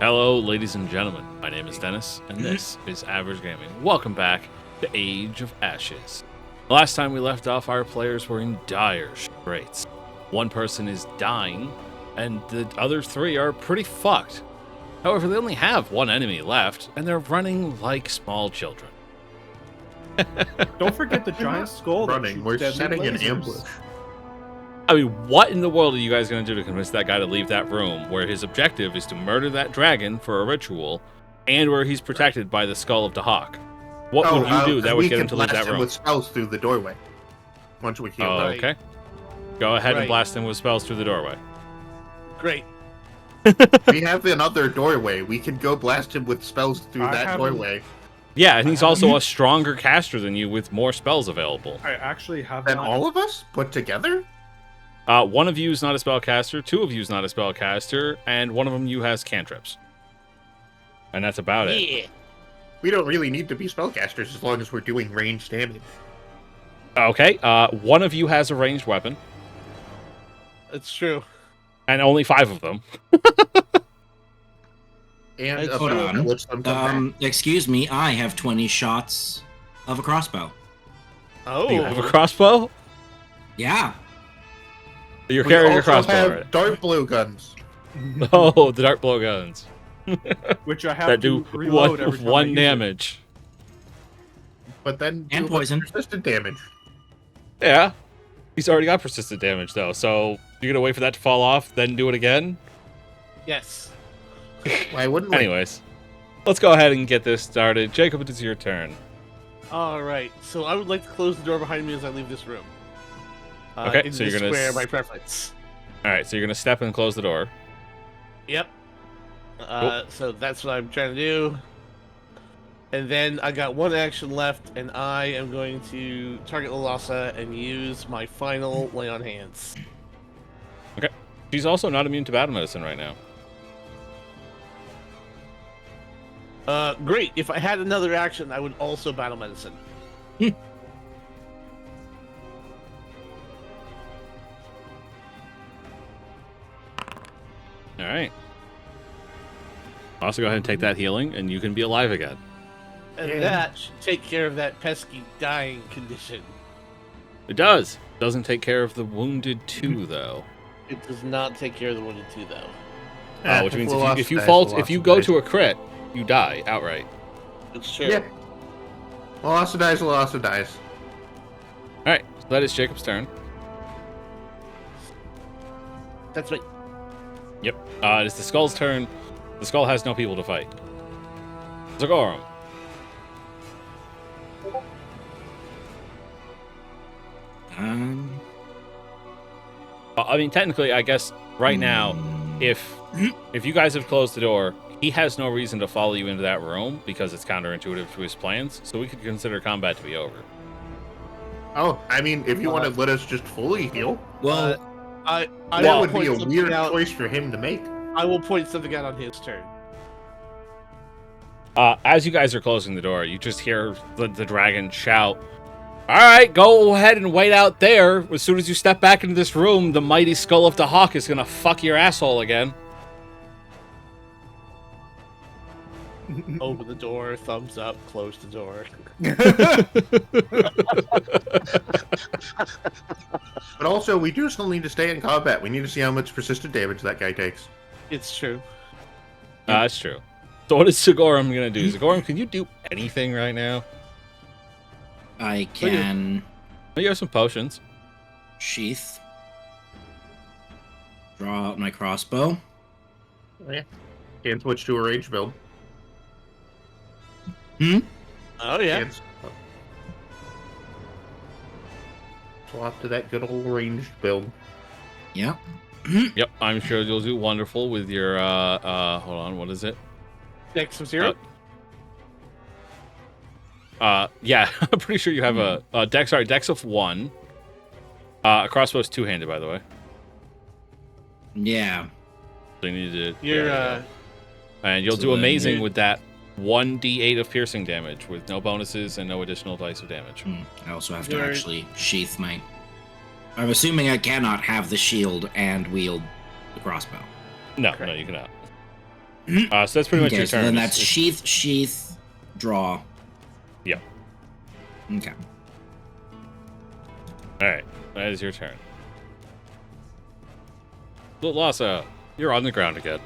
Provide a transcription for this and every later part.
Hello, ladies and gentlemen. My name is Dennis, and this is Average Gaming. Welcome back to Age of Ashes. Last time we left off, our players were in dire straits. One person is dying, and the other three are pretty fucked. However, they only have one enemy left, and they're running like small children. Don't forget the giant skull. Running. We're setting an ambush. I mean, what in the world are you guys going to do to convince that guy to leave that room where his objective is to murder that dragon for a ritual and where he's protected by the skull of the hawk? What would you do that would get him to leave that room? With spells through the doorway. Once we heal him. Okay. Go ahead and blast him with spells through the doorway. Great. We have another doorway. We can go blast him with spells through that doorway. Yeah, and he's also a stronger caster than you with more spells available. I actually have And all of us put together? One of you is not a spellcaster, two of you is not a spellcaster, and one of them you has cantrips. And that's about it. Yeah. We don't really need to be spellcasters as long as we're doing ranged damage. Okay, one of you has a ranged weapon, That's true. and only 5 of them. And Hold on. Excuse me, I have 20 shots of a crossbow. Oh. You have a crossbow? Yeah. You're carrying your crossbow, have right? dark blue guns. Oh, the dark blowguns. which I have That to do reload every time I one use damage. But then And do poison. persistent damage. Yeah. He's already got persistent damage, though, so you're gonna wait for that to fall off, then do it again? Yes. Why wouldn't we? Anyways, let's go ahead and get this started. Jacob, it is your turn. All right. So I would like to close the door behind me as I leave this room. Okay, in so the you're gonna square, my preference. Alright, so you're gonna step and close the door. Yep. So that's what I'm trying to do. And then I got one action left, and I am going to target Lalasa and use my final lay on hands. Okay. She's also not immune to battle medicine right now. Great. If I had another action, I would also battle medicine. Alright. Also go ahead and take that healing, and you can be alive again. And Yeah. that should take care of that pesky dying condition. It does. Doesn't take care of the wounded too, though. It does not take care of the wounded too, though. Which means if you go to a crit, you die outright. It's true. Yeah. Lossa dies, Lossa dies. Alright, so that is Jacob's turn. That's right. Yep. It is the Skull's turn. The Skull has no people to fight. Zagorum. I mean, technically, I guess right now, if you guys have closed the door, he has no reason to follow you into that room because it's counterintuitive to his plans. So we could consider combat to be over. Oh, I mean, if you want to let us just fully heal, Well, I that will would be point a something weird out. choice for him to make. I will point something out on his turn. As you guys are closing the door, you just hear the dragon shout, "All right, go ahead and wait out there. As soon as you step back into this room, the mighty skull of the hawk is gonna fuck your asshole again." Open the door, thumbs up, close the door. But also, we do still need to stay in combat. We need to see how much persistent damage that guy takes. It's true. That's true. So what is Zagorum gonna do? Zagorum, can you do anything right now? I can Oh, you have some potions. sheath, draw out my crossbow. Yeah. Can switch to a ranged build. Oh, yeah. Can swap to that good old ranged build. Yep. Yep, I'm sure you'll do wonderful with your hold on, what is it? Dex of 0. Yeah, I'm pretty sure you have a dex of 1. A crossbow's 2-handed, by the way. Yeah. So you need to You're, and you'll So do then amazing you- with that 1d8 of piercing damage with no bonuses and no additional dice of damage. I also have to You're- actually sheath my... I'm assuming I cannot have the shield and wield the crossbow. No, Okay. no, you cannot. So that's pretty much Okay, your so turn. then that's sheath, draw. Yep. Okay. All right, that is your turn. Lhasa, you're on the ground again.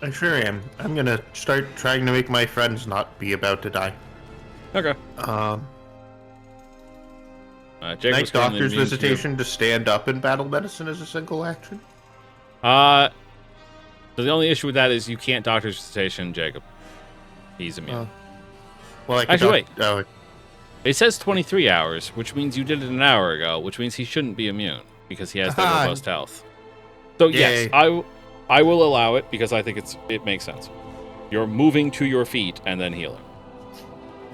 I sure am. I'm gonna start trying to make my friends not be about to die. Okay. Night doctor's visitation to stand up in battle medicine as a single action. So the only issue with that is you can't doctor's visitation Jacob. He's immune. Well, Actually, wait. Oh, It says 23 hours, which means you did it an hour ago, which means he shouldn't be immune because he has the robust health. So yes, I will allow it because I think it makes sense. You're moving to your feet and then healing.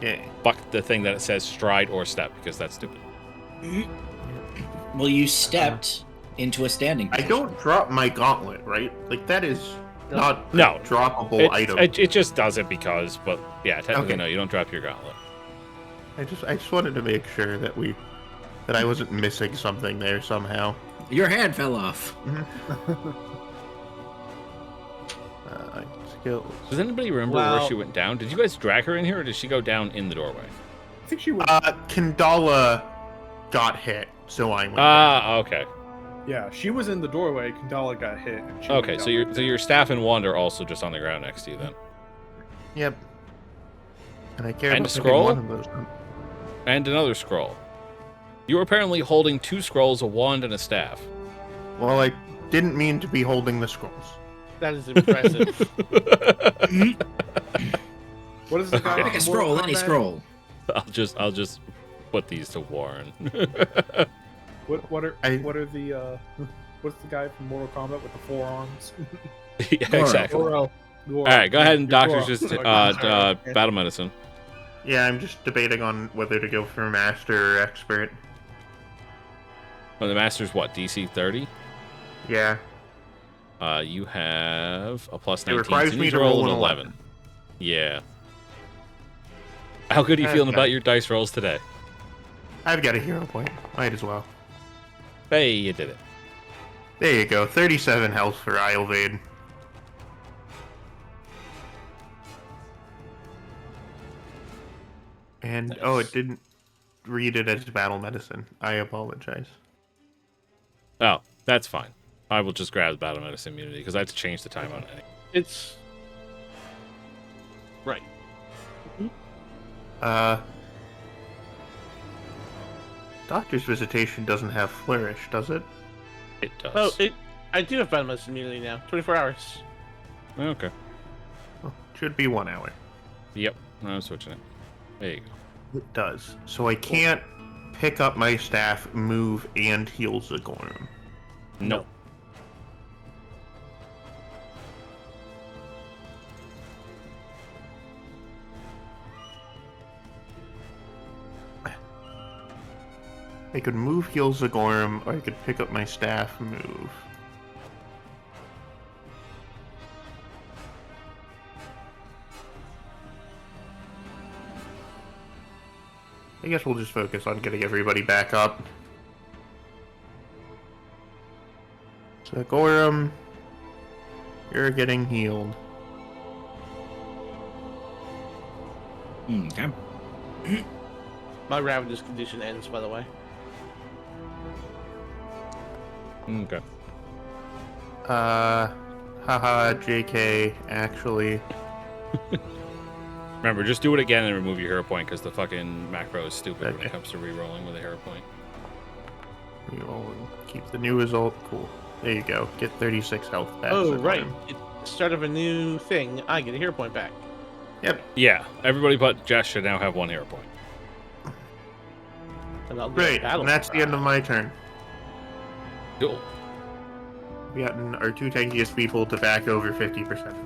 yeah. Fuck the thing that it says stride or step because that's stupid. Well, you stepped into a standing I position. don't drop my gauntlet, right? Like that is not a No. droppable item. It just does it because, but yeah, technically Okay. no, you don't drop your gauntlet. I just wanted to make sure that I wasn't missing something there somehow. Your hand fell off. Skills. Does anybody remember where she went down? Did you guys drag her in here, or did she go down in the doorway? I think she went. Kandala got hit, so I went. Okay. Yeah, she was in the doorway. Kandala got hit. And she Okay, went so down. your staff and wand are also just on the ground next to you then. Yep. And I care And about a scroll? one of those. And another scroll. You were apparently holding 2 scrolls, a wand, and a staff. Well, I didn't mean to be holding the scrolls. That is impressive. What is the guy? Pick a scroll, any scroll. I'll just put these to Warren. What are the what's the guy from Mortal Kombat with the 4 arms? Yeah, exactly. Goro. All right, go ahead and Goro. doctor's just battle medicine. Yeah, I'm just debating on whether to go for master or expert. Oh, the master's what? DC 30. Yeah. You have a plus It 19. requires so you me need to roll an 11. Yeah. How good are you feeling about your dice rolls today? I've got a hero point. Might as well. Hey, you did it. There you go. 37 health for Islevade. And Nice. oh, it didn't read it as battle medicine. I apologize. Oh, that's fine. I will just grab the battle medicine immunity because I have to change the time on it. It's right. Doctor's visitation doesn't have flourish, does it? It does. Oh, I do have battle medicine immunity now. 24 hours. Okay. Oh, should be 1 hour. Yep. I'm switching it. There you go. It does. So I can't pick up my staff, move, and heal Zagorum. No. I could move, heal Zagorum, or I could pick up my staff, move. I guess we'll just focus on getting everybody back up. Zagorum, you're getting healed. Okay. My Ravenous condition ends, by the way. Okay. Haha, JK, actually. Remember, just do it again and remove your hero point because the fucking macro is stupid when Okay. it comes to re-rolling with a hero point. Reroll and keep the new result. Cool. There you go. Get 36 health back. Oh, Zagorum. right. At the start of a new thing, I get a hero point back. Yep. Yeah, everybody but Jess should now have 1 hero point. And I'll get Great. battle. And that's the end of my turn. Cool. We gotten our 2 tankiest people to back over 50% health.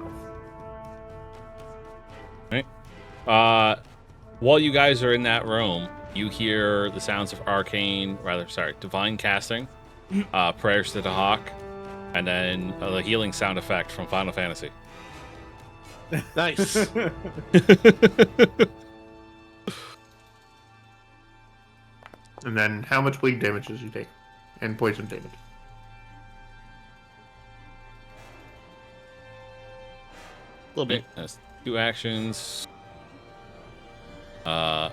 While you guys are in that room, you hear the sounds of divine casting, prayers to the hawk, and then the healing sound effect from Final Fantasy. Nice. And then how much bleed damage does you take? And poison damage. little bit. That's 2 actions. Trying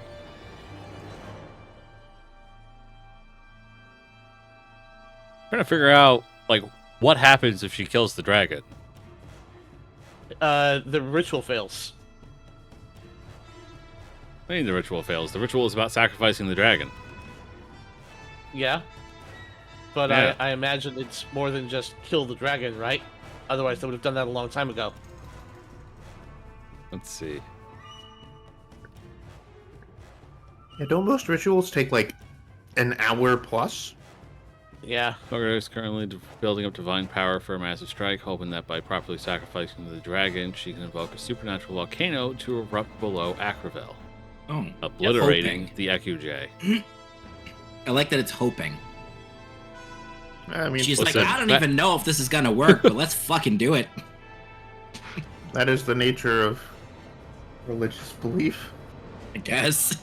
to figure out like what happens if she kills the dragon. The ritual fails. I mean, the ritual fails. The ritual is about sacrificing the dragon. Yeah. But Yeah. I imagine it's more than just kill the dragon, right? Otherwise, they would have done that a long time ago. Let's see. Yeah, don't most rituals take like an hour plus? Yeah. Bugger is currently building up divine power for a massive strike, hoping that by properly sacrificing the dragon, she can invoke a supernatural volcano to erupt below Akravel, Oh, obliterating hoping. the EQJ. I like that it's hoping. I mean, She's listen, like, I don't that- even know if this is gonna work, but let's fucking do it. that is the nature of religious belief. I guess.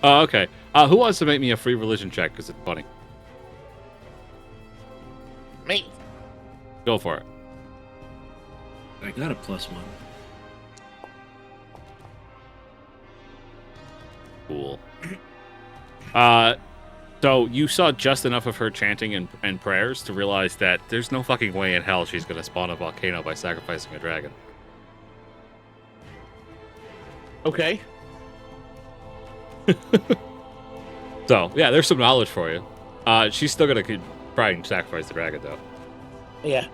Okay. Who wants to make me a free religion check? Because it's funny. Me. Go for it. I got a +1. Cool. So you saw just enough of her chanting and prayers to realize that there's no fucking way in hell she's going to spawn a volcano by sacrificing a dragon. Okay. So, yeah, there's some knowledge for you. She's still going to try and sacrifice the dragon, though. Yeah.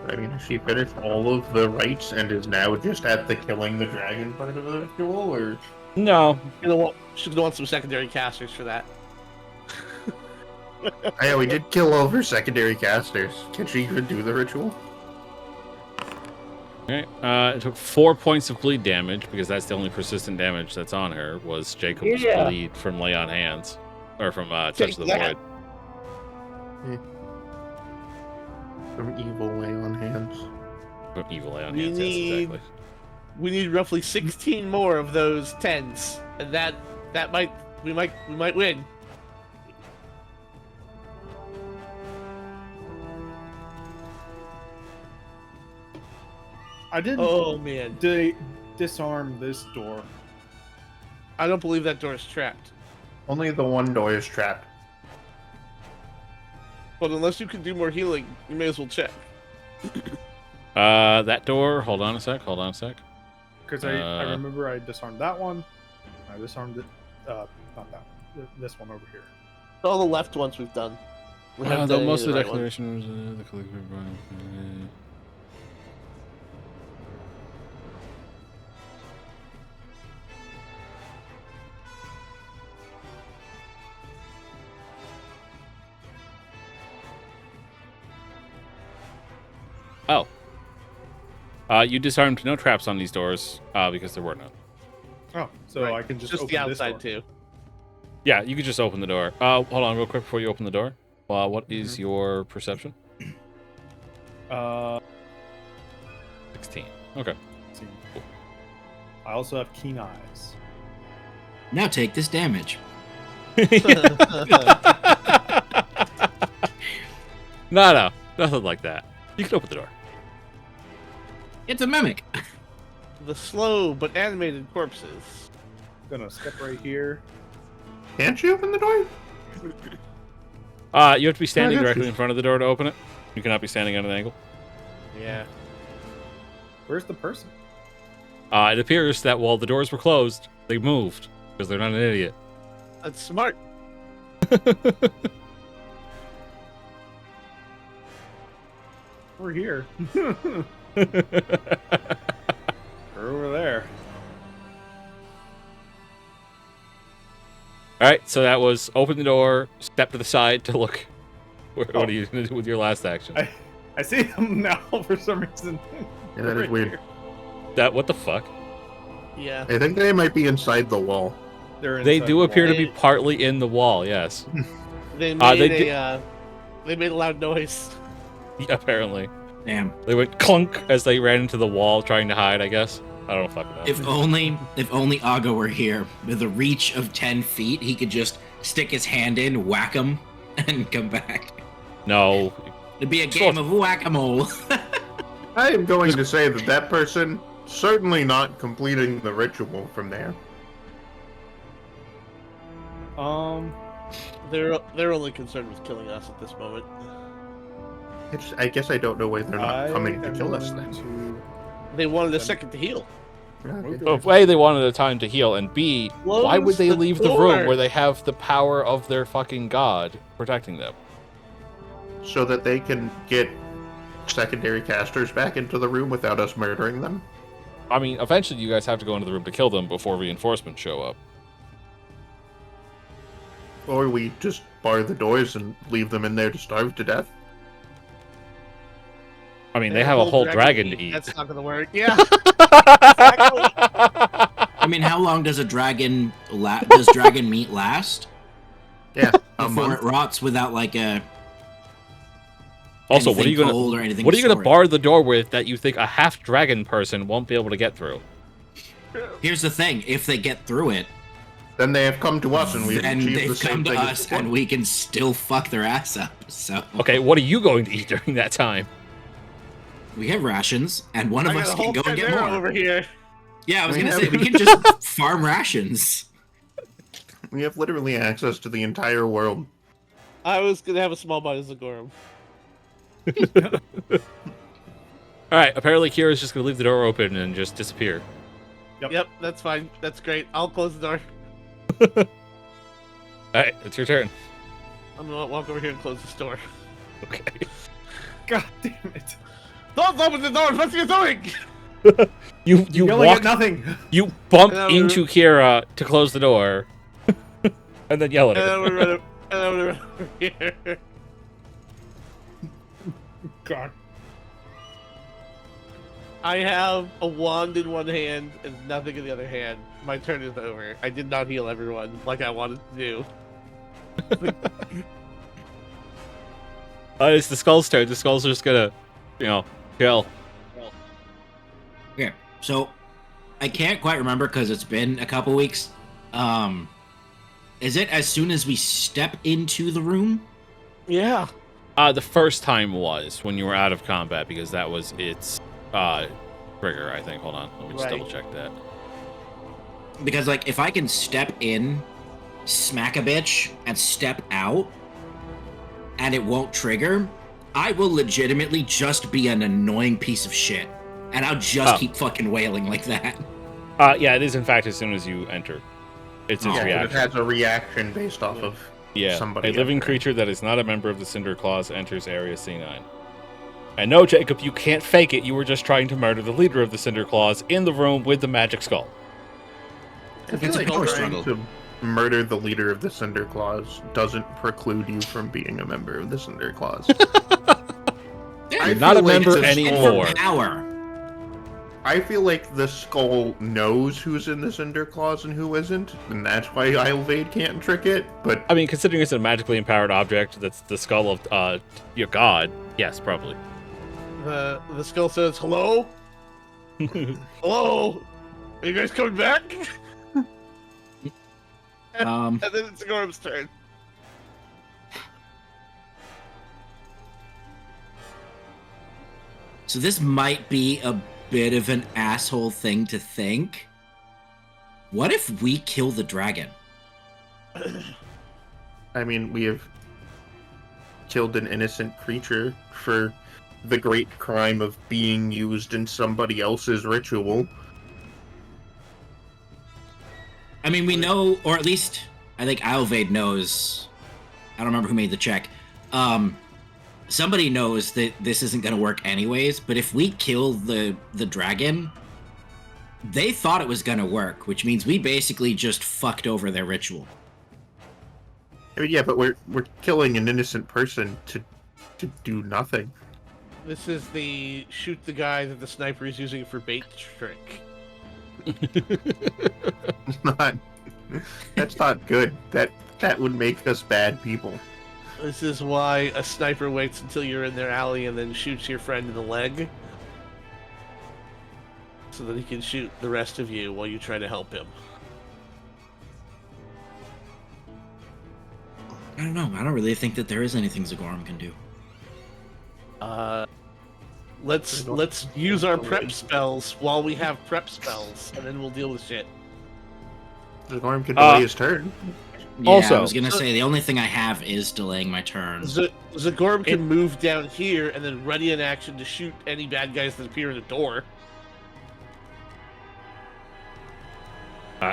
I mean, she finished all of the rites and is now just at the killing the dragon part of the ritual, or? No. She's gonna want some secondary casters for that. Yeah, we did kill all of her secondary casters. Can she even do the ritual? Okay. It took 4 points of bleed damage, because that's the only persistent damage that's on her, was Jacob's bleed from Lay on Hands. Or from Touch of the that. Void. From evil lay on hands. From Evil Lay on We Hands, need- yes, exactly. We need roughly 16 more of those 10s, and that we might win. I didn't Oh man, disarm this door. I don't believe that door is trapped. Only the one door is trapped. But unless you can do more healing, you may as well check. That door, hold on a sec. Because I remember I disarmed that one. I disarmed it. Not that one. This one over here. All the left ones we've done. We haven't Though done most of any the right ones. declaration was the collective. Oh. You disarmed no traps on these doors because there were none. Oh, so Right. I can just Just open the this outside door. too. Yeah, you could just open the door. Hold on, real quick before you open the door. What is your perception? 16. Okay. See. I also have keen eyes. Now take this damage. No, nothing like that. You can open the door. It's a mimic. The slow but animated corpses. Gonna step right here. Can't she open the door? You have to be standing got directly you. in front of the door to open it. You cannot be standing at an angle. Yeah. Where's the person? It appears that while the doors were closed, they moved because they're not an idiot. That's smart. We're here. We're over there. All right, so that was open the door, step to the side to look. What are you going to do with your last action? I see them now for some reason. Yeah, that Right is weird. here. What the fuck? Yeah. I think they might be inside the wall. They're They inside do the appear to wall. be partly in the wall. Yes, They made they they made a loud noise. apparently. Damn. They went clunk as they ran into the wall trying to hide, I guess. I don't fucking know. If only Aggo were here. With a reach of 10 feet, he could just stick his hand in, whack him, and come back. No. It'd be a game of whack-a-mole. I am going to say that person certainly not completing the ritual from there. They're only concerned with killing us at this moment. I guess I don't know why they're not coming to kill us then. They wanted a second to heal. Okay. So if A, they wanted a time to heal, and B, why would they Close the leave the door. room where they have the power of their fucking god protecting them? So that they can get secondary casters back into the room without us murdering them? I mean, eventually you guys have to go into the room to kill them before reinforcements show up. Or we just bar the doors and leave them in there to starve to death? I mean, they have a whole dragon to eat. That's not gonna work. Yeah. I mean, how long does dragon meat last? Yeah, a Before month. it rots without like a Also, what are anything you gonna cold or anything what are you gonna stored? bar the door with that you think a half dragon person won't be able to get through? Here's the thing: if they get through it, Then they have come to us and we've then achieved the they've same come to thing as us, before. and we can still fuck their ass up. So Okay, what are you going to eat during that time? we have rations, and one of I us got a can whole go and get Chimera more. over here. Yeah, I was We gonna have- say we can just farm rations. We have literally access to the entire world. I was gonna have a small bite of Zagorum. Alright, apparently Kira's just gonna leave the door open and just disappear. Yep, that's fine. That's great. I'll close the door. Alright, it's your turn. I'm gonna walk over here and close this door. Okay. God damn it! Don't open the door! What's you doing? You Yelling at walk nothing. you bump And into Kira to close the door. And then yell at And her. I'm gonna run over here. God. I have a wand in one hand and nothing in the other hand. My turn is over. I did not heal everyone like I wanted to do. It's the skull's turn. The skull's just gonna, kill. Okay, so I can't quite remember because it's been a couple weeks. Is it as soon as we step into the room? Yeah. The first time was when you were out of combat because that was its trigger, I think. Hold on, let me just Right. double check that. Because like if I can step in, smack a bitch, and step out, and it won't trigger, I will legitimately just be an annoying piece of shit. And I'll just Oh. keep fucking wailing like that. Yeah, it is in fact as soon as you enter. It's its Oh. Yeah, but it reaction. has a reaction based off of Yeah, somebody a living entering. creature that is not a member of the Cinder Claws enters Area C9. And no, Jacob, you can't fake it. You were just trying to murder the leader of the Cinder Claws in the room with the magic skull. I feel It's a like power trying struggle. to murder the leader of the Cinder Claws doesn't preclude you from being a member of the Cinder Claws. Yeah, You're not a feel like member the anymore. for power. I feel like the skull knows who's in the Cinder Claws and who isn't, and that's why Islevade can't trick it, but I mean, considering it's a magically empowered object that's the skull of your god, yes, probably. The skull says, "Hello? Hello? Are you guys coming back?" And then it's Gorm's turn. So this might be a bit of an asshole thing to think. What if we kill the dragon? I mean, we have killed an innocent creature for the great crime of being used in somebody else's ritual. I mean, we know, or at least I think Islevade knows. I don't remember who made the check. Somebody knows that this isn't going to work anyways. But if we kill the dragon, they thought it was going to work, which means we basically just fucked over their ritual. I mean, yeah, but we're killing an innocent person to do nothing. This is the shoot the guy that the sniper is using for bait trick. It's not. That's not good. That would make us bad people. This is why a sniper waits until you're in their alley and then shoots your friend in the leg. So that he can shoot the rest of you while you try to help him. I don't know. I don't really think that there is anything Zagorum can do. Let's use our prep spells while we have prep spells, and then we'll deal with shit. Zagorm can delay his turn. Yeah, Also- I was gonna say the only thing I have is delaying my turn. Zagorm can move down here and then ready an action to shoot any bad guys that appear in the door.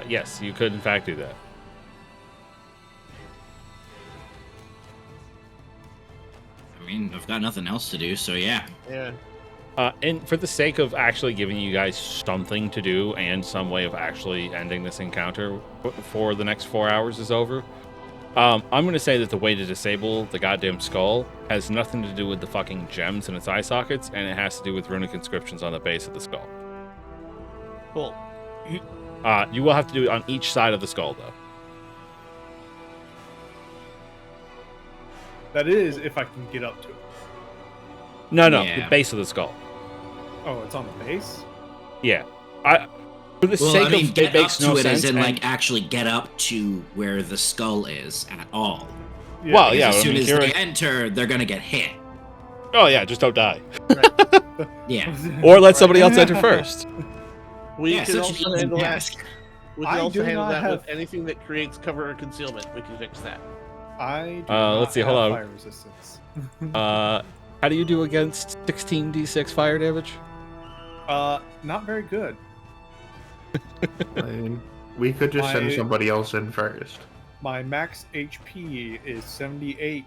Yes, you could in fact do that. I mean, I've got nothing else to do, so yeah. Yeah. And for the sake of actually giving you guys something to do and some way of actually ending this encounter before the next 4 hours is over, I'm going to say that the way to disable the goddamn skull has nothing to do with the fucking gems in its eye sockets, and it has to do with runic inscriptions on the base of the skull. Cool. You will have to do it on each side of the skull, though. That is, if I can get up to it. No, Yeah. the base of the skull. Oh, it's on the base? Yeah. For the Well, sake I mean, of it get up makes to no it sense. as in, and- like, actually get up to where the skull is at all. Well, Because yeah, as I soon mean, as you're- they enter, they're gonna get hit. Oh, yeah, just don't die. Yeah. Or let somebody else enter first. We Yeah, can such also an easy handle that. task. We can I also do handle not that have- with anything that creates cover or concealment. We can fix that. I do let's not see, hold have on. fire resistance. How do you do against 16d6 fire damage? Not very good. I mean, we could just send My- somebody else in first. My max HP is 78,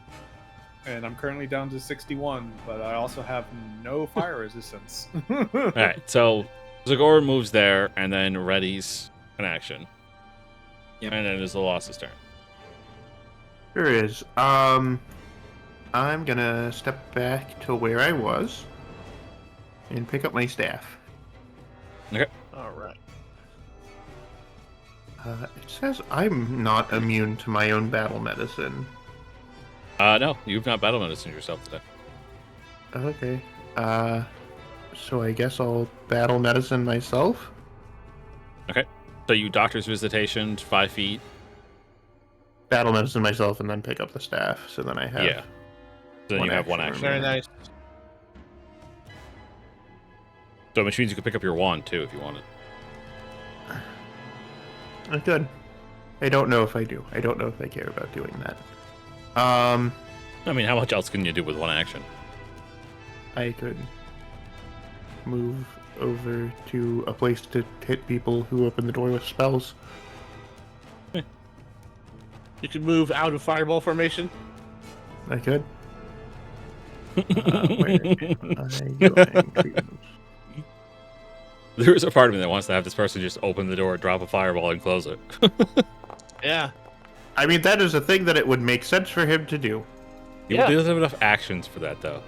and I'm currently down to 61, but I also have no fire resistance. Alright, so Zagor moves there and then readies an action. Yep. And then it is the Loss's turn. There is. I'm gonna step back to where I was and pick up my staff. All right. It says I'm not immune to my own battle medicine. No, you've not battle medicine yourself today. Okay. So I guess I'll battle medicine myself. So you doctor's visitation, 5 feet. Battle medicine myself and then pick up the staff. So then I have. Yeah. So then one you have one action action. Very nice. So which means you could pick up your wand too if you wanted. I could. I don't know if I do. I don't know if I care about doing that. I mean, how much else can you do with one action? I could move over to a place to hit people who open the door with spells. You can move out of fireball formation. I could. Where am I going to? There is a part of me that wants to have this person just open the door, drop a fireball, and close it. Yeah. I mean, that is a thing that it would make sense for him to do. He Yeah. doesn't have enough actions for that, though.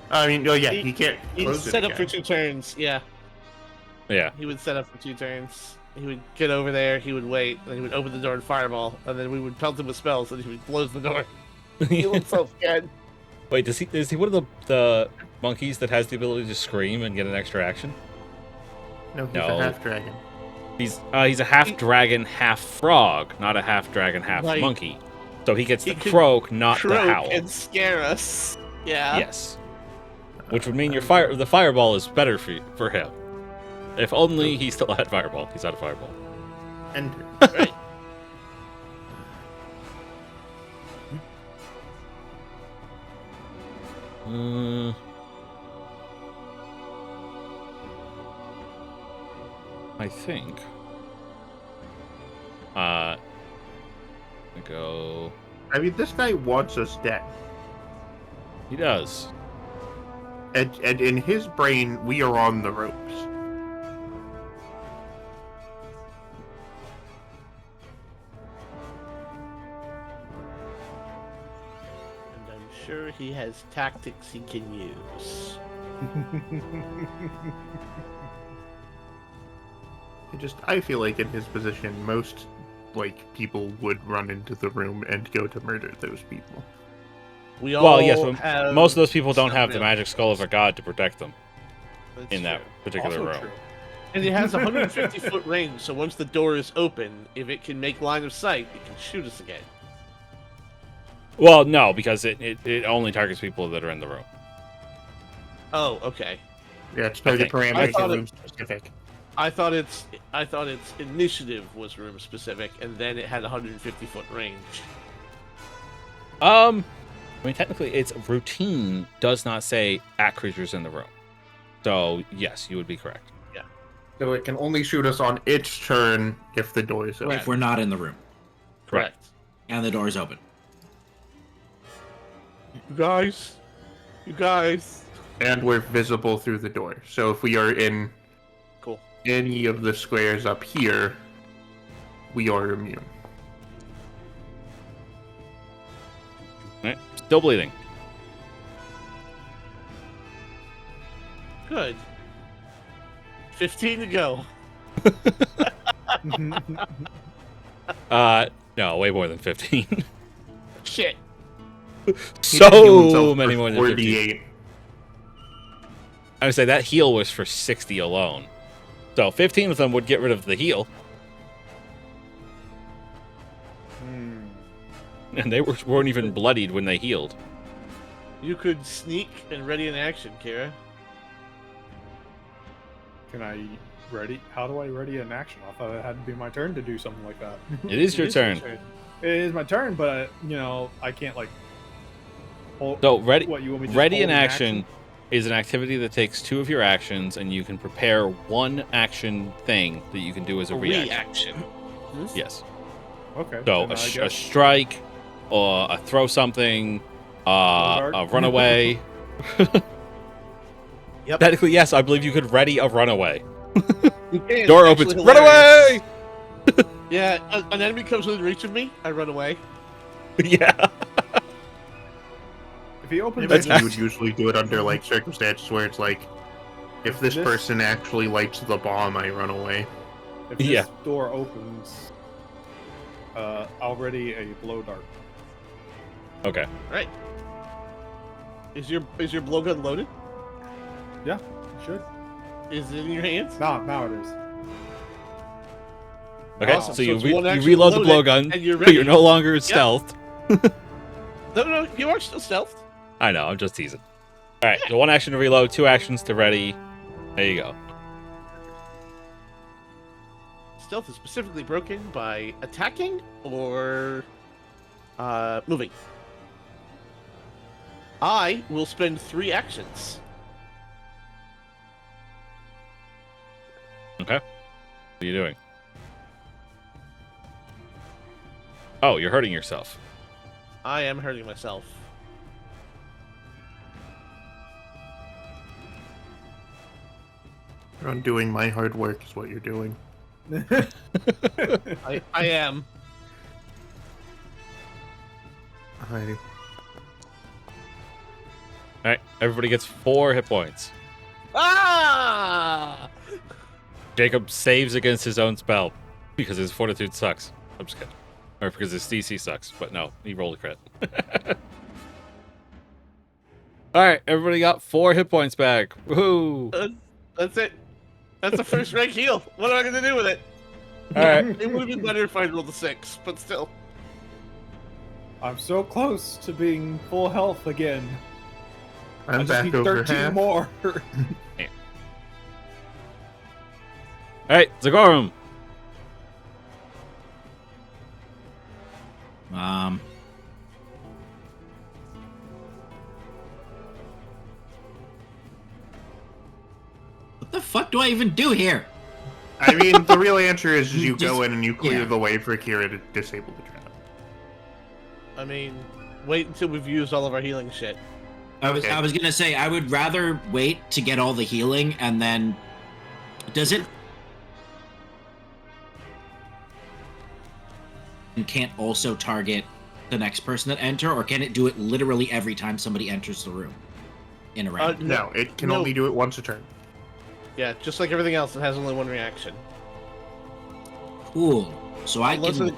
I mean, oh yeah, he can't He'd close it set up for again. 2 turns. Yeah. Yeah. He would set up for 2 turns. He would get over there, he would wait, then he would open the door and fireball, and then we would pelt him with spells, and he would close the door. He looks so scared. Wait, is he one of the monkeys that has the ability to scream and get an extra action? No, he's No. a half dragon. He's a half dragon, half frog, not a half dragon, half Right. monkey. So he gets He the could croak, not the Croak howl. and scare us. Yeah. Yes. Which would mean the fireball is better for him. If only he still had fireball. He's out of fireball. Enter. Right. I think. I go. I mean, this guy wants us dead. He does. And in his brain, we are on the ropes. And I'm sure he has tactics he can use. I feel like in his position, most people would run into the room and go to murder those people. We all Well, yes, but have most of those people don't have the something magic skull of a god to protect them else. in that That's true. particular Also room. true. And it has a 150-foot range, so once the door is open, if it can make line of sight, it can shoot us again. Well, no, because it only targets people that are in the room. Oh, okay. Yeah, it's target Okay. parameters thought are it- room specific. I thought its initiative was room specific, and then it had a 150-foot range. I mean, technically, its routine does not say at creatures in the room. So, yes, you would be correct. So it can only shoot us on its turn if the door is open. If we're not in the room Correct. and the door is open. You guys. And we're visible through the door. So if we are in Cool. any of the squares up here, we are immune. Right? Still bleeding. Good. 15 to go. No, way more than 15. Shit. He did heal So himself many for more than 15. 48. I would say that heal was for 60 alone. So 15 of them would get rid of the heal, Hmm. and they weren't even bloodied when they healed. You could sneak and ready in action, Kira. Can I ready? How do I ready an action? I thought it had to be my turn to do something like that. It is your It is your turn. turn. It is my turn, but I can't like. Hold, So ready, what you want me to just ready hold in an action is an activity that takes 2 of your actions, and you can prepare 1 action thing that you can do as a reaction. Yes. Okay. So then a, I a guess- strike, or a throw something, Guard. a runaway. Yep. Technically, yes, I believe you could ready a runaway. You can. Door It's opens. actually Run hilarious. away! Yeah, an enemy comes within reach of me, I run away. Yeah. If he opens Maybe this, you would usually do it under like circumstances where it's like, if this This- person actually lights the bomb, I run away. if this Yeah. door opens, I'll ready a blow dart. Okay. Right. Is your blowgun loaded? Yeah, should. Is it in your hands? Now it is. Okay, Awesome. so you, it's one you action reload the loaded, blowgun, and you're but you're ready. no longer stealthed. No, you are still stealthed. I know, I'm just teasing. Alright, so 1 action to reload, 2 actions to ready. There you go. Stealth is specifically broken by attacking or moving. I will spend 3 actions. Okay. What are you doing? Oh, you're hurting yourself. I am hurting myself. You're undoing my hard work is what you're doing. I am. I Alright, everybody gets 4 hit points. Ah! Jacob saves against his own spell because his fortitude sucks. I'm just kidding. Or because his DC sucks, but no, he rolled a crit. Alright, everybody got 4 hit points back. Woohoo! That's it. That's a first rank heal. What am I going to do with it? Alright. It would have been better if I rolled a 6, but still. I'm so close to being full health again. I I'm just back need over 13 half. more. Alright, Zagorum. What the fuck do I even do here? I mean, the real answer is you Just- go in and you clear yeah. the way for Kira to disable the trap. I mean, wait until we've used all of our healing shit. Okay. I was gonna say I would rather wait to get all the healing and then does it and can't also target the next person that enter, or can it do it literally every time somebody enters the room in a round? No, it can No. only do it once a turn. Yeah, just like everything else, it has only 1 reaction. Cool. So I Unless can it-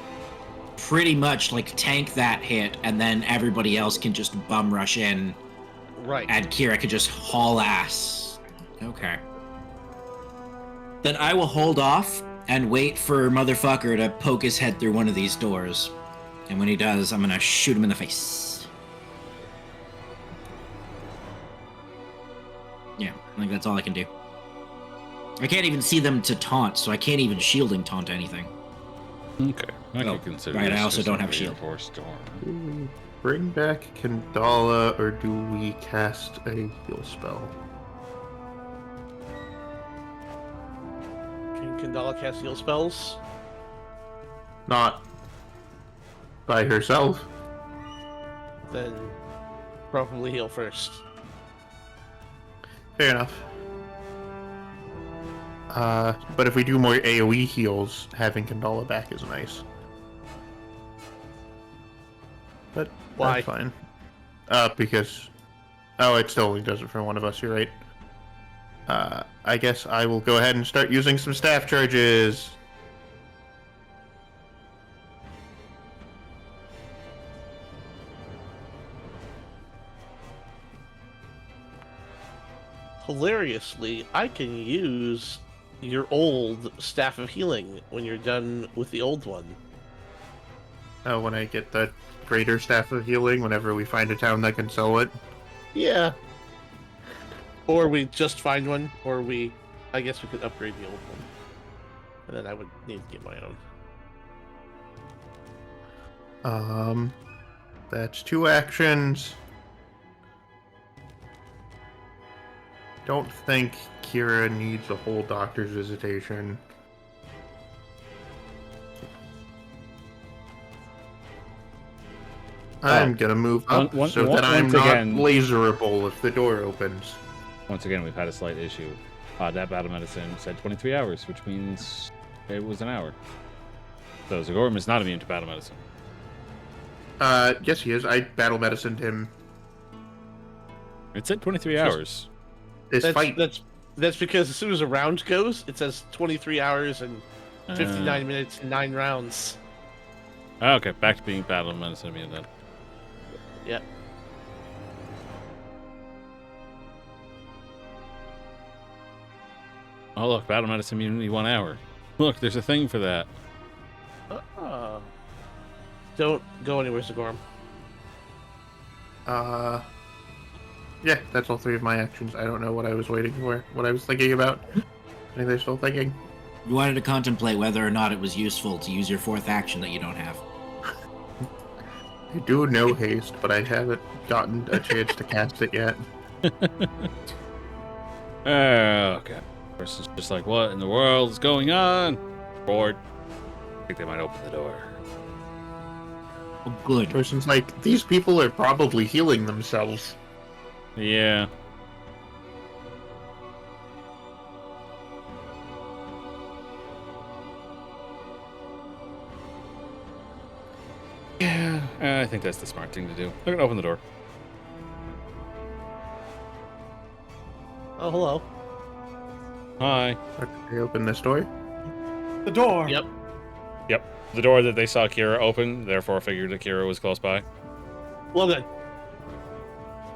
pretty much like tank that hit, and then everybody else can just bum rush in, Right. and Kira could just haul ass. Okay. Then I will hold off and wait for motherfucker to poke his head through one of these doors. And when he does, I'm gonna shoot him in the face. Yeah, I think that's all I can do. I can't even see them to taunt, so I can't even shielding taunt anything. Okay. I Oh, could consider right, I this also just don't a have a shield. reinforced storm. Do we bring back Kandala, or do we cast a heal spell? Can Kandala cast heal spells? Not by herself. Then probably heal first. Fair enough. But if we do more AoE heals, having Kandala back is nice. But Why? that's fine. Because... Oh, it still only does it for one of us, you're right. I guess I will go ahead and start using some staff charges. Hilariously, I can use your old Staff of Healing when you're done with the old one. Oh, when I get the greater staff of healing, whenever we find a town that can sell it. Yeah. Or we just find one, or I guess we could upgrade the old one. And then I would need to get my own. That's 2 actions. Don't think Kira needs a whole doctor's visitation. I'm gonna move up so that I'm once not again- laserable if the door opens. Once again, we've had a slight issue. That battle medicine said 23 hours, which means it was an hour. So Zagorum is not immune to battle medicine. Yes he is. I battle medicined him It said 23 hours. this fight. That's because as soon as a round goes, it says 23 hours and 59 minutes and 9 rounds. Okay, back to being battle medicine immune then. Yep. Oh look, battle medicine immunity 1 hour. Look, there's a thing for that. Don't go anywhere, Zagorum. Yeah, that's all 3 of my actions. I don't know what I was waiting for, what I was thinking about. I think they're still thinking. You wanted to contemplate whether or not it was useful to use your 4th action that you don't have. I do no haste, but I haven't gotten a chance to cast it yet. Okay. Person's just like, what in the world is going on? Bored. I think they might open the door. Oh, good. Person's like, these people are probably healing themselves. Yeah. Yeah, I think that's the smart thing to do. They're gonna open the door. Oh, hello. Hi. Okay, open this door. The door. Yep. Yep. The door that they saw Kira open, therefore figured that Kira was close by. Well then.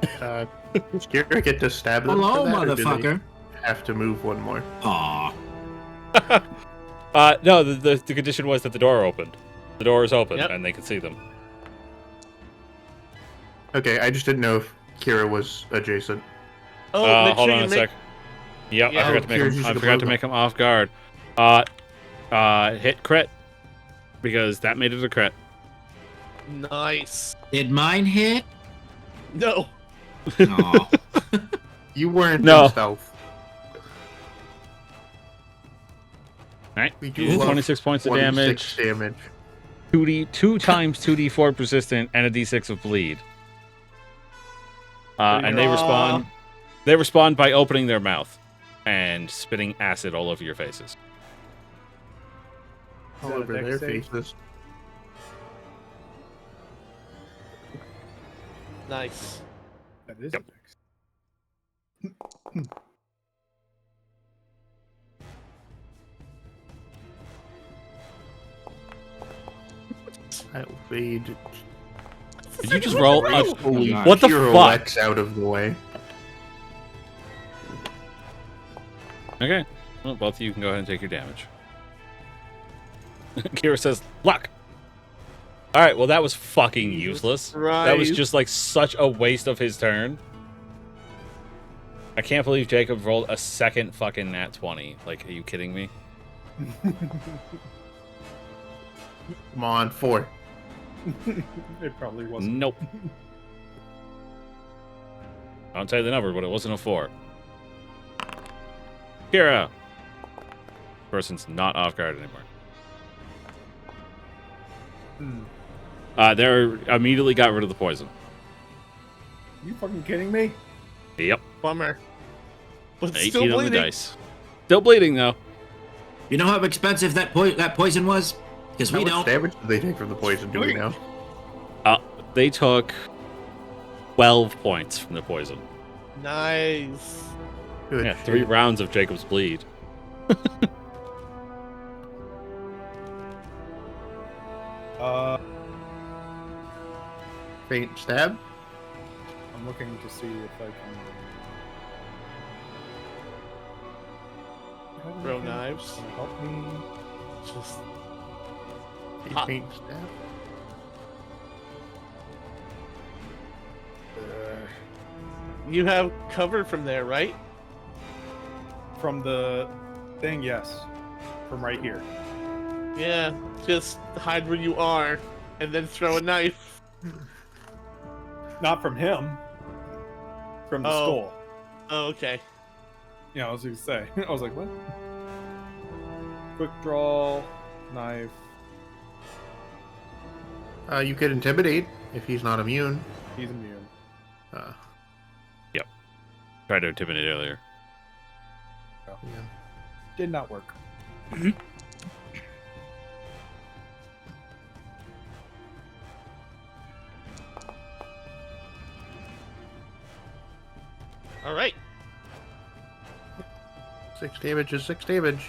Does Kira get to stab them? Hello, for that, or do they motherfucker. have to move one more. Aw. No, the condition was that the door opened. The door is open, Yep. and they can see them. Okay, I just didn't know if Kira was adjacent. Oh, make Hold sure on you a make... sec. Yep, Yeah. I forgot to make Kira's him. using I a forgot to blowgun. make him off guard. Hit crit because that made it a crit. Nice. Did mine hit? No. Aw. You weren't No. in stealth. Right. We do love 26 points of 26 damage. damage. 2 times 2d4 persistent and a d6 of bleed. And they respond. They respond by opening their mouth and spitting acid all over your faces. All that a over dex their save? faces. Nice. That is Yep. a dex. I'll fade. Did you just roll? Holy What the fuck? pirouettes out of the way. Okay. Well, both of you can go ahead and take your damage. Kira says, luck! Alright, well that was fucking useless. That was just like such a waste of his turn. I can't believe Jacob rolled a second fucking nat 20. Like, are you kidding me? Come on, 4. It probably wasn't. Nope. I'll tell you the number, but it wasn't a 4. Kira! Person's not off guard anymore. They immediately got rid of the poison. You fucking kidding me? Yep. Bummer. But 18 still on the bleeding. dice. Still bleeding, though. You know how expensive that poison was? Because we How much don't. damage did they take from the poison? Do we know? They took 12 points from the poison. Nice. Good Yeah, shit. 3 rounds of Jacob's bleed. Faint stab. I'm looking to see if I can. Throw knives. Can you help me? Just A Hot. faint stab. you have cover from there, right? From the thing, yes. From right here. Yeah. Just hide where you are, and then throw a knife. Not from him. From the Oh. skull. Oh, okay. Yeah, I was gonna say. I was like, what? Quick draw, knife. You could intimidate if he's not immune. He's immune. Tried to intimidate earlier. Yeah. Did not work. All right. 6 damage is 6 damage.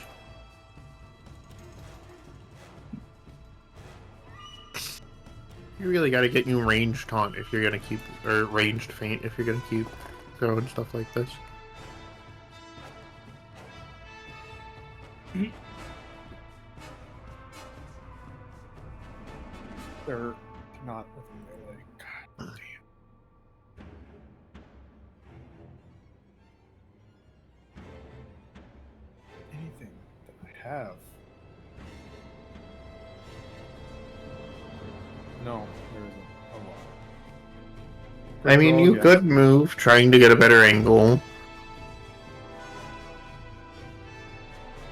You really got to get you ranged taunt if you're gonna keep, or ranged feint if you're gonna keep throwing stuff like this. They're not within melee. God damn. Anything that I have. No, there isn't. Oh well. I mean, Roll, you yes. could move, trying to get a better angle.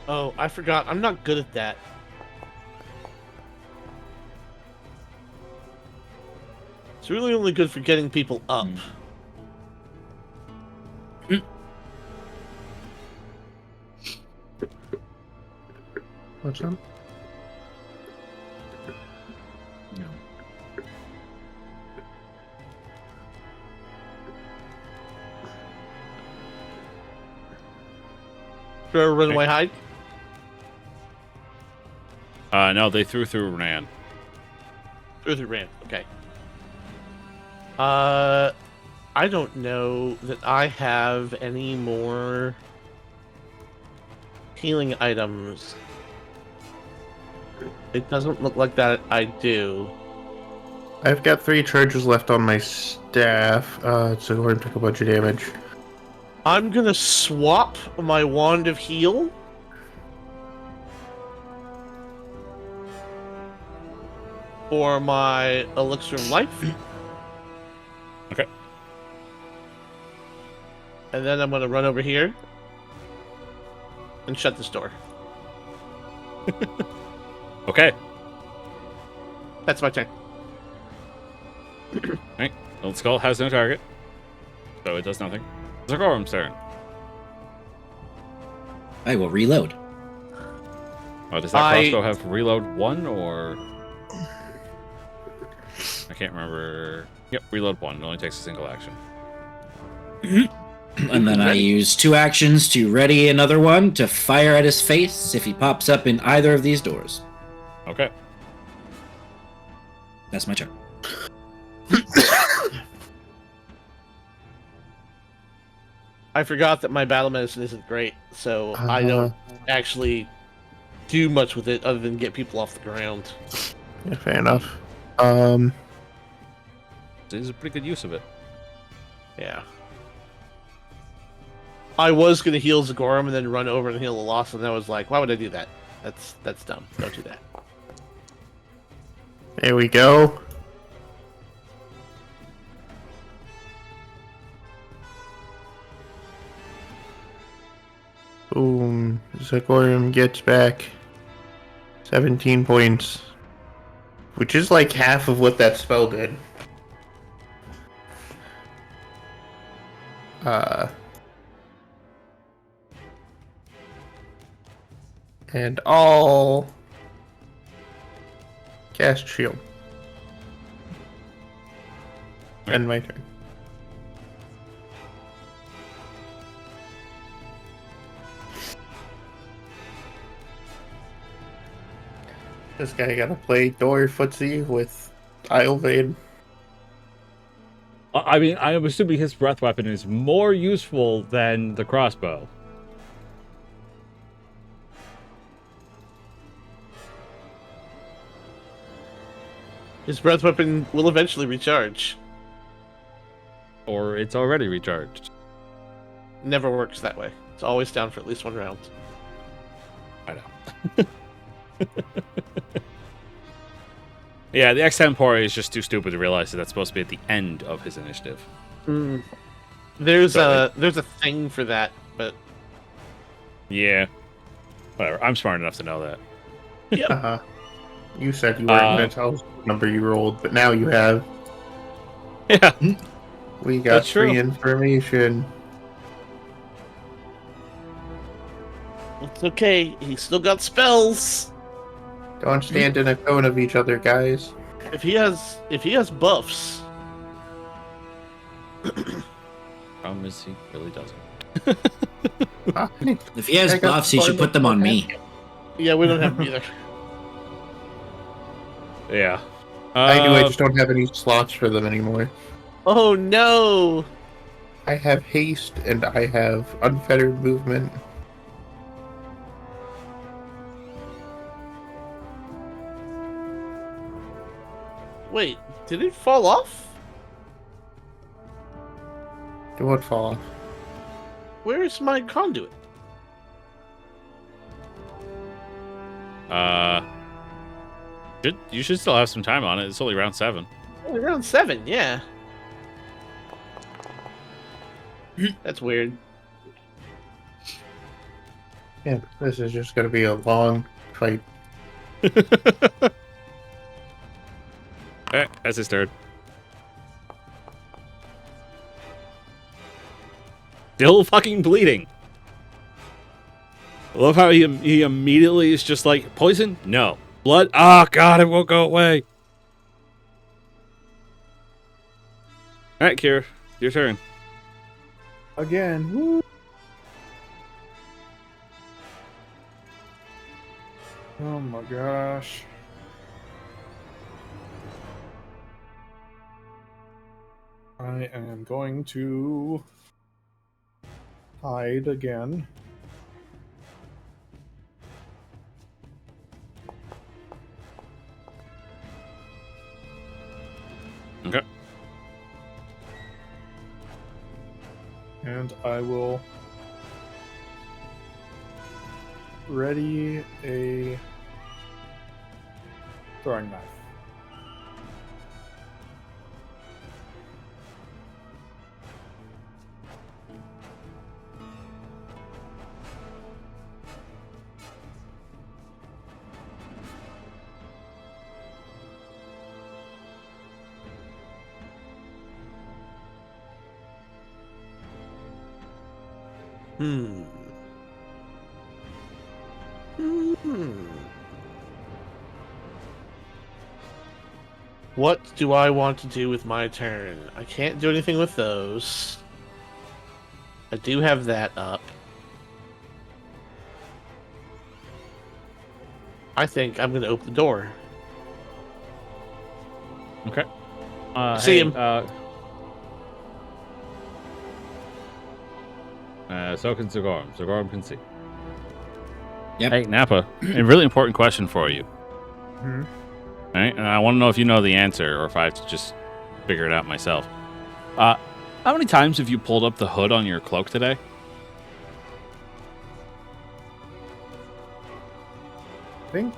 Oh, I forgot. I'm not good at that. It's really only good for getting people up. What's up? No. Throw a runaway hide. No, they threw through Ran. Through the ramp. Okay. I don't know that I have any more healing items. It doesn't look like that I do. I've got 3 charges left on my staff, so go ahead and take a bunch of damage. I'm gonna swap my wand of heal for my elixir of life. Okay. And then I'm gonna run over here and shut this door. Okay. That's my turn. Right. Well, the skull has no target, so it does nothing. Zagorum's turn. I will reload. Oh, does that crossbow have reload 1 or? I can't remember. Yep, reload 1. It only takes a single action. And then I use 2 actions to ready another one to fire at his face if he pops up in either of these doors. Okay. That's my turn. I forgot that my battle medicine isn't great, so I don't actually do much with it other than get people off the ground. Yeah, fair enough. This is a pretty good use of it. Yeah. I was gonna heal Zagorum and then run over and heal Alossa, and I was like, why would I do that? That's dumb. Don't do that. There we go. Boom. Zagorium gets back 17 points. Which is like half of what that spell did. And I'll cast shield. End my turn. This guy gotta play door footsie with Islevade. I mean, I'm assuming his breath weapon is more useful than the crossbow. His breath weapon will eventually recharge. Or it's already recharged. Never works that way. It's always down for at least one round. I know. Yeah, the extempore is just too stupid to realize that that's supposed to be at the end of his initiative. There's a thing for that, but Yeah. Whatever. I'm smart enough to know that. yep. You said you weren't gonna tell us what number you rolled, but now you have. Yeah. We got That's true. free information. It's okay. He's still got spells. Don't stand in a cone of each other, guys. If he has buffs, Problem is, he really doesn't. If he has I got buffs, he should put them on me. yeah, we don't have them either. Yeah. I do, I just don't have any slots for them anymore. Oh no! I have haste and I have unfettered movement. Wait, did it fall off? It would fall off. Where's my conduit? You should still have some time on it. It's only round 7. Oh, round 7, yeah. That's weird. Yeah, this is just gonna be a long fight. That's his turn. Still fucking bleeding. I love how he immediately is just like, poison? No. Blood? Oh, God, it won't go away. All right, Kira, your turn. Again. Woo. Oh my gosh. I am going to hide again. Okay. And I will ready a throwing knife. What do I want to do with my turn? I can't do anything with those. I do have that up. I think I'm going to open the door. Okay. See him. So can Sigorum. Sigorum can see. Yep. Hey, Nappa, a really important question for you. Hmm? All right, and I want to know if you know the answer or if I have to just figure it out myself. How many times have you pulled up the hood on your cloak today? I think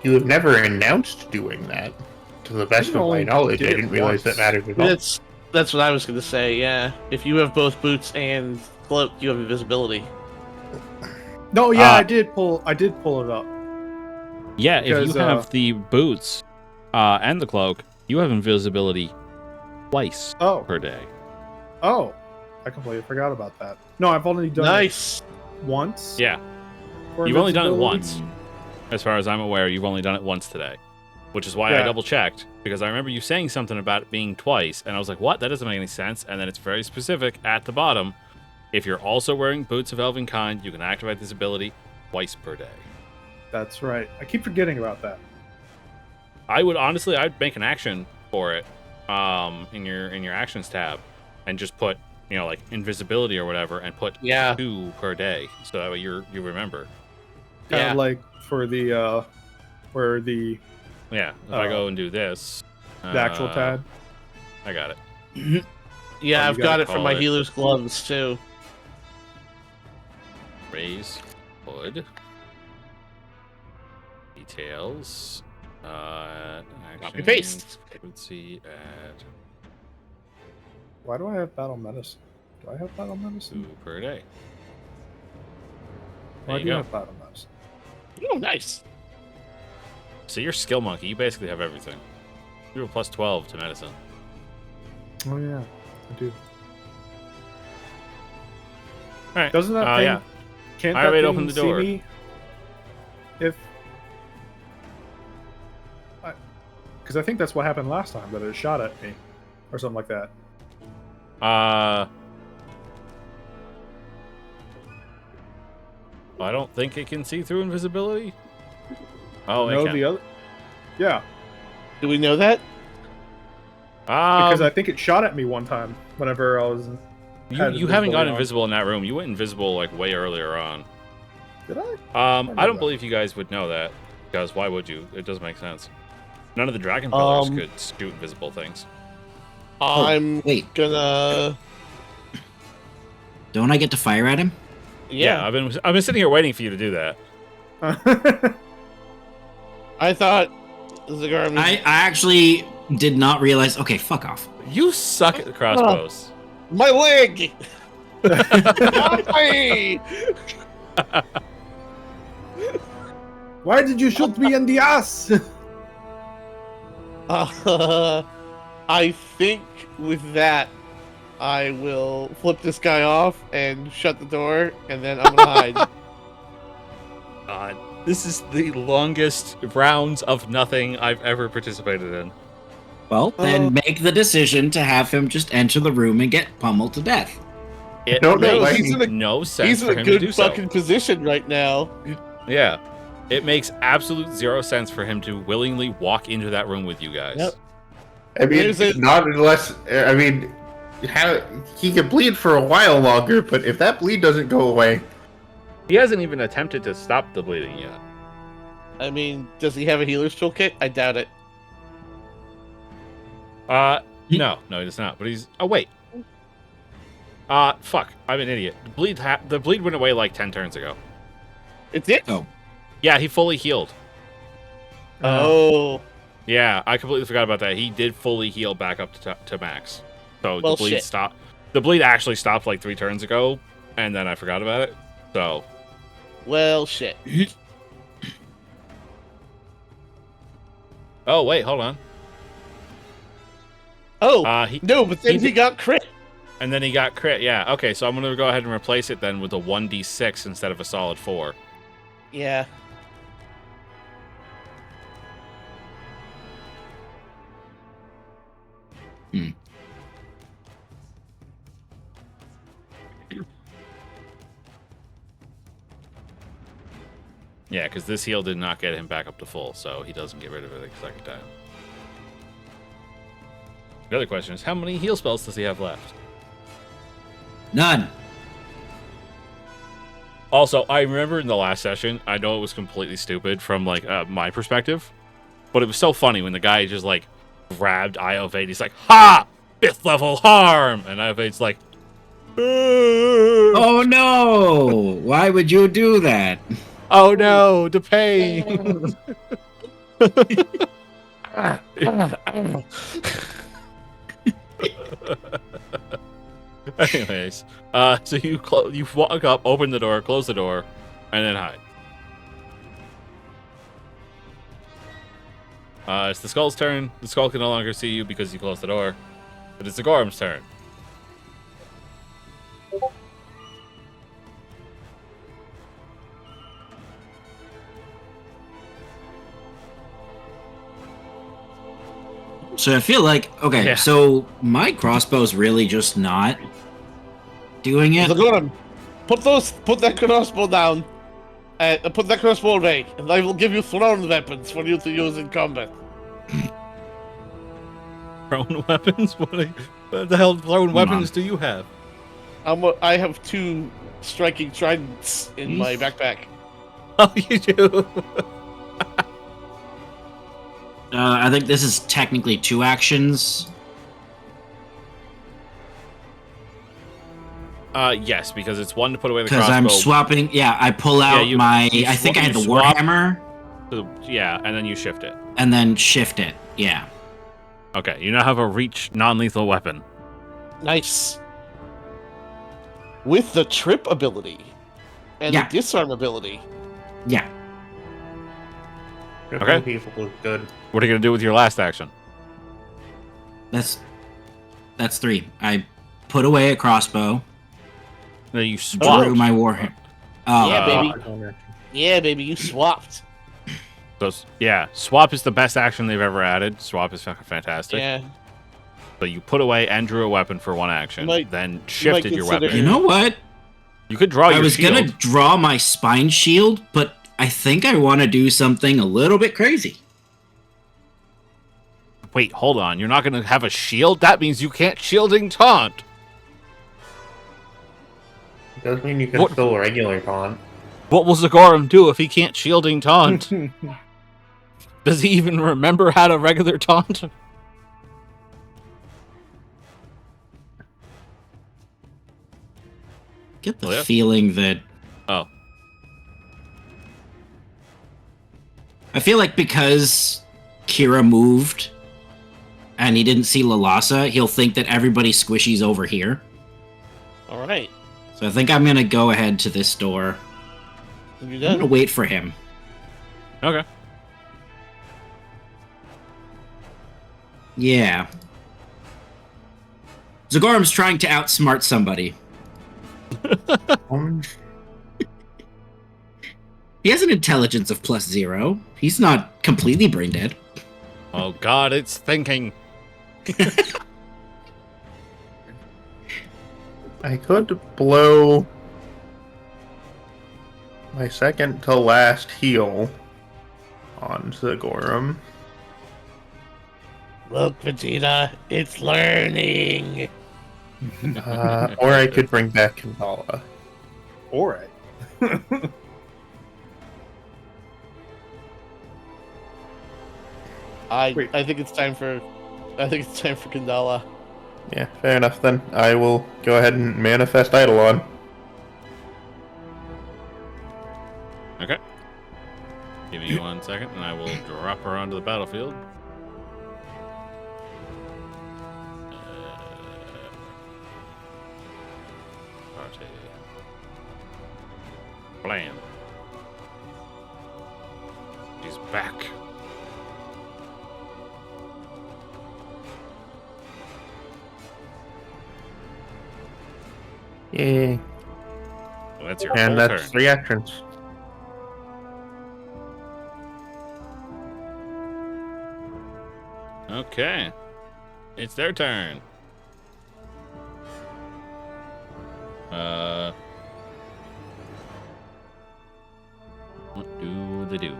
You have never announced doing that. To the best think of I my only knowledge, did I it didn't realize that once. mattered at all. That's what I was gonna say. Yeah, if you have both boots and cloak, you have invisibility. No, yeah, Uh, I did pull it up. Yeah, if Because, you have the boots and the cloak, you have invisibility twice Oh, per day. I completely forgot about that. No, I've only done Nice. it once. Yeah, for you've only done it invisibility. once. As far as I'm aware, you've only done it once today. Which is why I Yeah. double checked, because I remember you saying something about it being twice, and I was like, what? That doesn't make any sense. And then it's very specific at the bottom. If you're also wearing boots of elven kind, you can activate this ability twice per day. That's right. I keep forgetting about that. I'd make an action for it in your actions tab and just put, like invisibility or whatever, and put Yeah. 2 per day, so that way you remember. Kind Yeah. of like for the where the Yeah, if I go and do this, actual tab. I got it. Yeah, you I've gotta got it from call my it- healer's gloves too. Raise hood. Details. Copy paste. Frequency at Why do I have battle medicine? Do I have battle medicine? 2 per day. Why There do you you go. have battle medicine? Oh, nice. So you're skill monkey. You basically have everything. You have a plus 12 to medicine. Oh yeah, I do. All right. Doesn't that thing? Yeah. Can't Fire that rate thing open the see door. me? Because I think that's what happened last time, that it shot at me, or something like that. I don't think it can see through invisibility. Oh, it no, can. the other. Yeah, Do we know that? because I think it shot at me one time whenever I was. you had haven't gotten invisibility on. invisible in that room. You went invisible like way earlier on. Did I? I know don't that. believe you guys would know that, because why would you? It doesn't make sense. None of the dragon pillars could shoot invisible things. I'm Wait, gonna. don't I get to fire at him? Yeah, I've been sitting here waiting for you to do that. I thought Zagarum. I actually did not realize. Okay, fuck off. You suck at the crossbows. My leg. Why? Why did you shoot me in the ass? I think with that, I will flip this guy off and shut the door, and then I'm gonna hide. God, this is the longest rounds of nothing I've ever participated in. Well, then make the decision to have him just enter the room and get pummeled to death. It Don't know makes why he's in a- no sense He's in for a him to good do so. fucking position right now. Yeah. It makes absolute zero sense for him to willingly walk into that room with you guys. Yep. I mean, There's a- not unless. I mean, he can bleed for a while longer, but if that bleed doesn't go away, He hasn't even attempted to stop the bleeding yet. I mean, does he have a healer's toolkit? I doubt it. No, he does not. But he's. Oh wait. Fuck. I'm an idiot. The bleed went away like 10 turns ago. It did? Oh. Yeah, he fully healed. Oh. Yeah, I completely forgot about that. He did fully heal back up to max. So Well, the bleed shit. stopped. The bleed actually stopped like 3 turns ago, and then I forgot about it. So Well, shit. oh wait, hold on. Oh, No, but then he got crit. And then he got crit. Yeah. Okay, so I'm gonna go ahead and replace it then with a 1d6 instead of a solid 4. Yeah. Yeah, because this heal did not get him back up to full, so he doesn't get rid of it a second time. The other question is, how many heal spells does he have left? None. Also, I remember in the last session, I know it was completely stupid from like my perspective, but it was so funny when the guy just like grabbed Iovade. He's like, "Ha! 5th level harm!" And Iovade's like, Oh no! Why would you do that? "Oh no, the pain!" Anyways, so you walk up, open the door, close the door, and then hide. It's the skull's turn. The skull can no longer see you because you closed the door. But it's the Gorm's turn. So I feel like Yeah. So my crossbow's really just not doing it. The Gorm, put that crossbow down, and put that crossbow away, and I will give you thrown weapons for you to use in combat. Thrown weapons? What the hell thrown weapons do you have? I have 2 striking tridents in my backpack. Oh, you do? I think this is technically 2 actions. Yes, because it's 1 to put away the Because crossbow. I'm swapping. Yeah, I pull out I think I had the swap- warhammer, Yeah, and then you shift it. and then shift it. Yeah. Okay, you now have a reach non-lethal weapon. Nice. With the trip ability and Yeah. the disarm ability. Yeah. Okay. People look good. What are you gonna do with your last action? That's 3. I put away a crossbow, Then you swap. drew my warhammer. Oh, Yeah, baby. Yeah, baby, you swapped. Yeah, swap is the best action they've ever added. Swap is fucking fantastic. Yeah. But you put away and drew a weapon for 1 action, then might shifted your consider- weapon. You know what? You could draw I your was shield. gonna draw my spine shield, but I think I want to do something a little bit crazy. Wait, hold on. You're not gonna have a shield? That means you can't shielding taunt. Does mean you can What- still regular taunt. What will Zagorum do if he can't shielding taunt? Does he even remember how to regular taunt? Get the Oh, yeah? feeling that Oh. I feel like because Kira moved and he didn't see Lalasa, he'll think that everybody squishy's over here. All right. So I think I'm gonna go ahead to this door. You I'm gonna done? wait for him. Okay. Yeah. Zagorum's trying to outsmart somebody. He has an intelligence of +0. He's not completely brain dead. Oh god, it's thinking. I could blow my second to last heal on Zagorum. Look, Vegeta, it's learning. Or I could bring back Kandala. All right. Wait. I think it's time for Kandala. Yeah, fair enough then. I will go ahead and manifest Eidolon. Okay. Give me 1 second, and I will drop her onto the battlefield. Party. Blam. She's back. Yay. Well, that's your And whole that's turn. 3 actions. Okay. It's their turn. What do they do.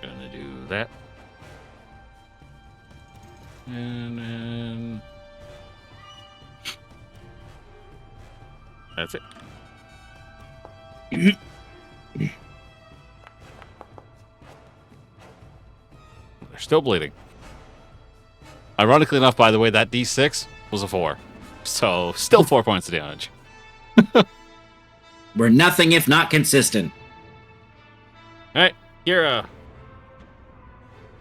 Gonna do that. And then that's it. They're still bleeding. Ironically enough, by the way, that D6 was a 4. So, still 4 points of damage. We're nothing if not consistent. Alright, Kira.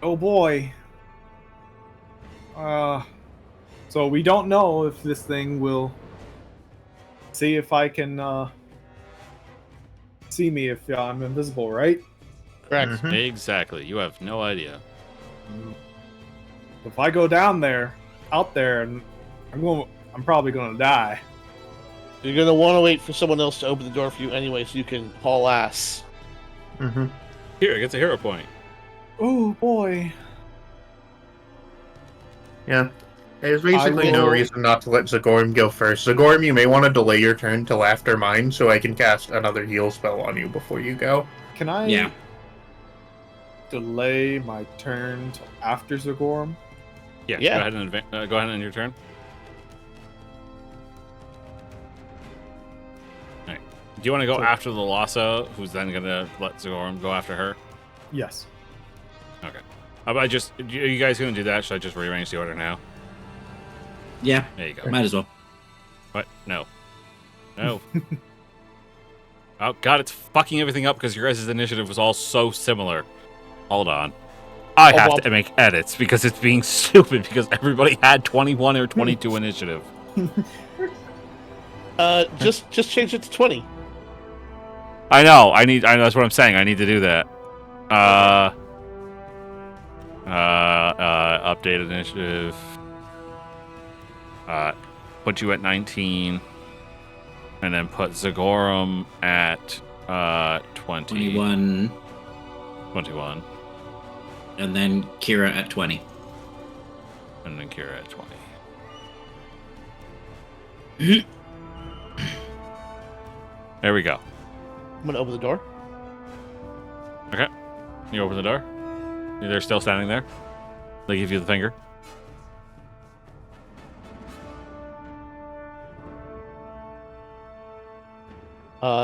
Oh boy. So we don't know if this thing will see if I can see me if I'm invisible, right? Correct. Mhm. Exactly. You have no idea. If I go down there, out there, and I'm probably gonna die. You're gonna want to wait for someone else to open the door for you anyway, so you can haul ass. Mhm. Here, gets a hero point. Oh boy. Yeah. There's basically I no will- reason not to let Zagorm go first. Zagorm, you may want to delay your turn till after mine so I can cast another heal spell on you before you go. Can I Yeah. delay my turn till after Zagorm? Yeah, Yeah. Go ahead and go ahead and your turn. Alright. Do you want to go after the Lhasa, who's then gonna let Zagorm go after her? Yes. Okay. Are you guys gonna do that? Should I just rearrange the order now? Yeah, There you go. might as well. What? No. No. Oh god, it's fucking everything up because your guys' initiative was all so similar. Hold on. I Oh, have well. to make edits because it's being stupid because everybody had 21 or 22 initiative. Just change it to 20. I know. I know. That's what I'm saying. I need to do that. Updated initiative. Put you at 19, and then put Zagorm at 20. 21, 21, and then Kira at 20. and then Kira at 20. There we go. I'm gonna open the door. Okay. You open the door. They're still standing there. They give you the finger.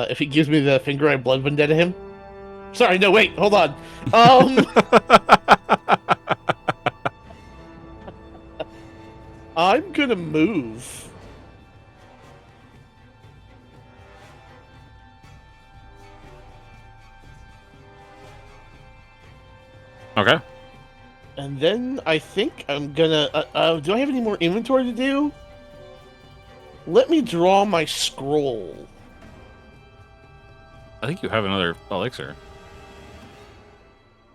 If he gives me the finger, I blood vendetta him. Sorry, no, wait, hold on. I'm gonna move. Okay. And then I think I'm gonna. Do I have any more inventory to do? Let me draw my scroll. I think you have another elixir.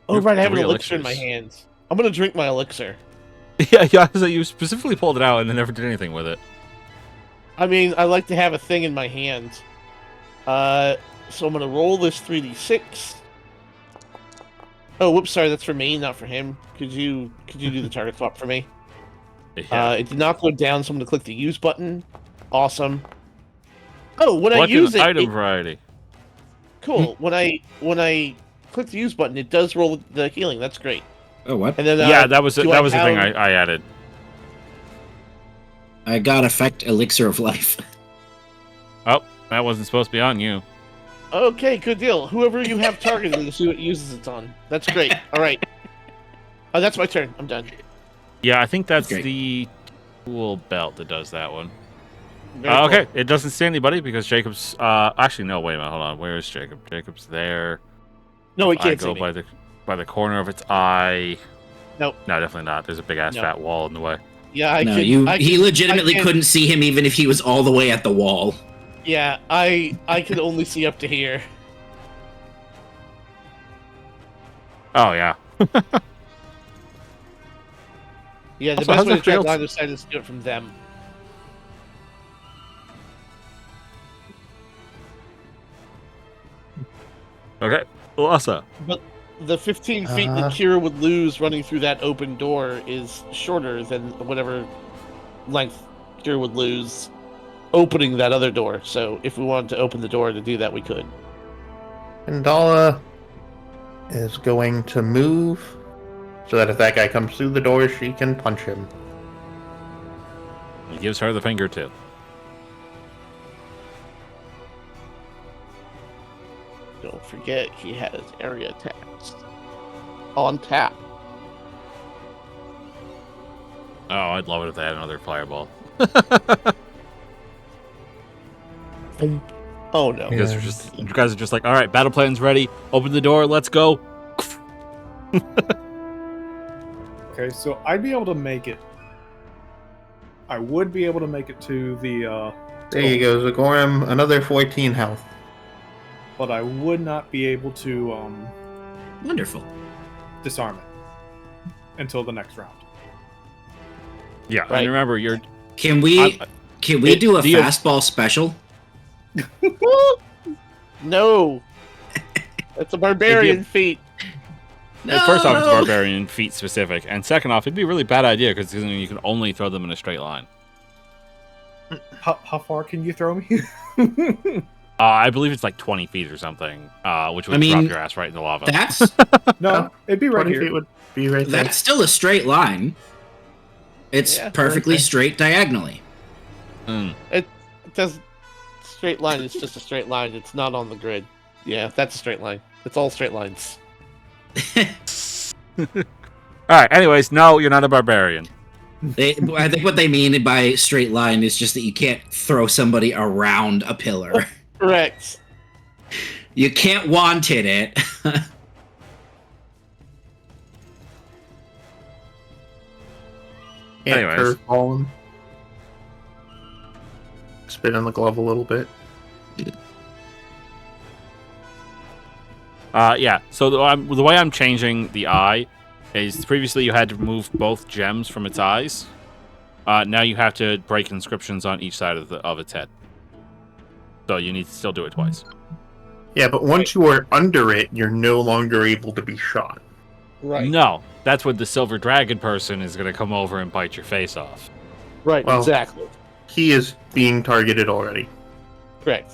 Oh, You have right, I have an 3 elixir in my elixirs. hands. I'm gonna drink my elixir. Yeah. So you specifically pulled it out and then never did anything with it. I mean, I like to have a thing in my hand. So I'm gonna roll this 3d6. Oh, whoops, sorry, that's for me, not for him. Could you do the target swap for me? Yeah. It did not go down, so I'm gonna click the use button. Awesome. Oh, when I Select use an it, item variety. cool. When I click the use button, it does roll the healing. That's great. Oh, what? And then Yeah, that was do the I thing have- I added. I got effect elixir of life. Oh, that wasn't supposed to be on you. Okay, good deal. Whoever you have targeted, we'll see what uses it on. That's great. All right. Oh, that's my turn. I'm done. Yeah, I think that's Okay. the tool belt that does that one. Very cool. Okay, it doesn't see anybody because Jacob's. Actually, no. Wait a minute. Hold on. Where is Jacob? Jacob's there. No, he I can't go see me. by the corner of its eye. Nope. No, definitely not. There's a big ass No. fat wall in the way. Yeah, I No, can. he legitimately I can- couldn't see him even if he was all the way at the wall. Yeah, I can only see up to here. Oh yeah. Yeah, the Also, best how's way to that track feel? line of sight is to do it from them. Okay, Alossa. But the 15 feet that Kira would lose running through that open door is shorter than whatever length Kira would lose opening that other door. So if we wanted to open the door to do that, we could. Kandala is going to move so that if that guy comes through the door, she can punch him. He gives her the finger too. Don't forget, he has area attacks on tap. Oh, I'd love it if they had another fireball. Oh no! You guys are just like, all right, battle plan's ready. Open the door. Let's go. Okay, so I'd be able to make it. I would be able to make it to the. There you go, Zagorum. Another 14 health. But I would not be able to Wonderful. disarm it until the next round. Yeah, Right. and remember, you're. Can we do a do you- fastball special? No, that's a barbarian feat. First off, it's barbarian feat specific, and second off, it'd be a really bad idea because you can only throw them in a straight line. How far can you throw me? I believe it's like 20 feet or something, which would drop your ass right in the lava. That's No, it'd be right 20 here. feet would be right there. that's still a straight line. It's Yeah, perfectly okay. straight diagonally. It does straight line. It's just a straight line. It's not on the grid. Yeah, that's a straight line. It's all straight lines. All right. Anyways, no, you're not a barbarian. I think what they mean by straight line is just that you can't throw somebody around a pillar. Correct. You can't wanted it. Can't Anyways. curveball him. Spit on the glove a little bit. Yeah. So the way I'm changing the eye is previously you had to remove both gems from its eyes. Now you have to break inscriptions on each side of its head. So you need to still do it twice. Yeah, but once you are under it, you're no longer able to be shot. Right. No, that's when the silver dragon person is going to come over and bite your face off. Right. Well- Exactly. He is being targeted already. Correct.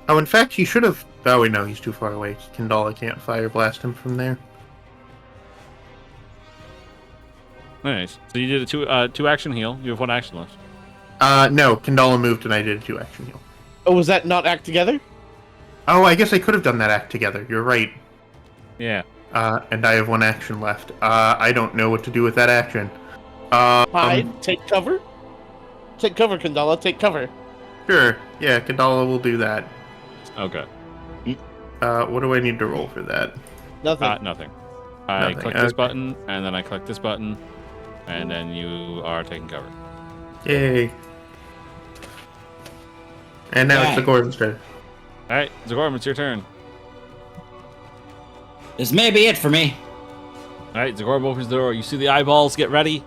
Oh, in fact, he should have... Oh, wait, no, he's too far away. Kandala can't fire blast him from there. Nice. So you did a two action heal. You have one action left. No, Kandala moved and I did a 2-action heal. Oh, was that not act together? Oh, I guess I could have done that act together. You're right. Yeah. And I have 1 action left. I don't know what to do with that action. Hide. Take cover. Take cover, Kandala. Take cover. Sure. Yeah, Kandala will do that. Okay. What do I need to roll for that? Nothing. Nothing. I Nothing, click this okay. button, and then I click this button, and then you are taking cover. Yay. And now it's the Gordon's turn. All right, Zagorum, it's your turn. This may be it for me. All right, Zagorum opens the door. You see the eyeballs. Get ready.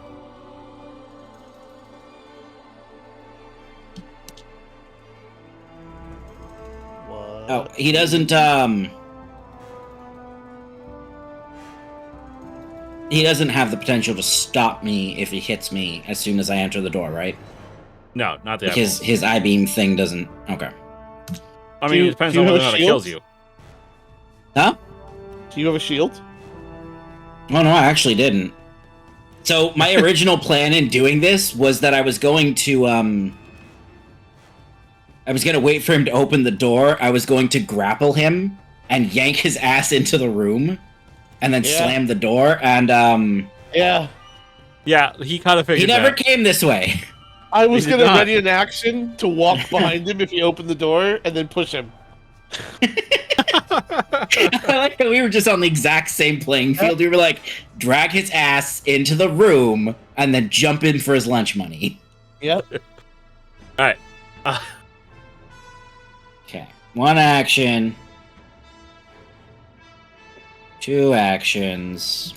What? Oh, he doesn't he doesn't have the potential to stop me if he hits me as soon as I enter the door, right? No, not the Like eyeballs. his eye beam thing doesn't. Okay. I Do mean, you- it depends do on you whether or have not it shields? kills you. Huh? Do you have a shield? Oh no, I actually didn't. So my original plan in doing this was that I was going to wait for him to open the door. I was going to grapple him and yank his ass into the room and then Yeah. slam the door, and Yeah. Yeah, he kind of he figured never that. came this way. I was He did gonna not. ready an action to walk behind him if he opened the door and then push him. I like that we were just on the exact same playing field. We were like, drag his ass into the room and then jump in for his lunch money. Yep. All right. Okay. 1 action. 2 actions.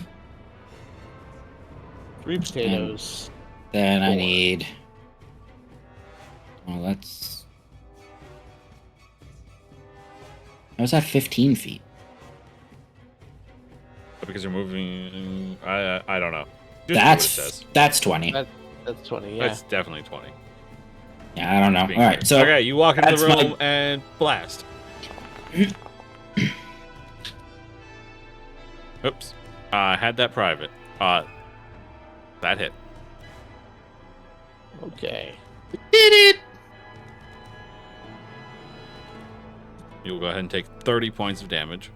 3 potatoes. Then I 4. need. Well, that's. I was at 15 feet. Because you're moving. I don't know. Just do what it says. That's 20. That's 20. Yeah. That's definitely 20. Yeah, I don't know. All right, so okay, you walk into the that's room and blast. Oops. I had that private. That hit. Okay. did it. You'll go ahead and take 30 points of damage.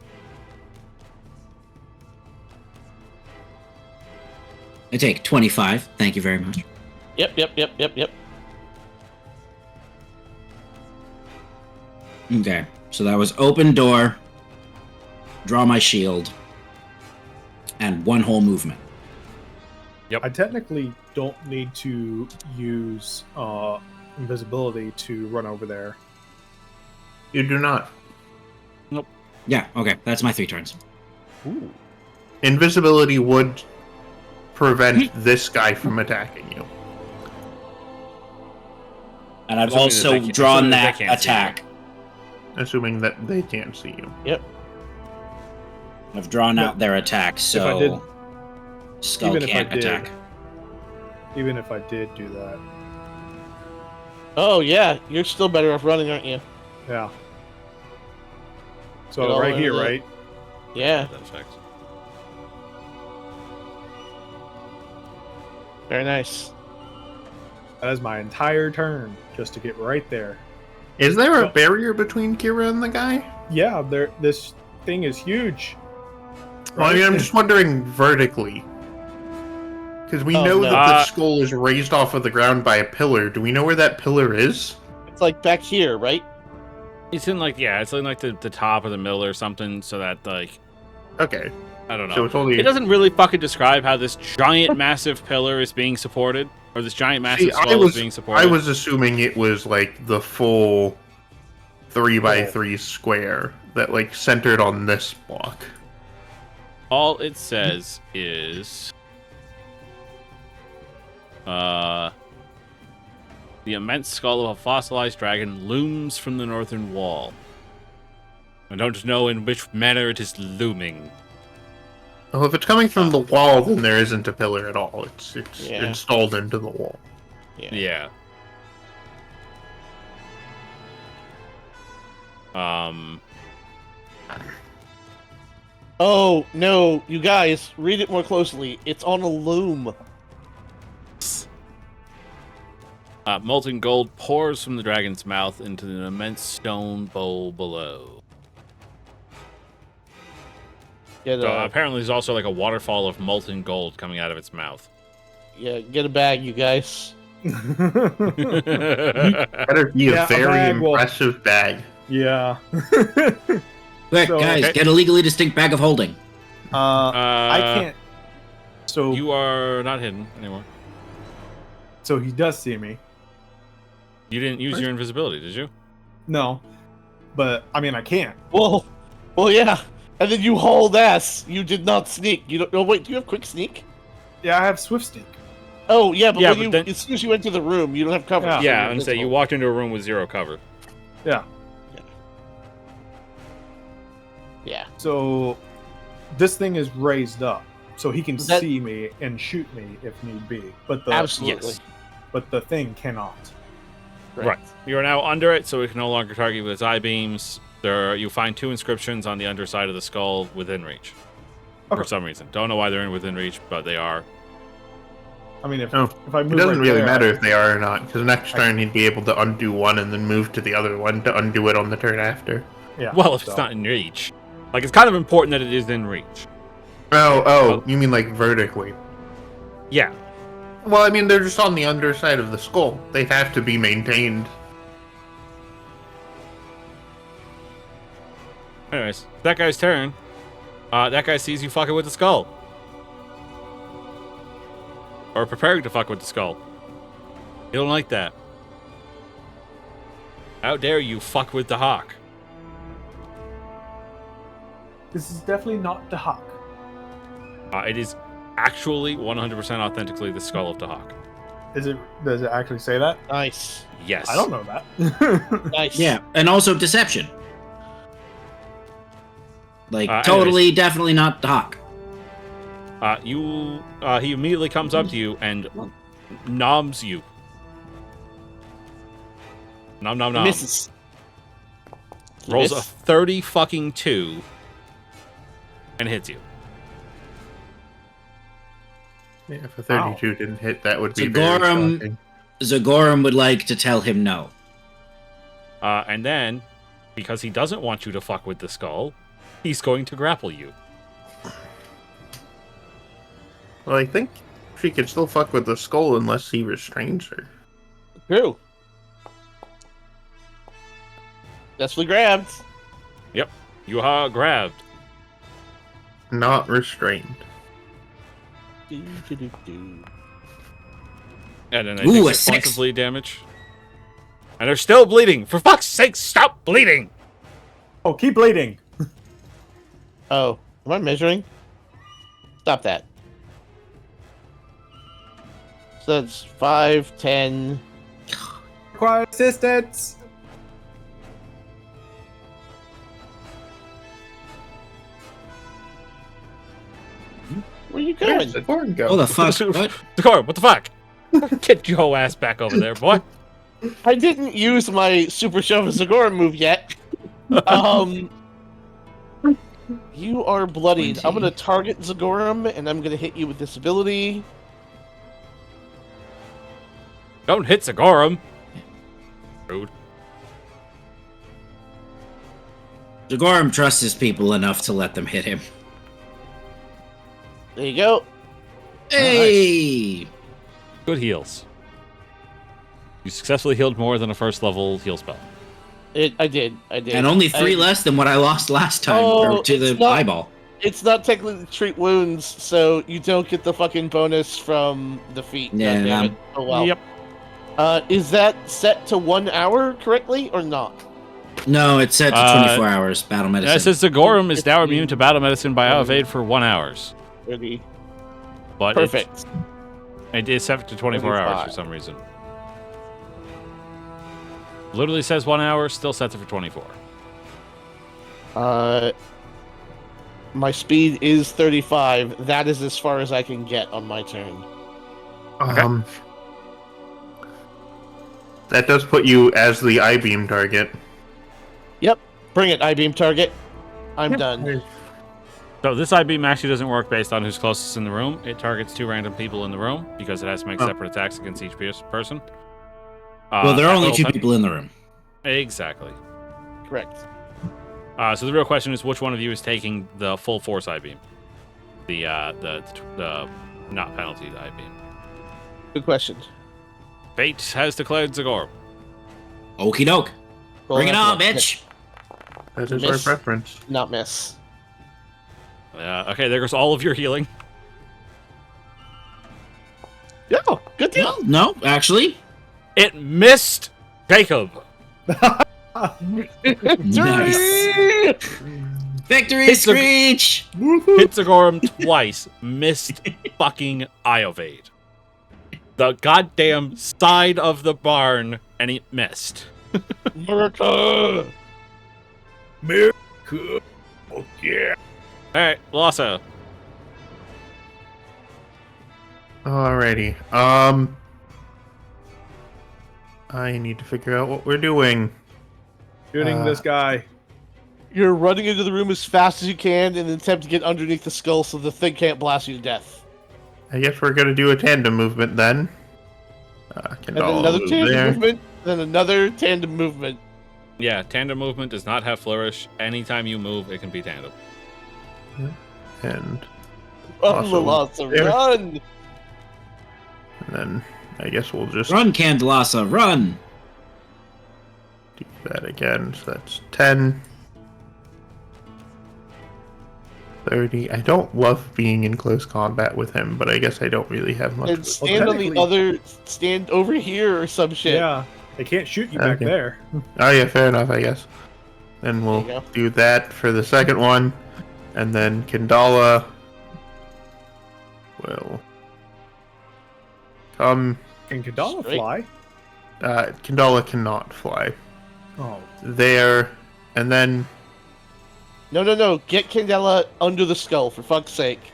I take 25. Thank you very much. Yep. Okay, so that was open door, draw my shield, and one whole movement. I technically don't need to use invisibility to run over there. You do not. Yeah, okay, that's my 3 turns. Ooh. Invisibility would prevent this guy from attacking you. And I've Assuming also that they drawn assuming that they can't see you. attack. Assuming that they can't see you. Yep. I've drawn out their attack, so I did- Skull even if I can't did. attack. Even if I did do that. Oh yeah, you're still better off running, aren't you? Yeah. Get So all right of here, that. right? Yeah. That effect. Very nice. That is my entire turn just to get right there. Is there a barrier between Kira and the guy? Yeah, this thing is huge. Well, I mean, I'm just wondering vertically. Because we Oh, know no. that the skull is raised off of the ground by a pillar. Do we know where that pillar is? It's like back here, right? It's in like the top or the middle or something, so that like Okay. I don't know. So it's only... It doesn't really fucking describe how this giant, massive pillar is being supported, or this giant, massive skull is being supported. I was assuming it was like the full 3x3 square that like centered on this block. All it says is, the immense skull of a fossilized dragon looms from the northern wall. I don't know in which manner it is looming. Well, if it's coming from the wall, then there isn't a pillar at all. It's Yeah. installed into the wall. Yeah. Oh no, you guys, read it more closely. It's on a loom. Molten gold pours from the dragon's mouth into an immense stone bowl below. Get So a, apparently there's also like a waterfall of molten gold coming out of its mouth. get a bag, you guys. Better be Yeah, a a very bag will- impressive bag. Yeah. Quick, So- guys, Okay. get a legally distinct bag of holding. I can't. So You are not hidden anymore. so he does see me. You didn't use your invisibility, did you? No, but I mean I can't. Well, yeah. And then you hauled ass. You did not sneak. You don't. Oh wait, do you have quick sneak? Yeah, I have swift sneak. Oh yeah, but, Yeah, when but you, then- as soon as you enter the room, you don't have cover. Yeah. so Yeah, you're I'm saying you invisible. walked into a room with 0 cover. Yeah. Yeah. So this thing is raised up, so he can That- see me and shoot me if need be. But the Absolutely. Yes. but the thing cannot. Right. You are now under it, so it can no longer target you with its eye beams. You find 2 inscriptions on the underside of the skull within reach. For Okay. some reason. Don't know why they're in within reach, but they are. I mean, if Oh, I move It doesn't right really there, matter if they are or not, because next turn he'd be able to undo one and then move to the other one to undo it on the turn after. Yeah. Well, if so- it's not in reach. Like, it's kind of important that it is in reach. Oh, you mean like vertically? Yeah. Well, I mean, they're just on the underside of the skull. They have to be maintained. Anyways, that guy's turn. That guy sees you fucking with the skull. Or preparing to fuck with the skull. You don't like that. How dare you fuck with the hawk? This is definitely not the hawk. It is actually 100% authentically the skull of the hawk. Is it? Does it actually say that? Nice. Yes. I don't know that. Nice. Yeah, and also deception. Like, totally, definitely not the hawk. He immediately comes up to you and noms you. Nom nom nom. Misses. Rolls a Miss. 30 fucking 2 and hits you. Yeah, if a 32 didn't hit, that would be very Zagorum, shocking. Zagorum would like to tell him no. And then, because he doesn't want you to fuck with the skull, he's going to grapple you. Well, I think she could still fuck with the skull unless he restrains her. True. That's what grabbed. Yep. You are grabbed. Not restrained. And then they Ooh, take a 6 points of 6. bleed damage. And they're still bleeding. For fuck's sake, stop bleeding! Oh, keep bleeding. Oh, am I measuring? Stop that. So that's 5, 10. Require assistance. Where are you Where's going? the horn go? Oh, the fuck? What? Dakar, what the fuck? Get your ass back over there, boy. I didn't use my Super Shove Zagora move yet. You are bloodied. 20. I'm gonna target Zagorum, and I'm gonna hit you with this ability. Don't hit Zagorum. Rude. Zagorum trusts his people enough to let them hit him. There you go. Hey! Good heals. You successfully healed more than a first level heal spell. I did. And only 3 less than what I lost last time Oh, to the it's not- eyeball. It's not technically treat wounds, so you don't get the fucking bonus from the feet. Yeah, God damn it. Oh well. Yep. Is that set to 1 hour correctly or not? No, it's set to 24 hours, battle medicine. Yeah, it says Zagorum is now immune to battle medicine by Evade for 1 hour. Really? But Perfect. it is set to 24 hours for some reason. Literally says 1 hour, still sets it for 24. My speed is 35. That is as far as I can get on my turn. That does put you as the I-beam target. Yep. Bring it, I-beam target. I'm done. So this I-beam actually doesn't work based on who's closest in the room. It targets 2 random people in the room because it has to make separate attacks against each person. well, there are only roll 2 10 people in the room. Exactly. Correct. So the real question is, which one of you is taking the full force I-beam? The not penalty I-beam. Good question. Fate has declared Zagorum. Okie doke. Bring it on, bitch. That is Miss. our preference. Not miss. Okay, there goes all of your healing. Yeah, good deal. Well, no, actually. It missed Jacob. Nice. Victory It's a- screech! Hit Zagorum twice. Missed fucking Iovade. The goddamn side of the barn, and he missed. America! America. Oh yeah. Alright, Lhasa. Alrighty. I need to figure out what we're doing. Shooting this guy. You're running into the room as fast as you can in an attempt to get underneath the skull so the thing can't blast you to death. I guess we're gonna do a tandem movement then. And then another tandem movement, then another tandem movement. Yeah, tandem movement does not have flourish. Anytime you move, it can be tandem. And Run, Also, Lalasa, there. run! and then I guess we'll just Run, Candelasa, run! do that again. So that's 10. 30. I don't love being in close combat with him, but I guess I don't really have much. And stand on the technically- other, stand over here or some shit. Yeah. They can't shoot you back Okay. there. Oh yeah, fair enough, I guess. Then we'll There you go. do that for the second one, and then Kendala will come. Can Kadala Straight. fly? Kendala cannot fly Oh. there, and then No. Get Candela under the skull, for fuck's sake.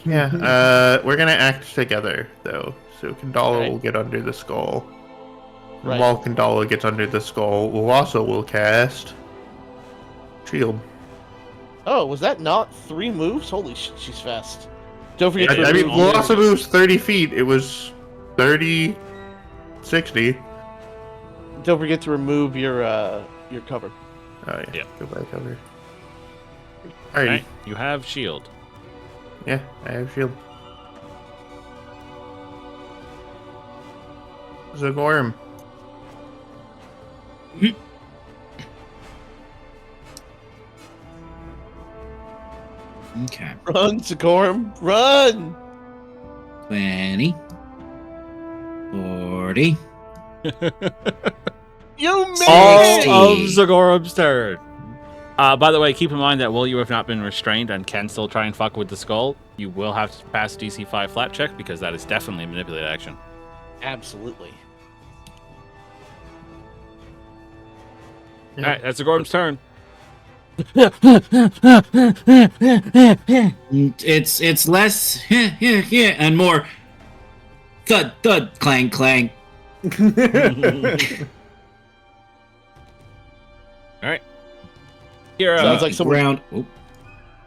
Yeah, we're gonna act together, though. So Kandala Right. will get under the skull. And Right. while Kandala gets under the skull, Ulasa will cast Shield. Oh, was that not 3 moves? Holy shit, she's fast. Don't forget to I mean, remove Ulasa moves 30 feet. It was 30, 60. Don't forget to remove your cover. Oh, yeah. Yeah. Goodbye, cover. Alrighty. Alright, you have shield. Yeah, I have Shield. Zagorm. Okay. Run, Sigorum, run! 20. 40. You made All it! of Zagorum's turn. By the way, keep in mind that while you have not been restrained and can still try and fuck with the skull, you will have to pass DC 5 flat check because that is definitely a manipulated action. Absolutely. Yeah. Alright, that's Zagorum's turn. It's less and more thud thud clang clang. Alright. Here, Sounds like someone- ground. Oh,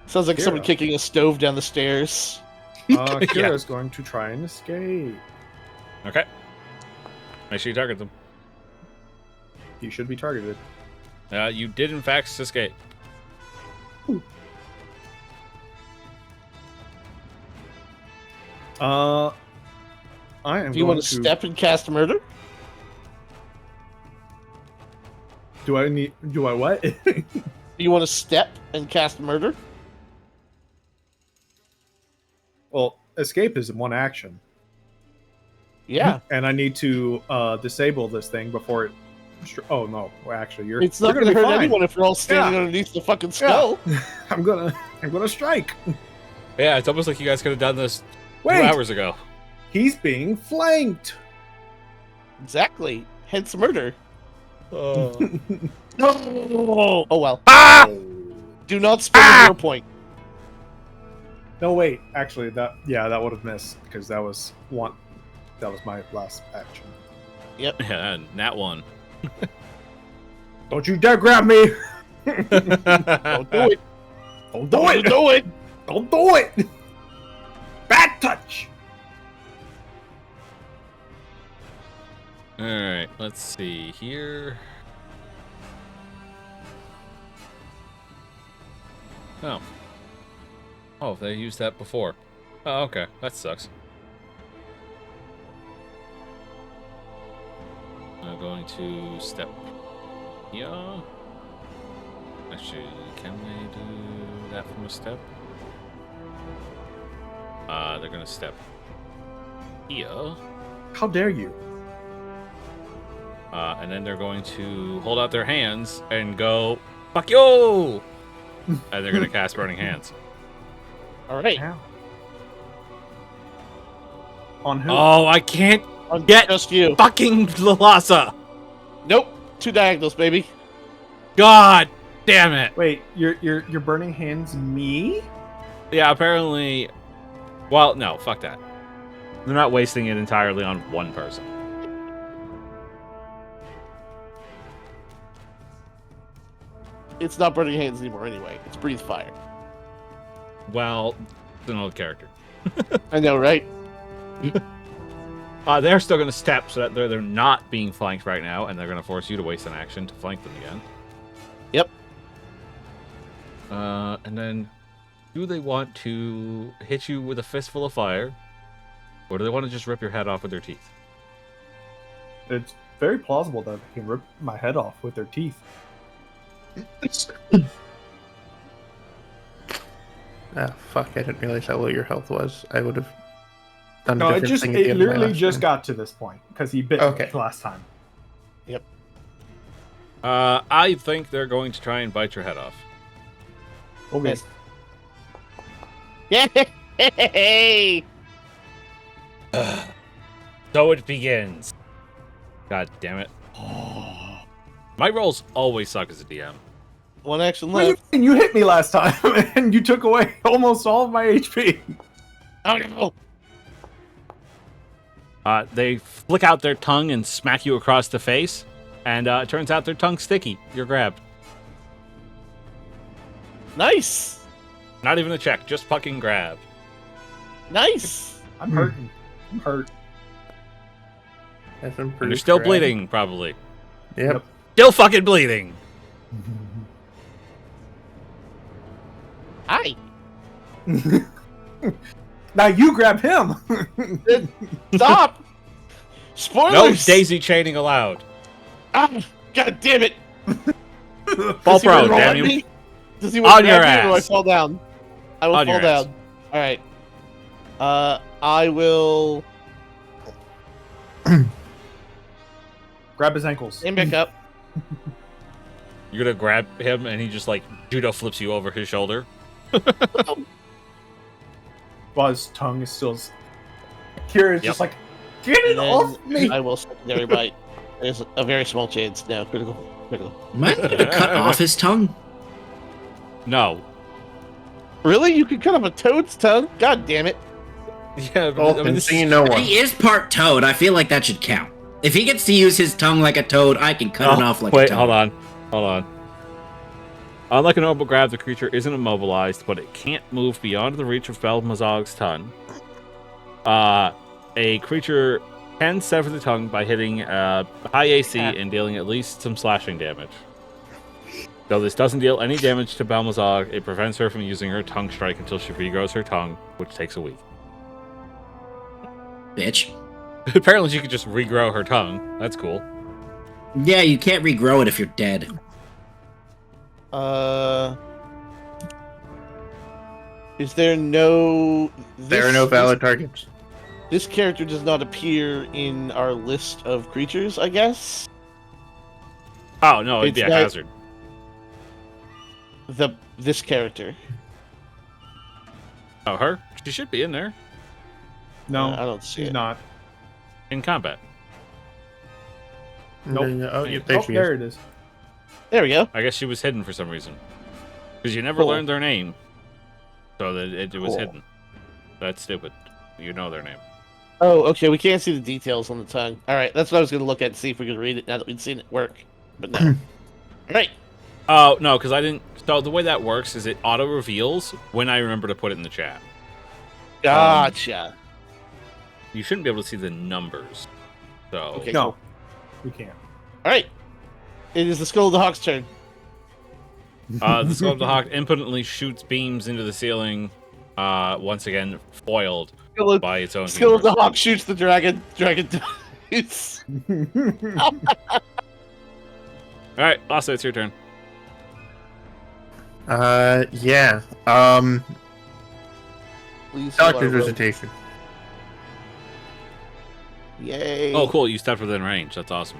Sounds like someone Kira. kicking a stove down the stairs. Kira's going to try and escape. okay. Make sure you target them. He should be targeted. You did in fact escape. I am. Do you going want to step and cast murder? Do I need? Do I what? Do you want to step and cast murder? Well, escape is one action, Yeah. and I need to disable this thing before it. Oh no! Well, actually, you're. It's not you're going to be hurt fine. anyone if you're all standing Yeah. underneath the fucking skull. I'm gonna strike. Yeah, it's almost like you guys could have done this 2 Wait, hours ago. he's being flanked. Exactly. Hence murder. Oh. No. Oh well. Ah! Do not spend a hero point. No, wait. Actually, that would have missed because that was one. That was my last action. Yeah, nat 1. Don't you dare grab me! Don't do it. Don't do Don't it! do it. Don't do it! Bad touch! Alright, let's see here. Oh. Oh, they used that before. Oh, okay. That sucks. I'm going to step here. Actually, can they do that from a step? They're gonna step here. How dare you? And then they're going to hold out their hands and go, fuck you! And they're going to cast Burning Hands. All right. Ow. On who? Oh, I can't On Get- just you. fucking Lalasa! Nope. 2 diagonals, baby. God damn it! Wait, you're burning hands me? Yeah, apparently... Well, no, fuck that. They're not wasting it entirely on one person. It's not burning hands anymore anyway. It's breathe fire. Well, it's an old character. I know, right? They're still going to step so that they're not being flanked right now, and they're going to force you to waste an action to flank them again. Yep. And then, do they want to hit you with a fistful of fire, or do they want to just rip your head off with their teeth? It's very plausible that they can rip my head off with their teeth. Ah, fuck, I didn't realize how low your health was. I would have done a No, different thing at the it end of my literally last just turn. got to this point because he bit Okay. me last time. I think they're going to try and bite your head off. Okay. Yay! So it begins. God damn it. My rolls always suck as a DM. One action What do you left. mean? You hit me last time, and you took away almost all of my HP. Oh no! They flick out their tongue and smack you across the face, and it turns out their tongue's sticky. You're grabbed. Nice! Not even a check, just fucking grabbed. Nice! I'm hurting. I'm hurt. That's some And pretty you're still crap. bleeding, probably. Yep. Still fucking bleeding. Hi! Now you grab him. Stop! Spoilers! No daisy chaining allowed. Ah, God damn it! Fall Does he prone, wanna roll damn at you. me? Does he want On to your grab me or do I ass. fall down? I will On fall your ass. down. Alright. I will Grab his ankles. aim back up. You're gonna grab him, and he just like judo flips you over his shoulder. While his tongue is still. Kira's Yep. just like, get it And off then me. I will secondary bite. There's a very small chance. No, critical. Critical. Am I gonna cut off his tongue? No. Really? You can cut off a toad's tongue? God damn it. Yeah, but, Well, I mean, this you is, know what? He is part toad. I feel like that should count. If he gets to use his tongue like a toad, I can cut it off like a wait, toad. hold on. Unlike a normal grab, the creature isn't immobilized, but it can't move beyond the reach of Belmazog's tongue. A creature can sever the tongue by hitting high AC and dealing at least some slashing damage. Though this doesn't deal any damage to Belmazog, it prevents her from using her tongue strike until she regrows her tongue, which takes a week. Bitch. Apparently she could just regrow her tongue. That's cool. Yeah, you can't regrow it if you're dead. Is there no... There are no valid targets. This character does not appear in our list of creatures, I guess? Oh, no, it'd be a It's like- hazard. This character. Oh, her? She should be in there. No, I don't see she's it. not. In combat. Nope. Oh, yeah, there Oh, she there is. it is. There we go. I guess she was hidden for some reason. Because you never Cool. learned their name. So that it was Cool. hidden. That's stupid. You know their name. Oh, okay, we can't see the details on the tongue. Alright, that's what I was going to look at and see if we could read it now that we'd seen it work. But no. Alright. Oh, no, because I didn't... So the way that works is it auto-reveals when I remember to put it in the chat. Gotcha. You shouldn't be able to see the numbers. So... Okay. No, we can't. Alright. It is the Skull of the Hawk's turn. The Skull of the Hawk impotently shoots beams into the ceiling, once again foiled Skull of, by its own Skull of the humor. Hawk shoots the dragon. Dragon dies. Alright, Lassa, it's your turn. Yeah. Please heal our Doctor's rogue. visitation. Yay. Oh, cool, you stepped within range. That's awesome.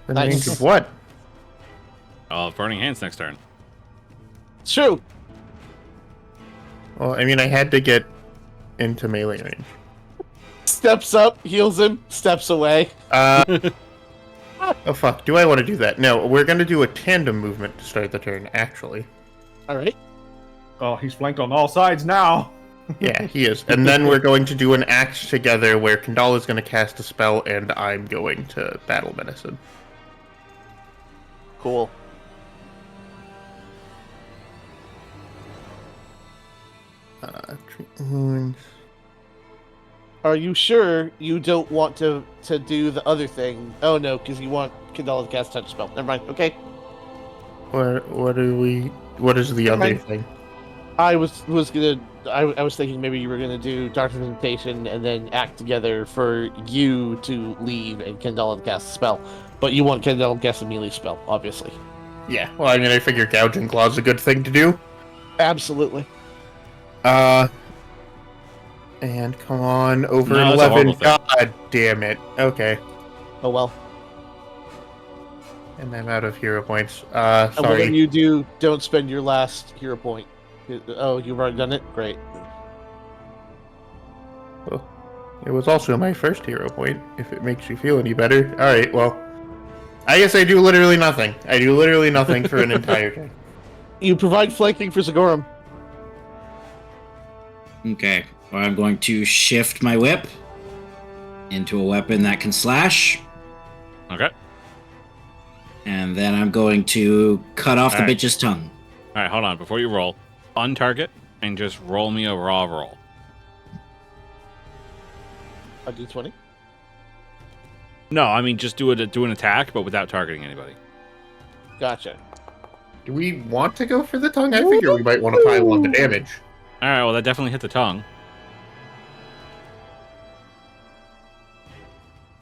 The Nice. range of what? Burning Hands next turn. It's true. Well, I mean, I had to get into melee range. Steps up, heals him, steps away. Oh fuck, do I want to do that? No, we're gonna do a tandem movement to start the turn, actually. Alright. Oh, he's flanked on all sides now. Yeah, he is. And then we're going to do an act together where Kandala's gonna cast a spell and I'm going to battle medicine. Cool. Treat wounds. Are you sure you don't want to do the other thing? Oh no, because you want Kandala to cast touch spell. Never mind. Okay. What is the Never other mind. thing? I was thinking maybe you were gonna do Dark Representation and then act together for you to leave and Kandala to cast a spell. But you want Kandala to cast a melee spell, obviously. Yeah, well, I mean, I figure Gouging Claw's a good thing to do. Absolutely. And come on, over No, an that's a 11. horrible thing. God damn it. Okay. Oh well. And I'm out of hero points. And whatever Sorry. you do, don't spend your last hero point. Oh, you've already done it? Great. It was also my first hero point, if it makes you feel any better. Alright, well. I guess I do literally nothing. I do literally nothing for an entire turn. You provide flanking for Zagorum. Okay. Well, I'm going to shift my whip into a weapon that can slash. Okay. And then I'm going to cut off the Alright. bitch's tongue. All right, hold on. Before you roll, untarget and just roll me a raw roll. A d20. No, I mean just do an attack, but without targeting anybody. Gotcha. Do we want to go for the tongue? I figure we might want to pile on the damage. All right, well that definitely hit the tongue.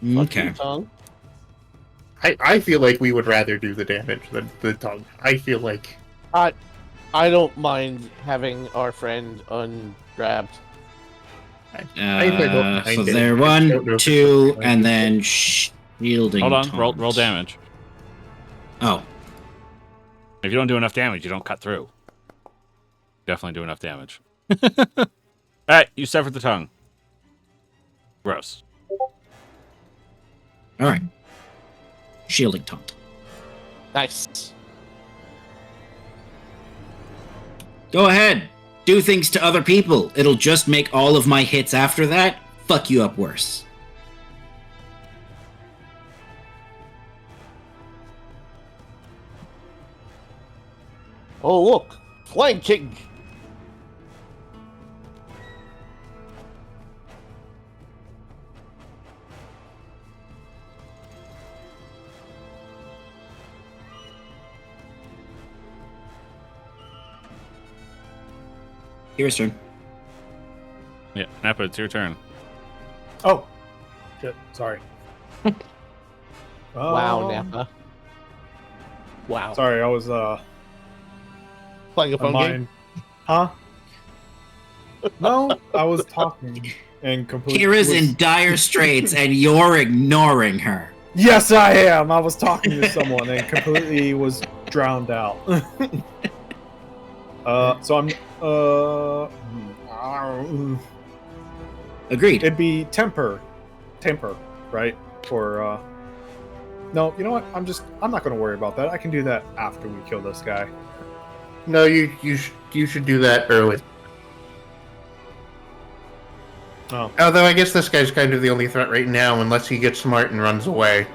Okay. Tongue. I feel like we would rather do the damage than the tongue. I feel like... I don't mind having our friend ungrabbed. I don't mind So it. there, I don't know 1, if 2, it's and then shielding. Hold on, taunt. roll damage. Oh, If you don't do enough damage, you don't cut through. Definitely do enough damage. All right, you severed the tongue. Gross. all right. Shielding taunt. Nice. Go ahead. Do things to other people. It'll just make all of my hits after that fuck you up worse. Oh, look. Flanking. Here's turn. Yeah, Nappa, it's your turn. Oh, shit. Sorry. Wow, Um, Nappa. Wow. Sorry, I was Playing a phone game? mind. Huh? No, I was talking and completely. Kira's in dire straits and you're ignoring her. Yes, I am. I was talking to someone and completely was drowned out. So I'm. Agreed. It'd be temper, right? For no, you know what? I'm not gonna worry about that. I can do that after we kill this guy. No, you should do that early. Oh, Although I guess this guy's kind of the only threat right now, unless he gets smart and runs away.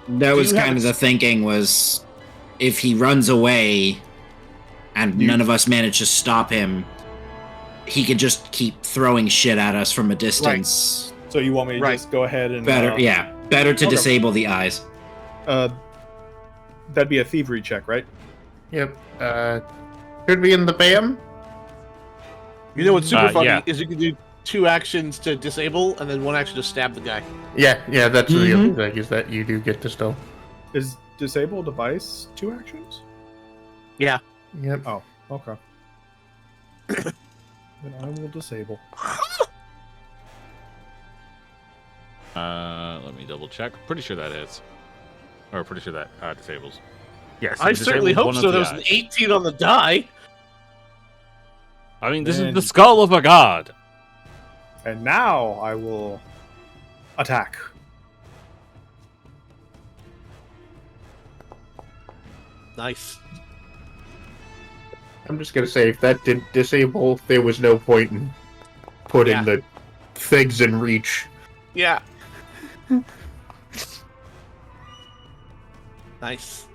That was you have kind of a- the thinking was if he runs away and none of us manage to stop him, he could just keep throwing shit at us from a distance. so you want me to Right. just go ahead and Better, yeah. Better to okay. disable the eyes. That'd be a thievery check, right? Yep. Could be in the BAM. You know what's super funny yeah. is you can do 2 actions to disable and then 1 action to stab the guy. Yeah, that's the Mhm. other thing, is that you do get to still. Is disable device 2 actions? Yeah. Yep. Oh, okay. Then I will disable. Let me double check. Pretty sure that hits. Or pretty sure that disables. Yes. I you certainly disabled hope one so. of There the was an eyes. 18 on the die. I mean, this is And- the skull of a god. And now I will attack. Nice. I'm just gonna say, if that didn't disable, there was no point in putting Yeah. the things in reach. Yeah. Nice.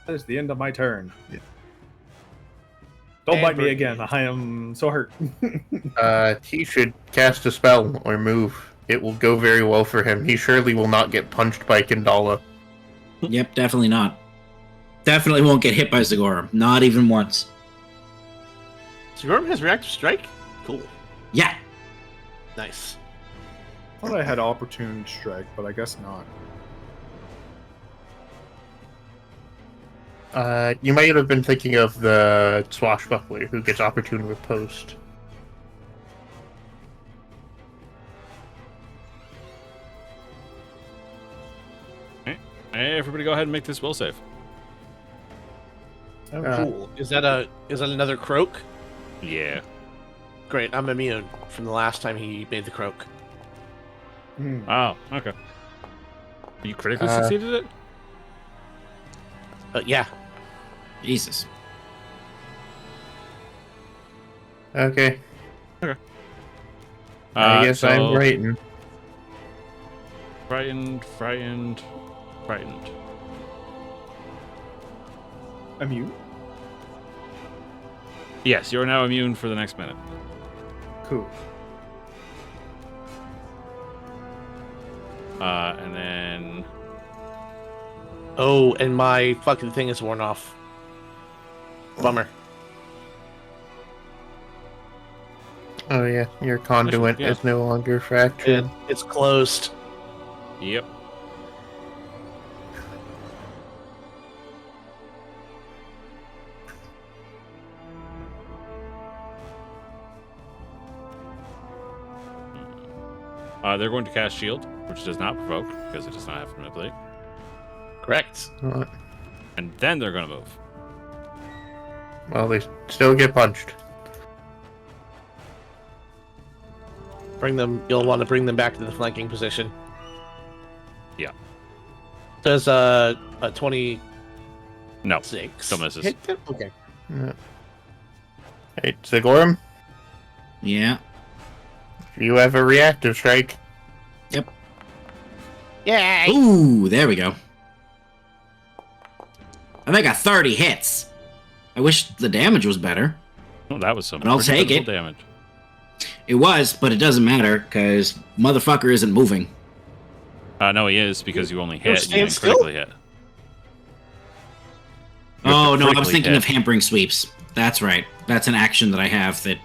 That is the end of my turn. Don't And bite me Bert- again. I am so hurt. He should cast a spell or move. It will go very well for him. He surely will not get punched by Kandala. Yep, definitely not. Definitely won't get hit by Zagorum. Not even once. Zagorum has reactive strike? Cool. Yeah. Nice. I thought I had opportune strike, but I guess not. You might have been thinking of the swashbuckler who gets opportune riposte. Hey, everybody go ahead and make this will save. Oh, Cool. Is that another croak? Yeah. Great, I'm immune from the last time he made the croak. Oh, okay. You critically succeeded it? Yeah. Jesus. Okay. I guess I'm frightened. Frightened. Immune? Yes, you are now immune for the next minute. Cool. And then... Oh, and my fucking thing is worn off. Bummer. Oh yeah, your conduit Yeah. is no longer fractured. It's closed. Yep. They're going to cast Shield, which does not provoke, because it does not have to manipulate. Correct. And then they're going to move. Well, they still get punched. You'll want to bring them back to the flanking position. Yeah. Does a 26 No, still misses. hit them? Okay. Yeah. Hey, Sigorum, Yeah. you have a reactive strike. Yay! Ooh, there we go. I think I got 30 hits. I wish the damage was better. Oh, that was some But I'll pretty take it. damage. It was, but it doesn't matter, because motherfucker isn't moving. No, he is, because you only hit and you stand didn't still? critically hit. You have Oh, to no, I was critically thinking hit. of hampering sweeps. That's right. That's an action that I have that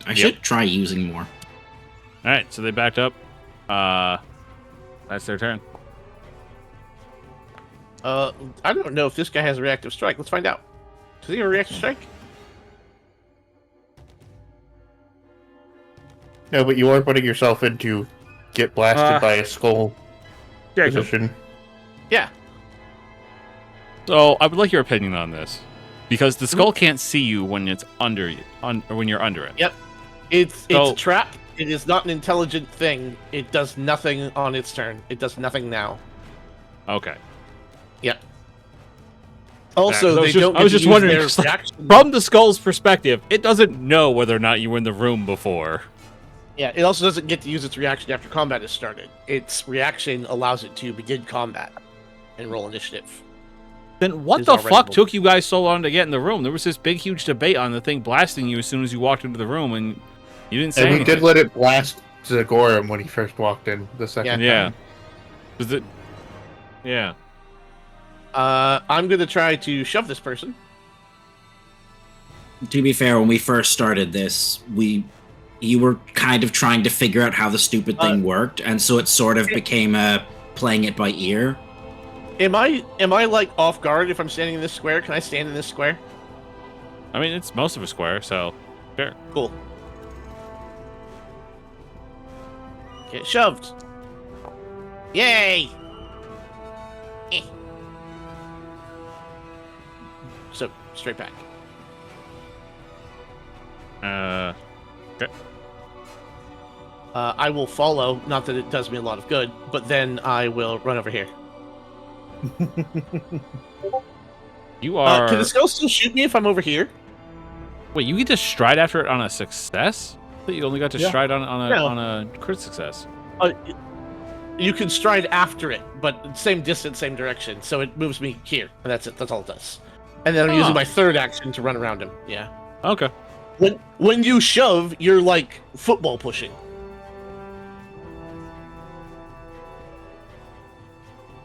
I should try using more. Alright, so they backed up. That's their turn. I don't know if this guy has a reactive strike. Let's find out. Does he have a reactive strike? No, but you are putting yourself into get blasted by a skull position. Yeah. So I would like your opinion on this, because the skull can't see you when it's under you, or when you're under it. Yep. It's So- a trap. It is not an intelligent thing. It does nothing on its turn. It does nothing now. Okay. Yep. Also, I was they just- don't. I was get to just use wondering, their 'cause, like, reaction. From the skull's perspective, it doesn't know whether or not you were in the room before. Yeah, it also doesn't get to use its reaction after combat is started. Its reaction allows it to begin combat and roll initiative. Then what Is the already fuck moved. took you guys so long to get in the room? There was this big, huge debate on the thing blasting you as soon as you walked into the room, and you didn't say And we anything. did let it blast Sigorum when he first walked in the second Yeah. time. Was it? Yeah. I'm gonna try to shove this person. To be fair, when we first started this, you were kind of trying to figure out how the stupid thing worked, and so it sort of became playing it by ear. Am I like off guard if I'm standing in this square? Can I stand in this square? I mean, it's most of a square, so sure. Cool. Get shoved. Yay! Eh. So straight back. Okay. I will follow. Not that it does me a lot of good, but then I will run over here. You are. Can the skull still shoot me if I'm over here? Wait, you get to stride after it on a success? I thought you only got to stride on No. a crit success. You can stride after it, but same distance, same direction. So it moves me here, and that's it. That's all it does. And then I'm using my third action to run around him. Yeah. Okay. When you shove, you're like football pushing.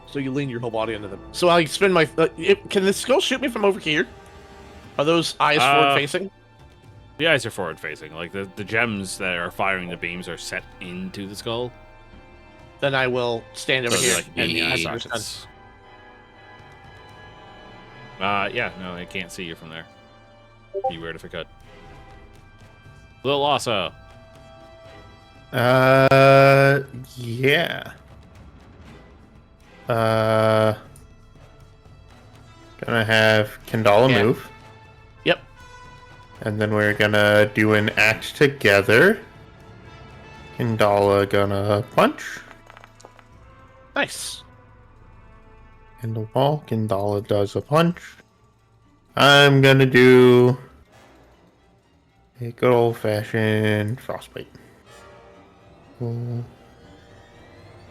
So you lean your whole body into them. So I spend my. Can the skull shoot me from over here? Are those eyes forward facing? The eyes are forward facing. Like the gems that are firing the beams are set into the skull. Then I will stand over So here. they're like in the eye as a sockets. Yeah, no, I can't see you from there. Be weird if it could. Lil Lhasa. Yeah. Gonna have Kendala move. Yep. And then we're gonna do an act together. Kindala gonna punch. Nice. In the wall, Kindala does a punch. I'm gonna do a good old-fashioned frostbite. Oh,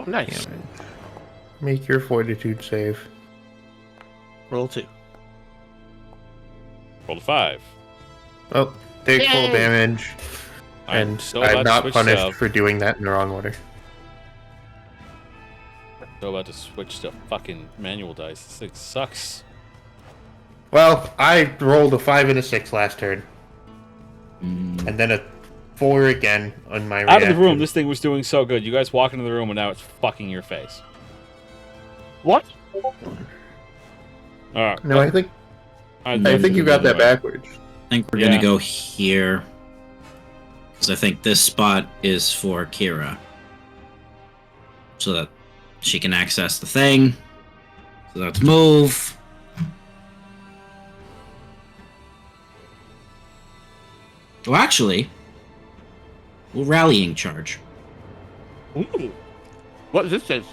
nice. Damage. Make your fortitude save. Roll 2. Rolled a 5. Oh, take full Yay! damage. I'm And so about I'm to not switch punished to- for doing that in the wrong order. So about to switch to fucking manual dice. This thing sucks. Well, I rolled a 5 and a 6 last turn. Mm. And then a 4 again on my Out of the room, reaction. this thing was doing so good. You guys walk into the room and now it's fucking your face. What? Alright. No, I think I you got that backwards. I think we're Yeah. gonna go here. Because I think this spot is for Kira. So that she can access the thing. So let's move. Well, actually, we'll rallying charge. Ooh. What does this say?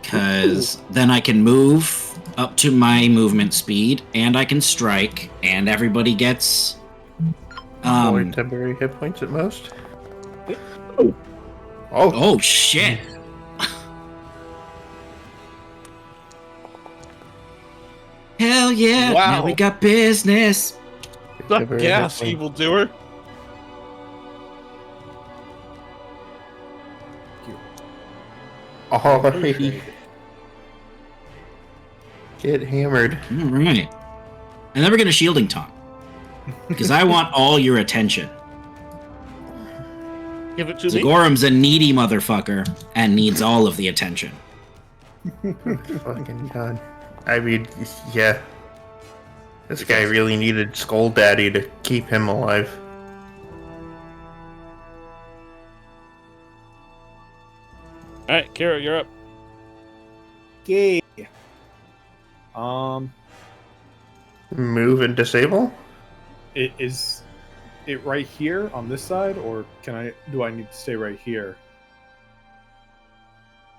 Because then I can move up to my movement speed, and I can strike, and everybody gets. 4 temporary hit points at most. Oh. Oh shit! Hell yeah! Wow. Now we got business. Suck Temporary gas, hit point. evildoer. Alright. Get hammered. All right, and then we're gonna shielding taunt because I want all your attention. Give it to me. Zagorum's a needy motherfucker and needs all of the attention. Fucking god. I mean, yeah. This guy really needed Skull Daddy to keep him alive. Alright, Kira, you're up. Okay. Move and disable? Is it right here on this side, or do I need to stay right here?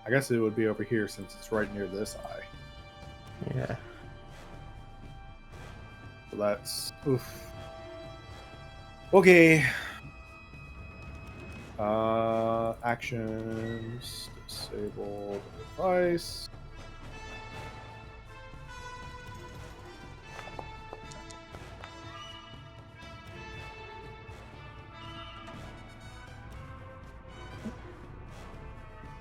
I guess it would be over here since it's right near this eye. Yeah. So that's oof. Okay. Actions, disable the device.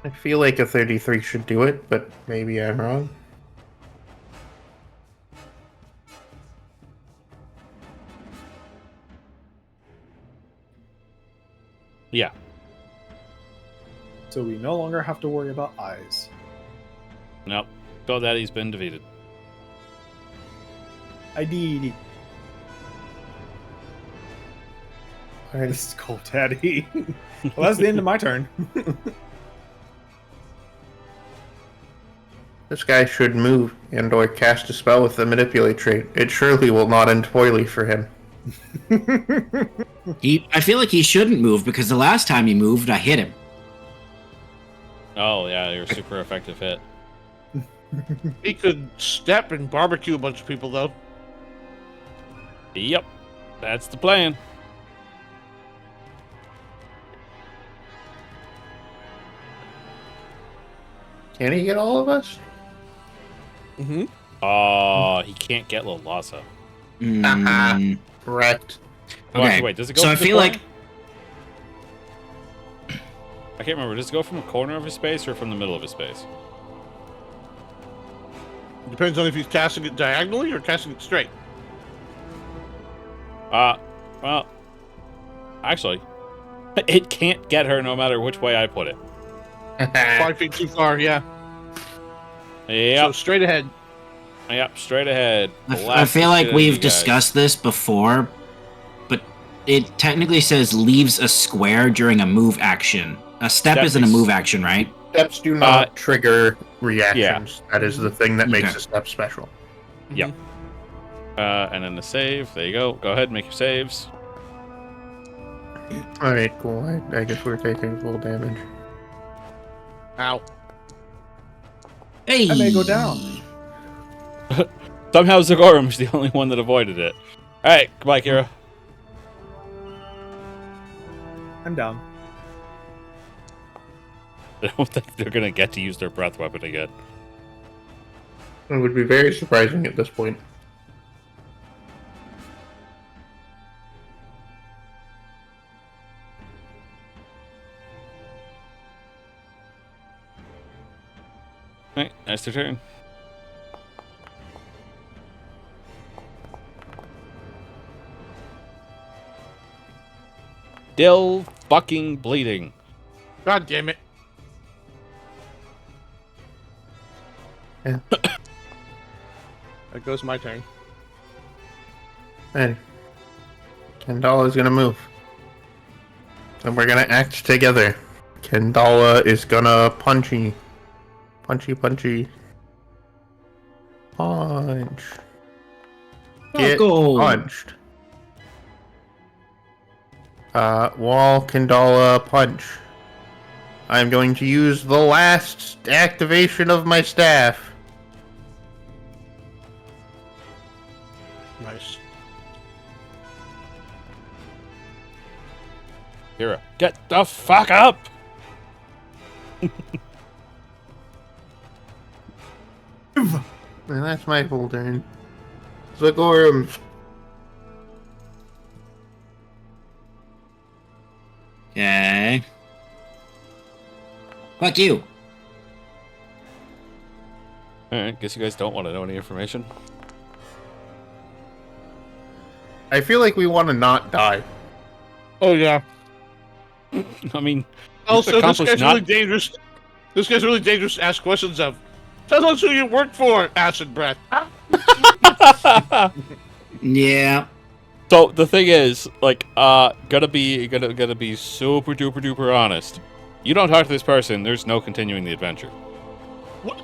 I feel like a 33 should do it, but maybe I'm wrong. Yeah. So we no longer have to worry about eyes. Nope. GoDaddy's been defeated. I did. Alright. This is cold, Daddy. Well, that's the end of my turn. This guy should move and or cast a spell with the manipulate trait. It surely will not end poorly for him. I feel like he shouldn't move because the last time he moved, I hit him. Oh, yeah, you're a super effective hit. He could step and barbecue a bunch of people, though. Yep. That's the plan. Can he get all of us? Mm-hmm. Oh, he can't get Lalasa. Mm, Correct. Oh, Okay, actually, wait, does it go so from I the feel corner? like I can't remember. Does it go from a corner of his space or from the middle of his space? Depends on if he's casting it diagonally or casting it straight. Well, actually, it can't get her no matter which way I put it. 5 feet too far, yeah. So Yep, straight ahead. yep, straight ahead. I Blast feel the like shit out of we've you guys. discussed this before, but it technically says leaves a square during a move action. A step Step isn't a is- move action, right? Steps do not trigger reactions. That is the thing that makes Okay. a step special. Yep. And then the save. There you go. Go ahead, make your saves. Alright, cool. I guess we're taking full damage. Ow. Hey! I may go down. Somehow Zagorum's the only one that avoided it. Alright, goodbye, Kira. I'm down. I don't think they're gonna get to use their breath weapon again. It would be very surprising at this point. Alright, that's their turn. Still fucking bleeding. God damn it. Yeah. That goes my turn. And Kendala is gonna move. And we're gonna act together. Kendala is gonna punchy. Punchy. Punch. Get Go. punched. Wall Kendala punch. I'm going to use the last activation of my staff. Nice. Kira, get the fuck up! And that's my full turn. Zagorum. Okay. Fuck you. Alright, guess you guys don't want to know any information. I feel like we want to not die. Oh, yeah. I mean, Also, this accomplished guy's really dangerous. This guy's really dangerous to ask questions of. Tell us who you work for, acid breath. Yeah. So the thing is, like, gonna be super duper duper honest. You don't talk to this person, there's no continuing the adventure. What?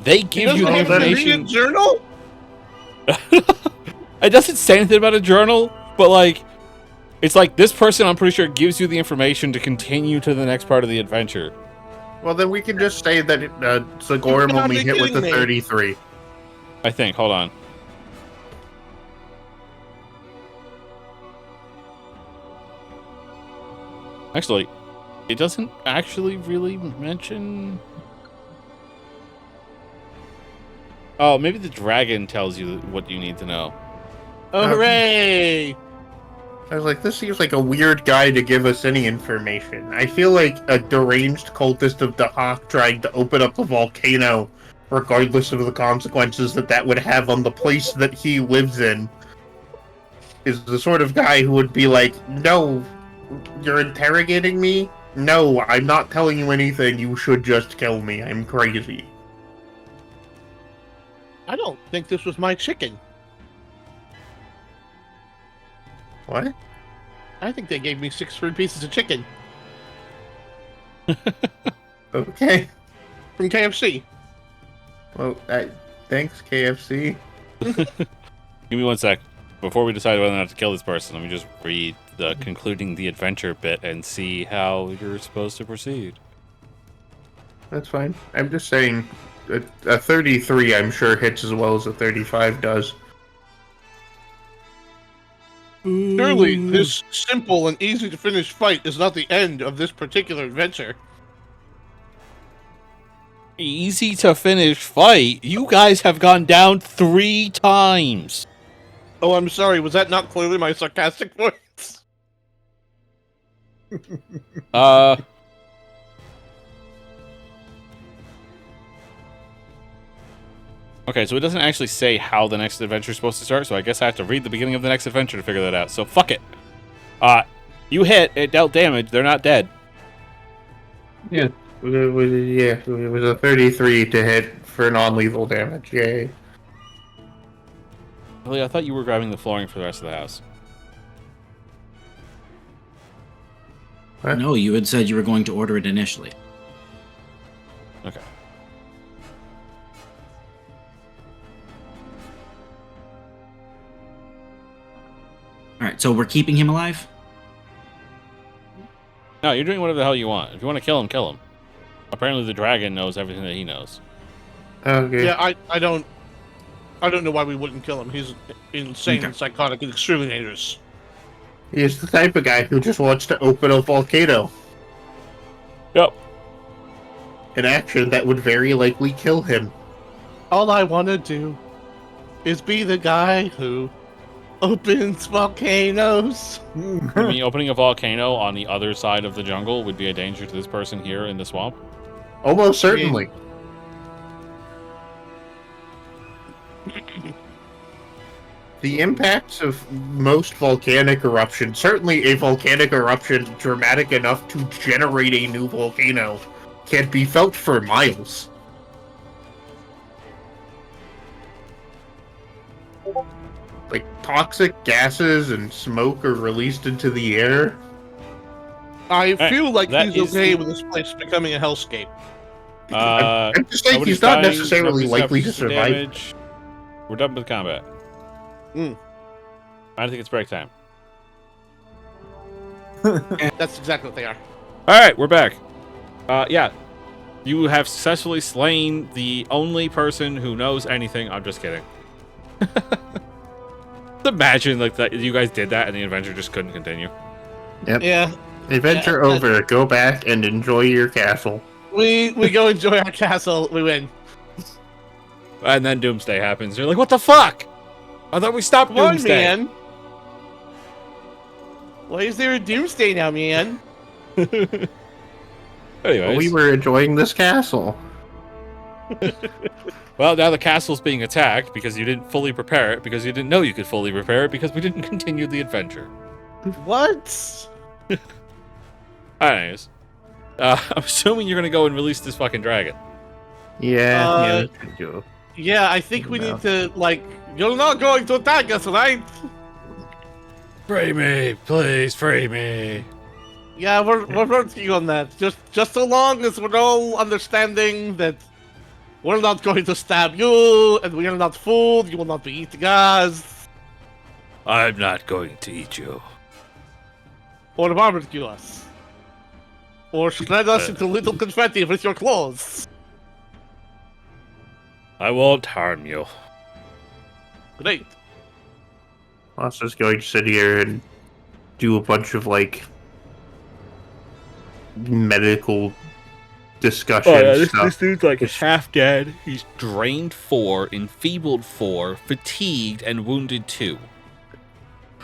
They give you the He doesn't have to read a information. journal? It doesn't say anything about a journal, but like, it's like this person, I'm pretty sure, gives you the information to continue to the next part of the adventure. Well, then we can just say that Zagorum will be hit with the kidding me. 33. I think. Hold on. Actually, it doesn't actually really mention. Oh, maybe the dragon tells you what you need to know. Oh, hooray! I was like, this seems like a weird guy to give us any information. I feel like a deranged cultist of Dahak trying to open up the volcano, regardless of the consequences that would have on the place that he lives in, is the sort of guy who would be like, no, you're interrogating me? No, I'm not telling you anything. You should just kill me. I'm crazy. I don't think this was my chicken. What? I think they gave me 6 free pieces of chicken Okay. from KFC. Well, thanks, KFC. Give me 1 sec. Before we decide whether or not to kill this person, let me just read the concluding the adventure bit and see how you're supposed to proceed. That's fine. I'm just saying, a 33 I'm sure hits as well as a 35 does. Surely, this simple and easy to finish fight is not the end of this particular adventure. Easy to finish fight? You guys have gone down 3 times. Oh, I'm sorry. Was that not clearly my sarcastic voice? Okay, so it doesn't actually say how the next adventure is supposed to start, so I guess I have to read the beginning of the next adventure to figure that out. So fuck it. You hit, it dealt damage, they're not dead. Yeah. It was a 33 to hit for non-lethal damage. Yay. Really, I thought you were grabbing the flooring for the rest of the house. What? No, you had said you were going to order it initially. Okay. So we're keeping him alive? No, you're doing whatever the hell you want. If you want to kill him, kill him. Apparently the dragon knows everything that he knows. Okay. Yeah, I don't know why we wouldn't kill him. He's insane and psychotic and extremely dangerous. He's the type of guy who just wants to open a volcano. Yep. An action that would very likely kill him. All I want to do is be the guy who opens volcanoes. I mean, opening a volcano on the other side of the jungle would be a danger to this person here in the swamp. Almost certainly. The impacts of most volcanic eruptions, certainly a volcanic eruption dramatic enough to generate a new volcano, can be felt for miles. Like, toxic gases and smoke are released into the air. I feel like that he's is okay the- with this place becoming a hellscape. I'm just saying nobody's he's not dying, necessarily nobody's likely to suffering survive. damage. We're done with combat. I think it's break time. That's exactly what they are. All right, we're back. Yeah, you have successfully slain the only person who knows anything. I'm just kidding. Imagine like that you guys did that and the adventure just couldn't continue. Yeah, Adventure Yeah, over. Go back and enjoy your castle. we go enjoy our castle. We win. And then Doomsday happens. You're like, what the fuck? I thought we stopped Come on, Doomsday. man. Why is there a doomsday now, man? Anyways, We were enjoying this castle. well, now the castle's being attacked because you didn't fully prepare it, because you didn't know you could fully prepare it, because we didn't continue the adventure. What? Anyways, I'm assuming you're gonna go and release this fucking dragon. Yeah, we could go. Yeah, I think we No. need to, like, you're not going to attack us, right? Free me, please, free me. Yeah, we're working on that. Just so long as we're all understanding that we're not going to stab you, and we are not fooled, you will not be eating us, I'm not going to eat you. or barbecue us, or shred us into little confetti with your clothes. I won't harm you. Great. Lasa's going to sit here and do a bunch of, like, medical discussion stuff. This dude's like half dead. He's drained 4, enfeebled 4, fatigued, and wounded 2.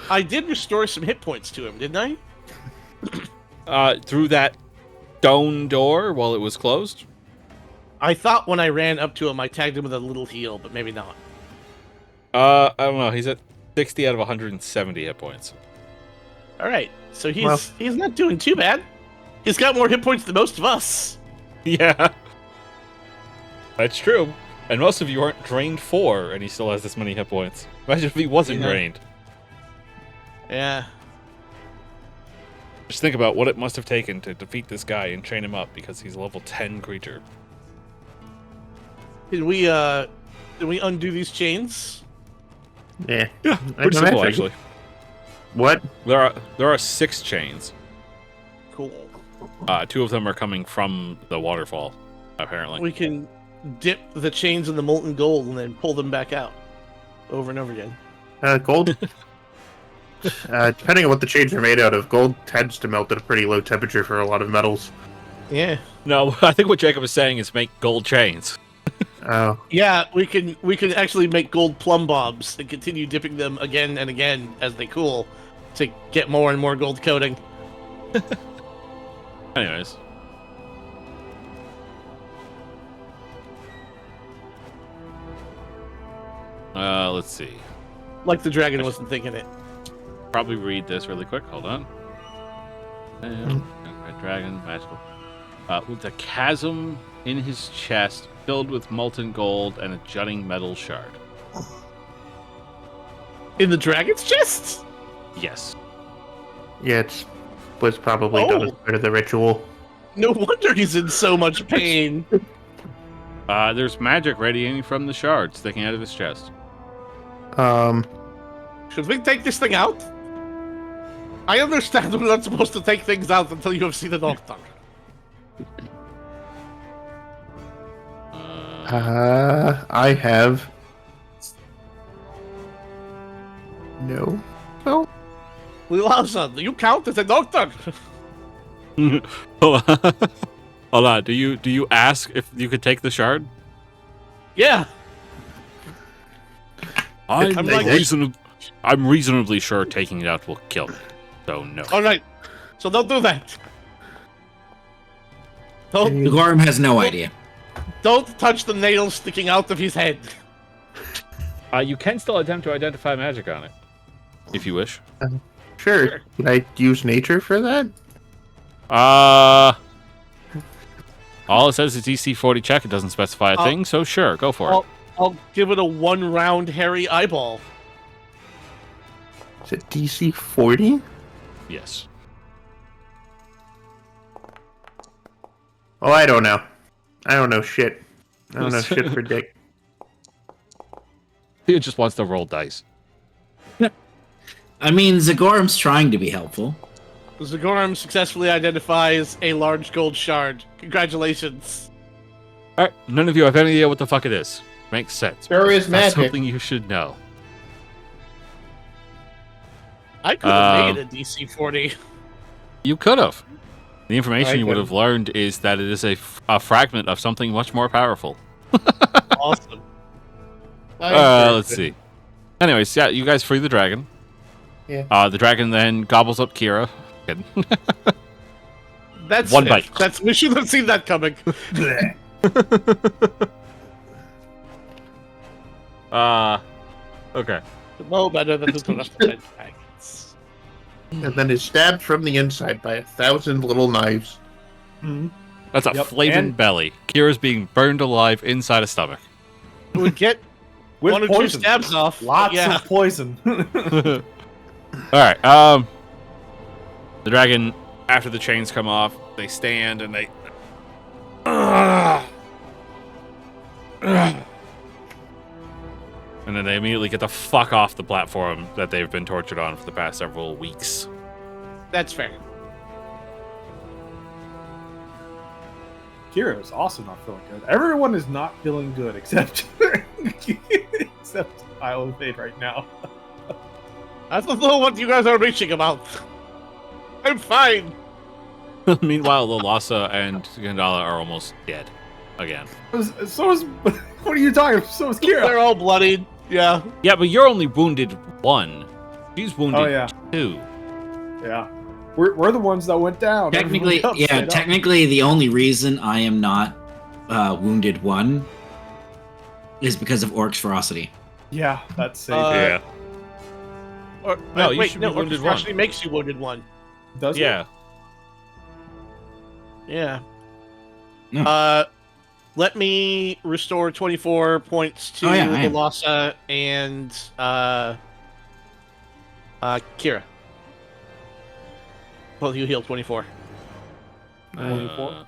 I did restore some hit points to him, didn't I? Through that stone door while it was closed. I thought when I ran up to him, I tagged him with a little heal, but maybe not. I don't know. He's at 60 out of 170 hit points. All right, so he's Well- he's not doing too bad. He's got more hit points than most of us. Yeah. That's true. And most of you aren't drained 4, and he still has this many hit points. Imagine if he wasn't Yeah. drained. Yeah. Just think about what it must have taken to defeat this guy and train him up, because he's a level 10 creature. Can we undo these chains? Yeah. Yeah, I'd pretty simple imagine. actually. What? There are 6 chains. Cool. 2 of them are coming from the waterfall, apparently. We can dip the chains in the molten gold and then pull them back out over and over again. Gold? Depending on what the chains are made out of, gold tends to melt at a pretty low temperature for a lot of metals. Yeah. No, I think what Jacob is saying is make gold chains. Oh. Yeah, we can actually make gold plumb bobs and continue dipping them again and again as they cool to get more and more gold coating. Anyways. Let's see. Like the dragon wasn't thinking it. Probably read this really quick. Hold on. Red dragon, magical. With a chasm in his chest filled with molten gold and a jutting metal shard. In the dragon's chest? Yes. Yeah, was probably done as Oh. part of the ritual. No wonder he's in so much pain. There's magic radiating from the shard sticking out of his chest. Should we take this thing out? I understand we're not supposed to take things out until you have seen a doctor. I have. No. No. Lawson, you count as a doctor. Hold on. Hold on. Do you ask if you could take the shard? Yeah. I'm like- I'm reasonably sure taking it out will kill me. So no. All right. So don't do that. The Gorm has no idea. Don't touch the nail sticking out of his head. You can still attempt to identify magic on it, if you wish. Sure. Can I use nature for that? All it says is DC 40 check. It doesn't specify a thing, so sure, go for it. I'll give it a 1-round hairy eyeball. Is it DC 40? Yes. Oh, I don't know. I don't know shit. I don't know shit for dick. He just wants to roll dice. I mean, Zagorm's trying to be helpful. Zagorm successfully identifies a large gold shard. Congratulations. All right, none of you have any idea what the fuck it is. Makes sense. There is That's magic. something you should know. I could have made it a DC 40. You could have. The information I you would couldn't. have learned is that it is a fragment of something much more powerful. Awesome. Let's see. Anyways, yeah, you guys free the dragon. Yeah. The dragon then gobbles up Kira. Kidding. That's One it. bite. We should have seen that coming. Okay. No better than the red dragons. And then is stabbed from the inside by 1,000 little knives. Mhm. That's a Yep, flaming and- belly. Kira's being burned alive inside a stomach. It would get With one or poison. two stabs off. Lots yeah. of poison. Alright, the dragon, after the chains come off, they stand and they... And then they immediately get the fuck off the platform that they've been tortured on for the past several weeks. That's fair. Kira is also not feeling good. Everyone is not feeling good except except Isle of Fate right now. I don't know what you guys are reaching about. I'm fine. Meanwhile, Lolasa and Gandala are almost dead. Again. So is what are you talking about? So is They're Kira. all bloodied. Yeah. Yeah, but you're only wounded 1. She's wounded Oh yeah, 2. yeah. We're the ones that went down. Technically, Everybody else stayed up. technically, the only reason I am not wounded 1 is because of Orc's ferocity. Yeah, that's safe. Yeah. Or, No, you wait, should be no, wounded Orcus one. actually makes you wounded 1. Does it? Yeah. Yeah. No. Let me restore 24 points to I am. Lhasa and Kira. Well, you heal 24. 24.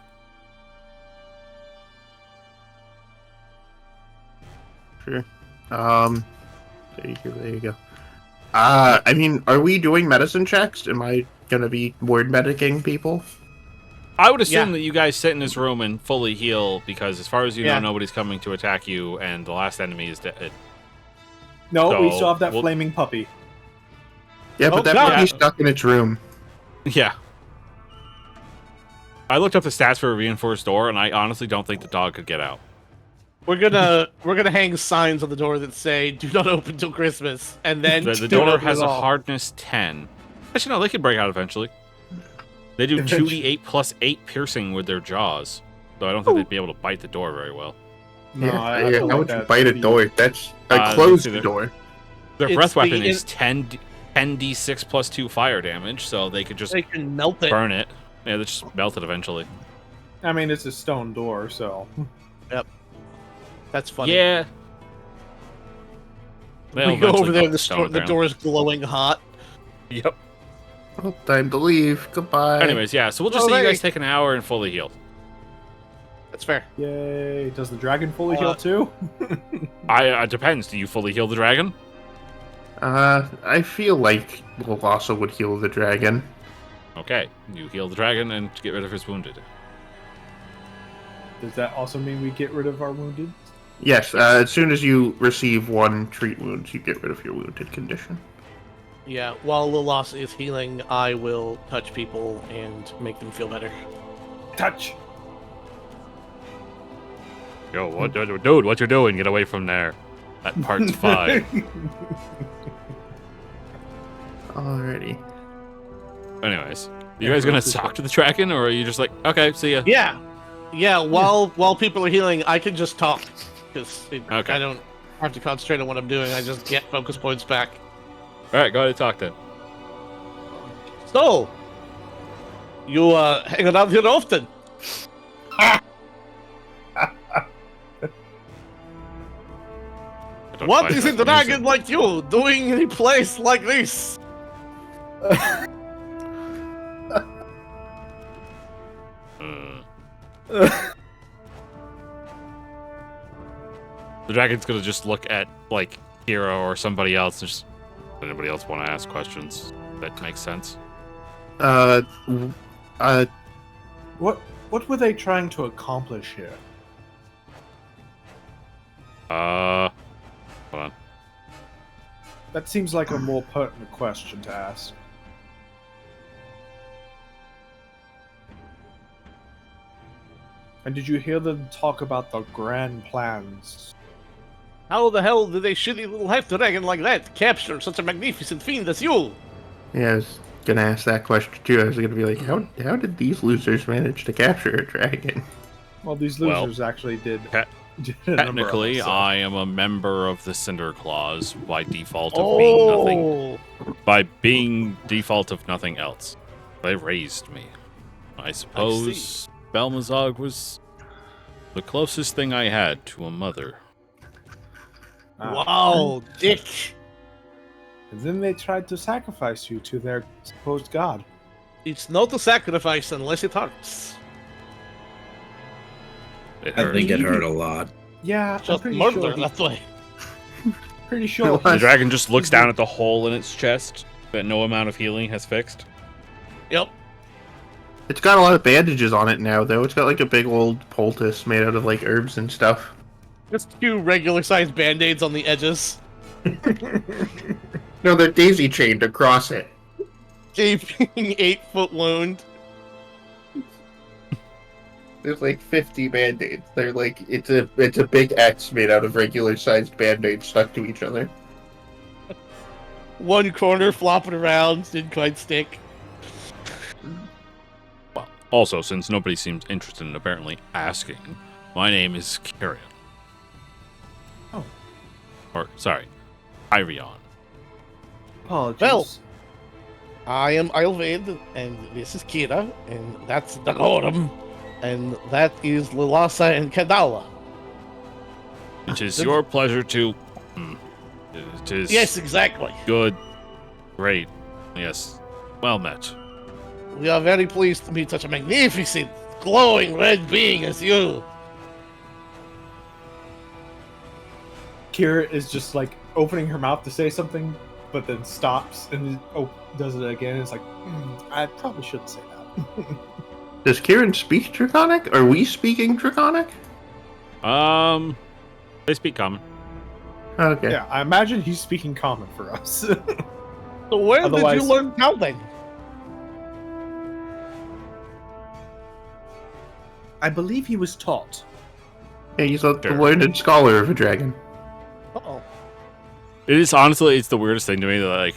Sure. There you go. I mean, are we doing medicine checks? Am I gonna be word medicing people? I would assume Yeah. that you guys sit in this room and fully heal because, as far as you Yeah. know, nobody's coming to attack you, and the last enemy is dead. No, we So, still have that we'll- flaming puppy. Yeah, Oh, but that God. might be stuck in its room. Yeah. I looked up the stats for a reinforced door, and I honestly don't think the dog could get out. We're gonna hang signs on the door that say "Do not open till Christmas," and then The don't door open has at a all. hardness 10. Actually, no, they can break out eventually. They do Eventually. 2d8 plus 8 piercing with their jaws, so I don't think they'd be able to bite the door very well. No, Yeah, I yeah, feel how like would you that's bite a pretty- door? That's Uh, I closed let's the see door. Their It's breath the weapon in- is 10d6 plus 2 fire damage, so they could just They can melt it. burn it. Yeah, they just melt it eventually. I mean, it's a stone door, so That's funny. Yeah. They'll We go eventually over there. melt The, stone the down. door is glowing hot. Yep. Well, time to leave. Goodbay. Anyways, yeah, so we'll just Oh, say you hey. guys take an hour and fully heal. That's fair. yay! Does the dragon fully heal too? It depends. Do you fully heal the dragon? I feel like Lhasa would heal the dragon. Okay, you heal the dragon and get rid of his wounded. Does that also mean we get rid of our wounded? Yes, as soon as you receive 1 treat wounds, you get rid of your wounded condition. Yeah, while Lilas is healing, I will touch people and make them feel better. Touch! Yo, what, dude? What you doing? Get away from there. That part's 5. Alrighty. Anyways, you guys gonna talk to the dragon, or are you just like, okay, see ya? Yeah. While people are healing, I can just talk because Okay. I don't have to concentrate on what I'm doing. I just get focus points back. All right, go ahead and talk then. So, you hang around here often? I don't What find is a that dragon amusing. like you doing in a place like this? The dragon's gonna just look at like Hero or somebody else. And just anybody else want to ask questions? That makes sense. What were they trying to accomplish here? Hold on. That seems like a more pertinent question to ask. And did you hear them talk about the grand plans? How the hell did a shitty little half dragon like that capture such a magnificent fiend as you? Yeah, I was gonna ask that question too. I was gonna be like, how did these losers manage to capture a dragon? Well, these Well, losers actually did. te- did a number of Technically, them, so- I am a member of the Cinder Claws by default of being nothing. By being default of nothing else. They raised me. I suppose Belmazog was the closest thing I had to a mother. Wow, dick. And then they tried to sacrifice you to their supposed god. It's not a sacrifice unless it hurts. It I hurt. think it hurt a lot. Yeah, I'm Just pretty murder sure. that way. Pretty sure. The dragon just looks down at the hole in its chest that no amount of healing has fixed. Yep. It's got a lot of bandages on it now, though. It's got like a big old poultice made out of like herbs and stuff. Just 2 regular-sized band-aids on the edges. No, they're daisy chained across it. Gaping 8-foot wound. There's like 50 band-aids. They're like it's a big X made out of regular sized band-aids stuck to each other. 1 corner flopping around, didn't quite stick. Well, also, since nobody seems interested in apparently asking, my name is Kyrian. Oh. Or, sorry, Irion. Apologies. Well. I am Ilvaid, and this is Kira, and that's Dagorum, and that is Lilasa and Kadala. It is your pleasure to... It is Yes, exactly. good. Great. Yes. Well met. We are very pleased to meet such a magnificent, glowing red being as you. Kira is just like opening her mouth to say something, but then stops and does it again. It's like, I probably shouldn't say that. Does Kieran speak Draconic? Are we speaking Draconic? They speak common. Okay. Yeah, I imagine he's speaking common for us. So where Otherwise- did you learn Pathfinder? I believe he was taught. Yeah, he's the Sure. learned scholar of a dragon. Uh-oh. It is honestly, it's the weirdest thing to me that like,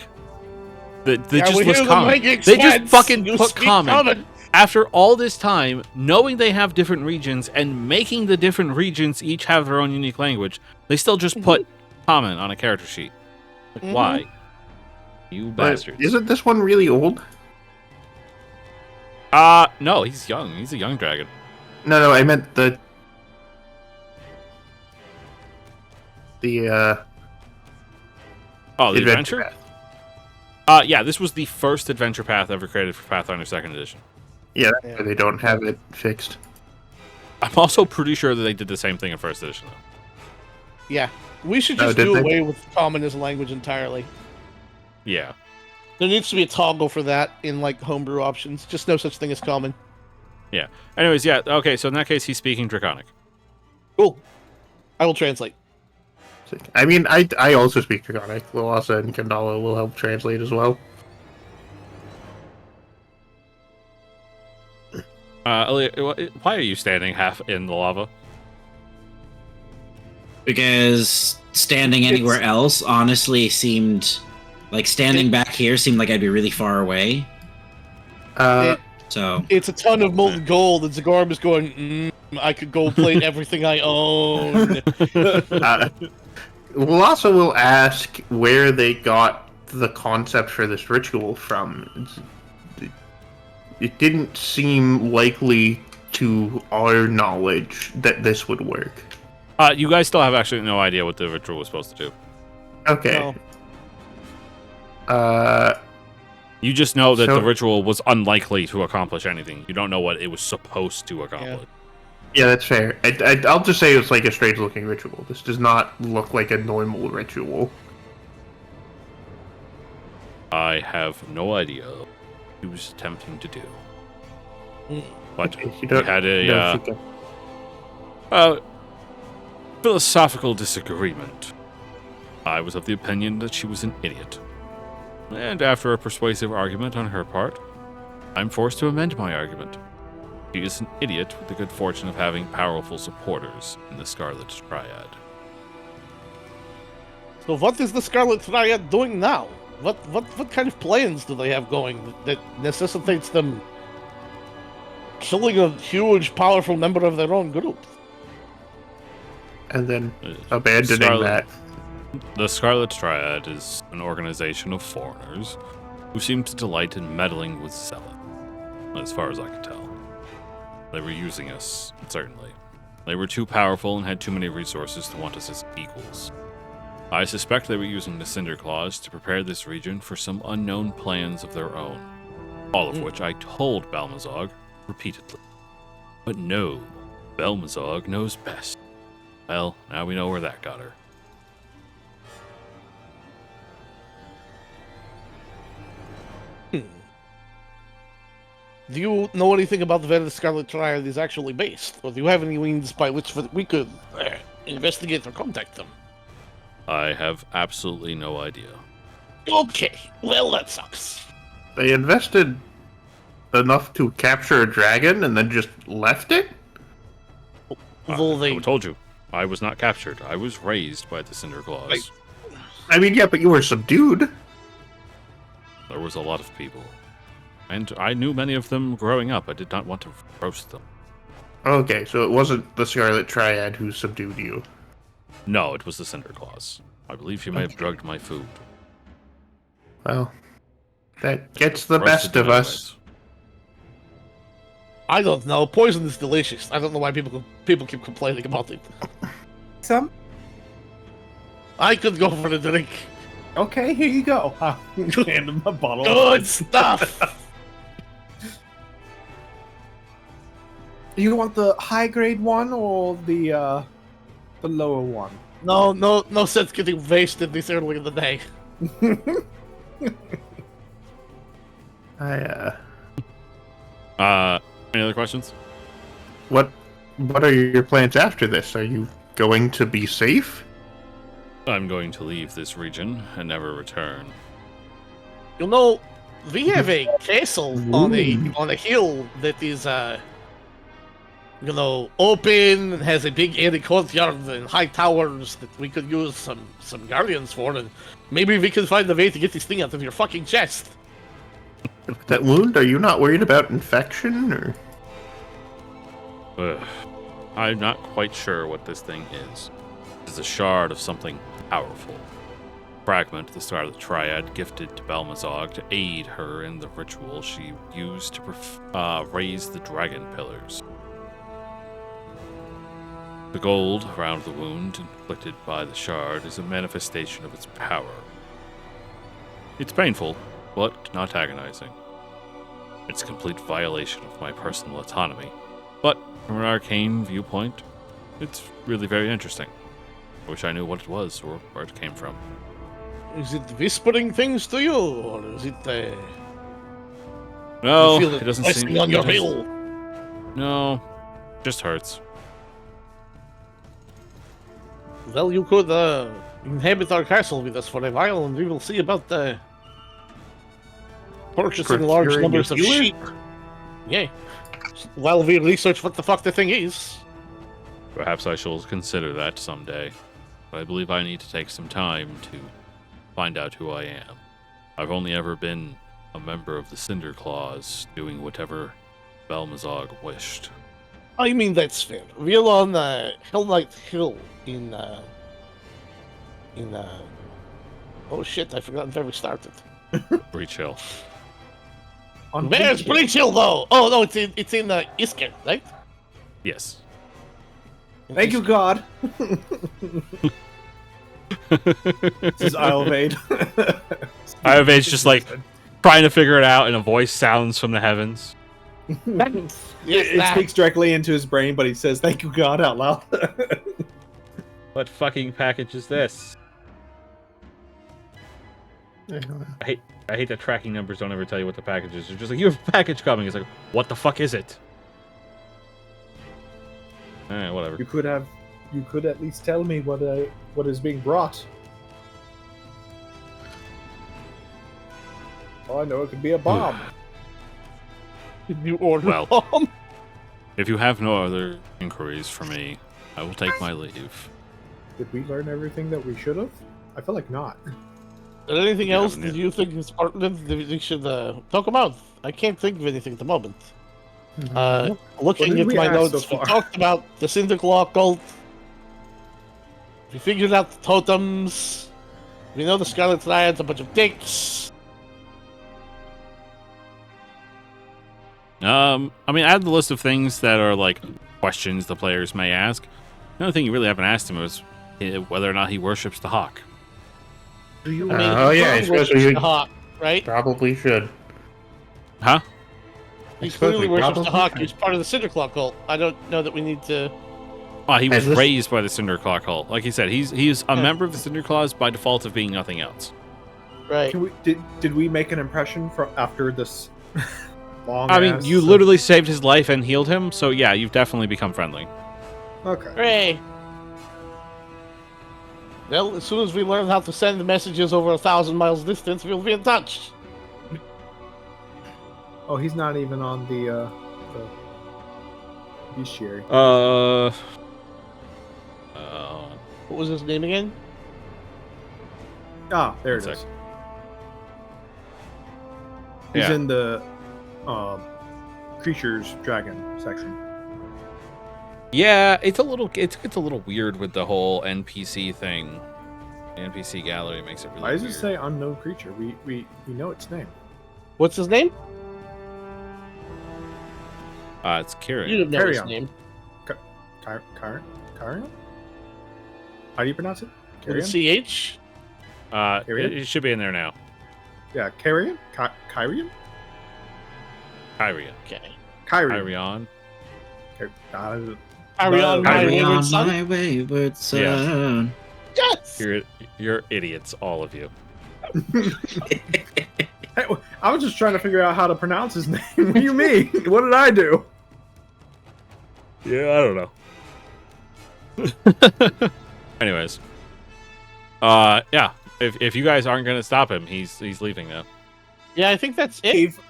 they Yeah, just we list hear them common. making They just sense. fucking You put speak common. After all this time, knowing they have different regions and making the different regions each have their own unique language, they still just put common on a character sheet. Like, Mhm. why? You But bastards. isn't this one really old? No, he's young. He's a young dragon. No, I meant the Oh, the adventure? path. Yeah, this was the first adventure path ever created for Pathfinder 2nd Edition. Yeah, that's why they don't have it fixed. I'm also pretty sure that they did the same thing in first edition, though. Yeah, we should Oh, just did do they? away with common as a language entirely. Yeah. There needs to be a toggle for that in like homebrew options. Just no such thing as common. Yeah. Anyways, yeah. Okay, so in that case, he's speaking Draconic. Cool. I will translate. I mean, I also speak Draconic. Lilasa and Kandala will help translate as well. Elliot, why are you standing half in the lava? Because standing anywhere else honestly seemed like standing back here seemed like I'd be really far away. So It's a ton of molten gold, and Zagorm is going, I could gold plate everything I own. Lilasa will ask where they got the concept for this ritual from. It didn't seem likely to our knowledge that this would work. You guys still have actually no idea what the ritual was supposed to do. Okay. No. You just know that the ritual was unlikely to accomplish anything. You don't know what it was supposed to accomplish. Yeah, that's fair. I'll just say it's like a strange-looking ritual. This does not look like a normal ritual. I have no idea what he was attempting to do. But he had a philosophical disagreement. I was of the opinion that she was an idiot. And after a persuasive argument on her part, I'm forced to amend my argument. She is an idiot with the good fortune of having powerful supporters in the Scarlet Triad. So what is the Scarlet Triad doing now? What kind of plans do they have going that necessitates them killing a huge, powerful member of their own group? And then abandoning that. The Scarlet Triad is an organization of foreigners who seem to delight in meddling with Zealot, as far as I can tell. They were using us, certainly. They were too powerful and had too many resources to want us as equals. I suspect they were using the Cinder Claws to prepare this region for some unknown plans of their own, all of which I told Balmazog repeatedly. But no, Balmazog knows best. Well, now we know where that got her. Do you know anything about where the Scarlet Triad is actually based? Or do you have any means by which we could investigate or contact them? I have absolutely no idea. Okay, well that sucks. They invested enough to capture a dragon and then just left it? I told you, I was not captured. I was raised by the Cinder Claws. I mean, yeah, but you were subdued. There was a lot of people. And I knew many of them growing up. I did not want to roast them. Okay, so it wasn't the Scarlet Triad who subdued you. No, it was the Cinder Claws. I believe you may have drugged my food. Well, that gets the Roasted best of anyways. us. I don't know. Poison is delicious. I don't know why people keep complaining about it. Some? I could go for the drink. Okay, here you go. Hand him a bottle. Good stuff. Do you want the high grade one or the lower one? No sense getting wasted this early in the day. Any other questions? What are your plans after this? Are you going to be safe? I'm going to leave this region and never return. You know, we have a castle on a hill that is open, has a big airy courtyard and high towers that we could use some guardians for, and maybe we can find a way to get this thing out of your fucking chest. That wound, are you not worried about infection, or? I'm not quite sure what this thing is. It's a shard of something powerful. Fragment the Scarlet Triad gifted to Balmazog to aid her in the ritual she used to raise the dragon pillars. The gold around the wound inflicted by the shard is a manifestation of its power. It's painful, but not agonizing. It's a complete violation of my personal autonomy, but from an arcane viewpoint, it's really very interesting. I wish I knew what it was or where it came from. Is it whispering things to you, or is it No, you feel it doesn't pressing seem on your it doesn't- heel? No, just hurts. Well, you could inhabit our castle with us for a while, and we will see about purchasing large Procuring numbers a of healer? sheep. Yeah. While we research what the fuck the thing is. Perhaps I shall consider that someday. But I believe I need to take some time to find out who I am. I've only ever been a member of the Cinder Claws, doing whatever Belmazog wished. I mean, that's fair. We're on Hell Knight Hill in oh shit, I forgot where we started. Breach Hill. On Where's Breach Hill though? Oh no, it's in Isker, right? Yes. Thank you, God. This is Islevade. Iovade's just like trying to figure it out, and a voice sounds from the heavens. It speaks directly into his brain, but he says, "Thank you, God," out loud. What fucking package is this? I hate that tracking numbers don't ever tell you what the package is. They're just like, you have a package coming. It's like, what the fuck is it? Whatever. You could at least tell me what is being brought. Oh, I know it could be a bomb. Did you order Well. bomb? If you have no other inquiries for me, I will take my leave. Did we learn everything that we should have? I feel like not. Is there anything You else haven't that yet. you think is pertinent that we should talk about? I can't think of anything at the moment. Looking did at we my ask notes, so we far? talked about the Cinderclaw cult. We figured out the totems. We know the Scarlet Riot's a bunch of dicks. I mean, add the list of things that are like questions the players may ask. The only thing you really haven't asked him was whether or not he worships the hawk. Do you? I mean, Oh, yeah, he clearly especially worships you- the hawk, right? Probably should. Huh? He suppose clearly we worships the probably hawk. should. He's part of the Cinderclaw cult. I don't know that we need to. Well, he was As this- raised by the Cinderclaw cult. Like he said, he's a Yeah. member of the Cinderclaws by default of being nothing else. Right. Did we make an impression from after this long? I mean, you literally saved his life and healed him, so yeah, you've definitely become friendly. Okay. Hooray! Well, as soon as we learn how to send messages over 1,000 miles distance, we'll be in touch. Oh, he's not even on the bestiary. What was his name again? Ah, there it One is. sec. He's Yeah. in the creatures dragon section. Yeah, it's a little weird with the whole NPC thing. The NPC gallery makes it really Why does weird. it say unknown creature? We know its name. What's his name? It's Kieran. You don't know Carry his on. name. Kyrian? How do you pronounce it? With a Kyrian? CH? It should be in there now. Yeah, Kyrian? Kyrian? Kyrian. Okay. Kyrian. Kyrian. Carry on, my Carry wayward on, son. my wayward son. Yes! You're idiots, all of you. Hey, I was just trying to figure out how to pronounce his name. What do you mean? What did I do? Yeah, I don't know. Anyways. Yeah. If you guys aren't gonna stop him, he's leaving now. Yeah, I think that's it. Dave,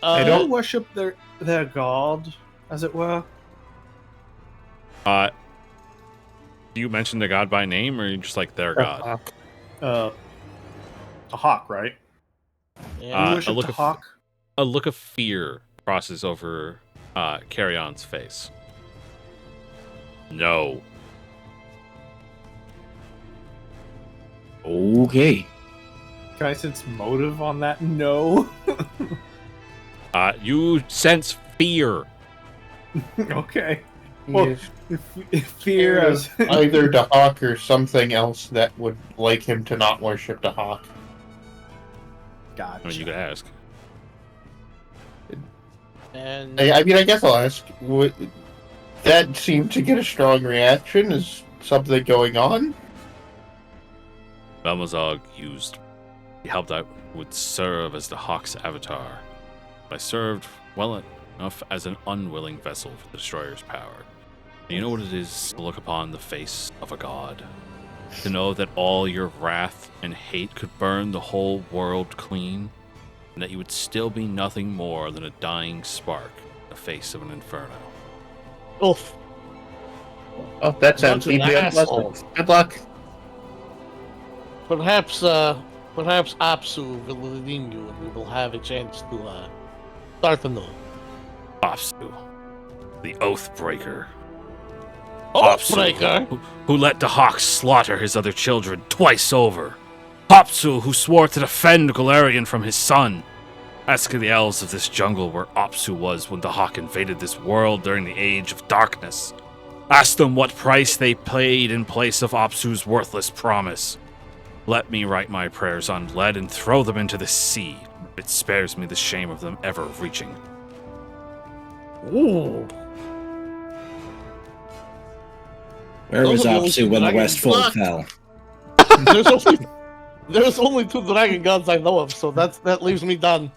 Uh, they don't worship their god, as it were. Do you mention the god by name, or are you just like their god? A hawk, right? yeah. You worship look the of- hawk. A look of fear crosses over Carry-On's face. No. Okay. Can I sense motive on that? No. You sense fear. Okay. Well, Yes. if fear as Either the hawk or something else that would like him to not worship the hawk. God. I mean, you could ask. And I mean, I guess I'll ask. That seemed to get a strong reaction. Is something going on? Belmazog used. He helped out, would serve as the Hawk's avatar. I served well enough as an unwilling vessel for the Destroyer's power. And you know what it is to look upon the face of a god? To know that all your wrath and hate could burn the whole world clean, and that you would still be nothing more than a dying spark in the face of an inferno. Oof. Oh, that sounds Such an deeply asshole. unpleasant. Good luck. Perhaps Apsu will redeem you, and we will have a chance to start anew. Apsu, the Oathbreaker. Oathbreaker? Who let the Hawks slaughter his other children twice over. Apsu, who swore to defend Galarian from his son. Ask the elves of this jungle where Apsu was when the Hawk invaded this world during the Age of Darkness. Ask them what price they paid in place of Apsu's worthless promise. Let me write my prayers on lead and throw them into the sea. It spares me the shame of them ever reaching. Ooh. Where was Those are the only Apsu two when the dragons. Westfold Fuck. fell? There's only two dragon gods I know of, so that leaves me done.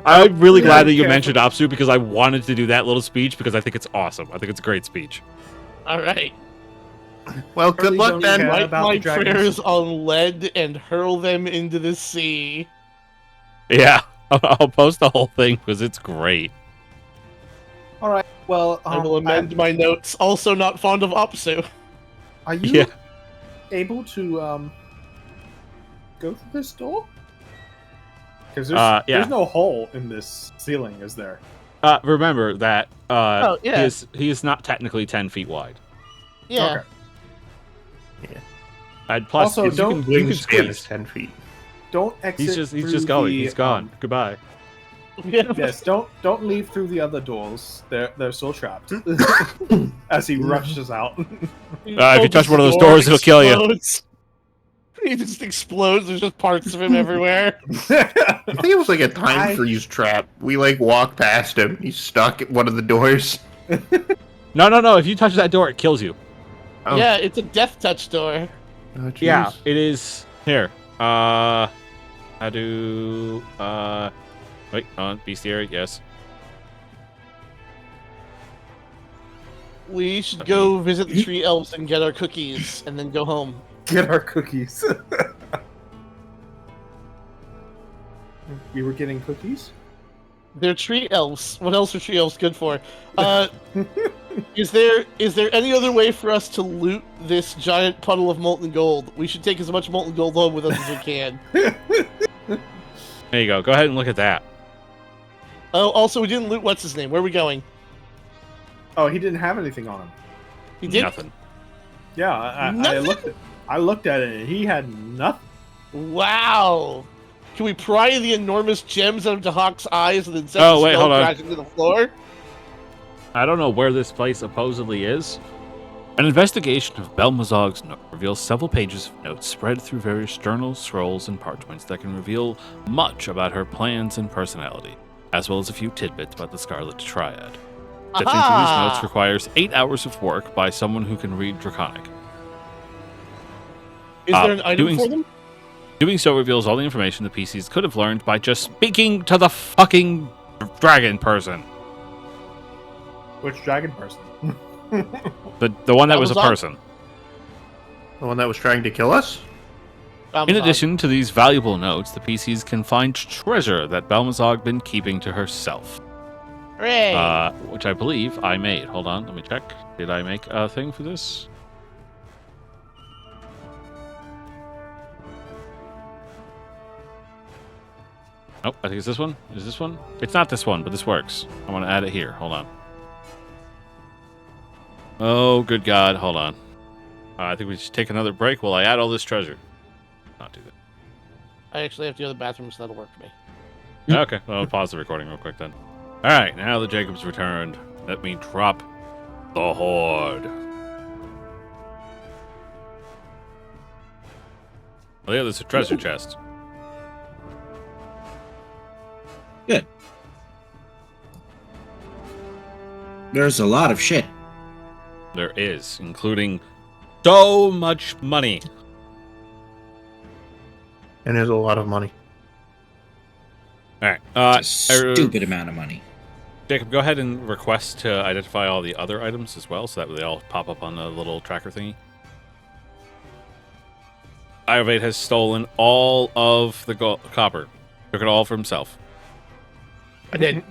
I'm really glad that you careful. mentioned Apsu because I wanted to do that little speech because I think it's awesome. I think it's a great speech. All right. Well, good Really luck, don't Ben. care. Write about my the dragons. prayers on lead and hurl them into the sea. Yeah, I'll post the whole thing because it's great. All right. Well, I will amend my notes. Also not fond of Apsu. Are you Yeah. able to go through this door? Because Yeah. there's no hole in this ceiling, is there? Remember that Oh, yeah. he is not technically 10 feet wide. Yeah. Okay. And plus, Also, you don't- can Wingspan squeeze. is 10 feet. Don't exit. He's just through going. the, He's gone. Goodbye. Yeah. Yes, don't leave through the other doors. They're still trapped. As he rushes out. If you touch one of those doors, it'll kill you. Explodes. He just explodes. There's just parts of him everywhere. I think it was like a time I- freeze trap. We like walked past him. He's stuck at one of the doors. No. If you touch that door, it kills you. Oh. Yeah, it's a death touch door. Oh, jeez. Yeah, it is. Here. I do. Wait, on bestiary. Yes. We should go visit the tree elves and get our cookies, and then go home. Get our cookies. We were getting cookies? They're tree elves. What else are tree elves good for? Is there any other way for us to loot this giant puddle of molten gold? We should take as much molten gold home with us as we can. There you go. Go ahead and look at that. Oh, also, we didn't loot what's his name. Where are we going? Oh, he didn't have anything on him. He did. Nothing. Yeah, I Nothing? looked at it and he had nothing. Wow. Can we pry the enormous gems out of Hawk's eyes and then send Oh, the wait, skull hold on. crashing to the floor? I don't know where this place supposedly is. An investigation of Belmazog's note reveals several pages of notes spread through various journals, scrolls, and parchments that can reveal much about her plans and personality, as well as a few tidbits about the Scarlet Triad. Sifting through these notes requires 8 hours of work by someone who can read Draconic. Is there an item doing for them? Doing so reveals all the information the PCs could have learned by just speaking to the fucking dragon person. Which dragon person? The one that was a Belmazog? person. The one that was trying to kill us? In addition to these valuable notes, the PCs can find treasure that Belmazog been keeping to herself. Hooray! Which I believe I made. Hold on, let me check. Did I make a thing for this? Nope, I think it's this one. Is this one? It's not this one, but this works. I want to add it here. Hold on. Oh, good God. Hold on. I think we should take another break while I add all this treasure. Not do that. I actually have to go to the bathroom, so that'll work for me. Okay, well, I'll pause the recording real quick then. All right, now that Jacob's returned, let me drop the Horde. Oh yeah, there's a treasure chest. Good. There's a lot of shit. There is, including so much money. and is a lot of money. All right. It's a stupid amount of money. Jacob, go ahead and request to identify all the other items as well, so that they all pop up on the little tracker thingy. Ayurved has stolen all of the copper. Took it all for himself. I did.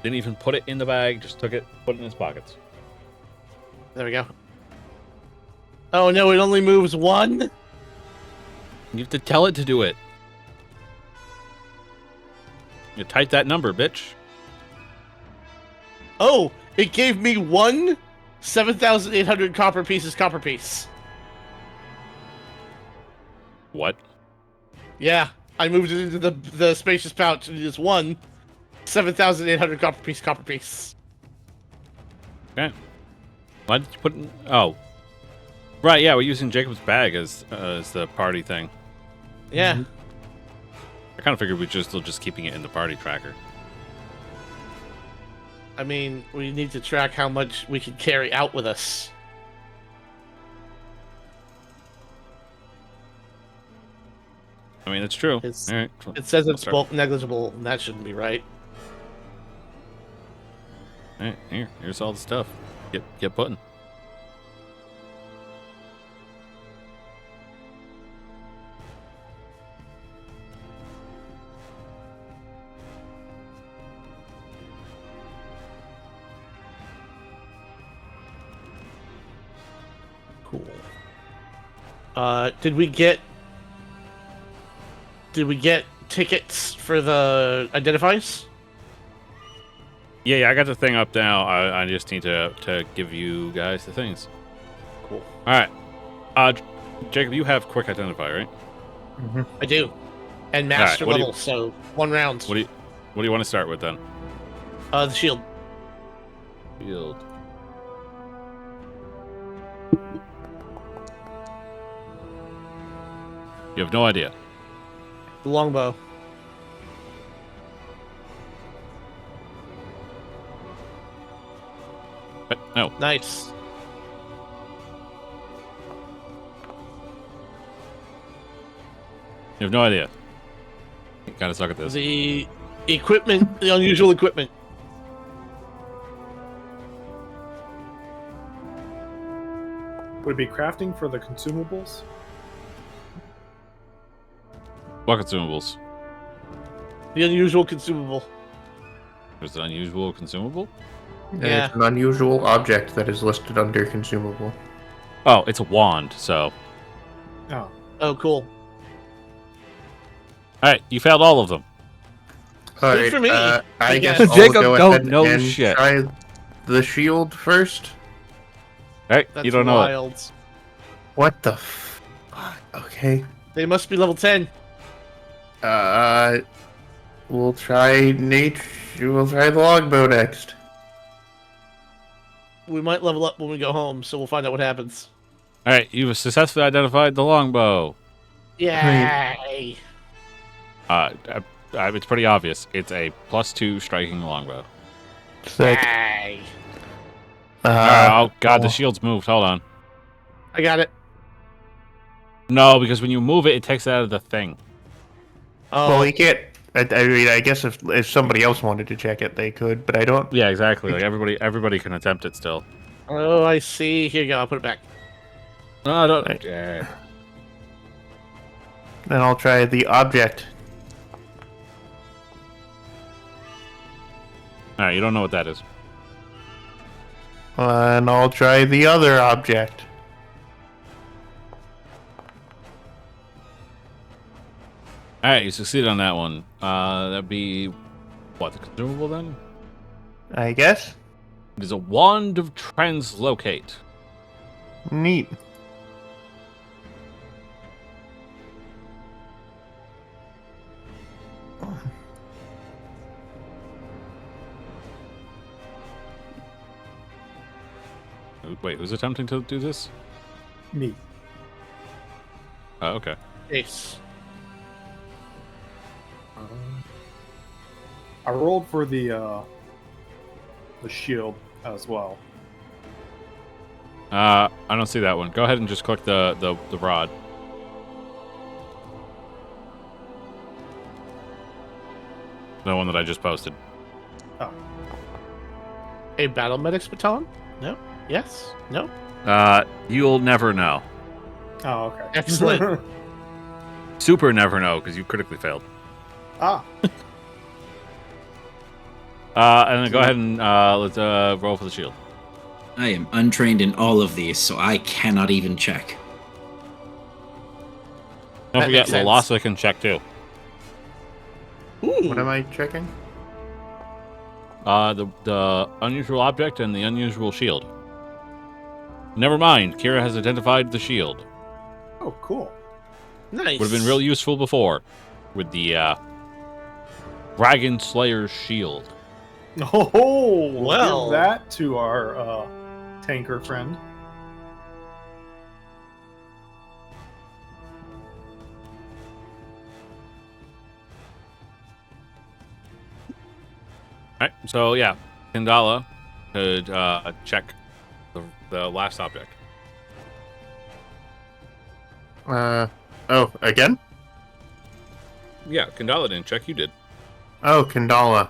Didn't even put it in the bag, just took it, put it in his pockets. There we go. Oh no, it only moves one? You have to tell it to do it. You type that number, bitch. Oh, it gave me one 7,800 copper piece. What? Yeah, I moved it into the spacious pouch and it is one 7,800 copper piece. Okay. Why did you put in... Oh. Right, yeah, we're using Jacob's bag as the party thing. Yeah. I kind of figured we'd still just keeping it in the party tracker. I mean, we need to track how much we can carry out with us. I mean, it's true. All right. It says I'll it's start. bulk negligible, and that shouldn't be right. All right, here's all the stuff. Get putting. Cool. Did we get tickets for the identifiers? Yeah, I got the thing up now. I just need to give you guys the things. Cool. All right. Jacob, you have quick identify, right? I do. And master what do you- level, so 1 round. What do you want to start with then? The shield. Field. You have no idea. The longbow. No. Nice. You have no idea. You gotta suck at this. The equipment, the unusual equipment. Would it be crafting for the consumables? What consumables? The unusual consumable. There's an unusual consumable? And Yeah. it's an unusual object that is listed under consumable. Oh, it's a wand, so. Oh. Oh, cool. Alright, you failed all of them. Alright, for me. I guess Jacob, I'll go don't ahead know and shit. try the shield first. Alright, That's you don't know it. wild. What the fuck? Okay. They must be level 10. We'll try We'll try the longbow next. We might level up when we go home, so we'll find out what happens. Alright, you've successfully identified the longbow. Yay! It's pretty obvious. It's a +2 striking longbow. Sick. Yay! Oh god, the shield's moved. Hold on. I got it. No, because when you move it, it takes it out of the thing. Oh, Well, you can't. I mean, I guess if somebody else wanted to check it, they could, but I don't. Yeah, exactly. Like everybody can attempt it still. oh, I see. Here you go. I'll put it back. No, I don't. Right. Yeah. Then I'll try the object. Alright, you don't know what that is. And I'll try the other object. Alright, you succeeded on that one. That'd be what, the consumable then? I guess. It is a wand of translocate. Neat. Wait, who's attempting to do this? Me. Oh, okay. Ace. I rolled for the shield as well. I don't see that one. Go ahead and just click the rod. The one that I just posted. A battle medic's baton? No. Yes. No. You'll never know. Oh, okay. Excellent. Super never know, because you critically failed. Ah. And then go ahead and let's roll for the shield. I am untrained in all of these, so I cannot even check. Don't That forget, makes sense. Lalasa can check too. Ooh. What am I checking? The unusual object and the unusual shield. Never mind, Kira has identified the shield. Oh, cool. Nice. Would have been real useful before with the Dragon Slayer's shield. Oh, Well. give that to our tanker friend. Alright, so yeah, Kandala could check the last object. Oh, again? Yeah, Kandala didn't check, you did. Oh, Kandala.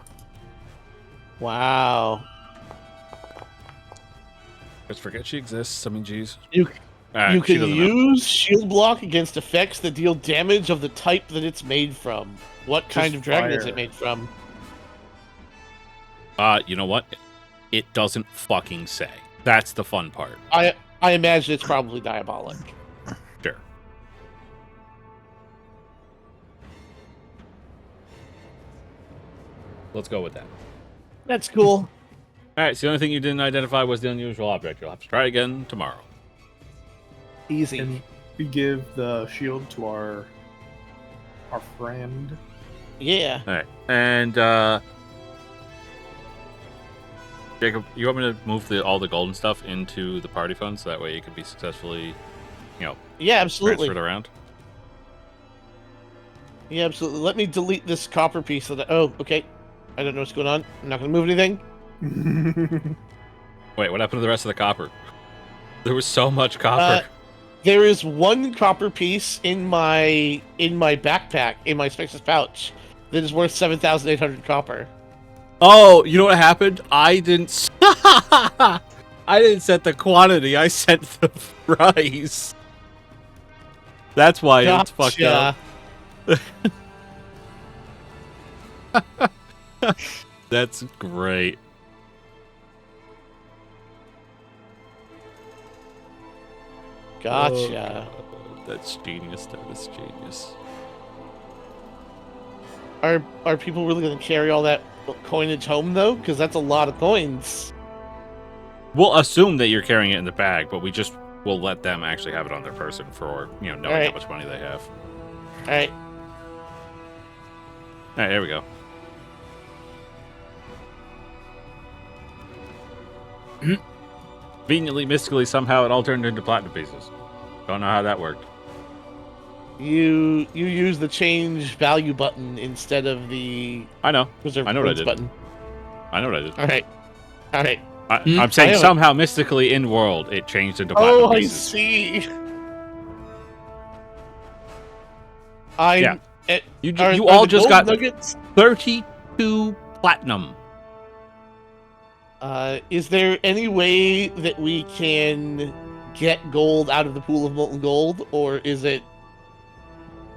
Wow. Just forget she exists, I mean, jeez. You Alright, you she can doesn't know. use shield block against effects that deal damage of the type that it's made from. What kind of dragon is fire. it made from? You know what? It doesn't fucking say. That's the fun part. I imagine it's probably diabolic. Sure. Let's go with that. That's cool. Alright, so the only thing you didn't identify was the unusual object. You'll have to try again tomorrow. Easy. And we give the shield to our friend. Yeah. Alright, and Jacob, you want me to move all the golden stuff into the party fund so that way it could be successfully, Yeah, absolutely. transferred around? Yeah, absolutely. Let me delete this copper piece so that. Oh, okay. I don't know what's going on. I'm not going to move anything. Wait, what happened to the rest of the copper? There was so much copper. There is one copper piece in my backpack, in my Spex's pouch, that is worth 7,800 copper. Oh, you know what happened? I didn't. I didn't set the quantity. I set the price. That's why it's fucked up. That's great. Gotcha. Oh, that's genius. That is genius. Are people really going to carry all that coinage home though? Because that's a lot of coins. We'll assume that you're carrying it in the bag, but we'll let them actually have it on their person for knowing Alright. how much money they have. All right. All right, there we go. Conveniently, mystically, somehow it all turned into platinum pieces. Don't know how that worked. You use the change value button instead of the I know. reserve I know what I coins did. button. I know what I did. All right. All right. I'm saying I haven't- somehow mystically in world it changed into platinum Oh, I pieces. see. Yeah. You Are all the just gold got nuggets. 32 platinum. Is there any way that we can get gold out of the pool of molten gold, or is it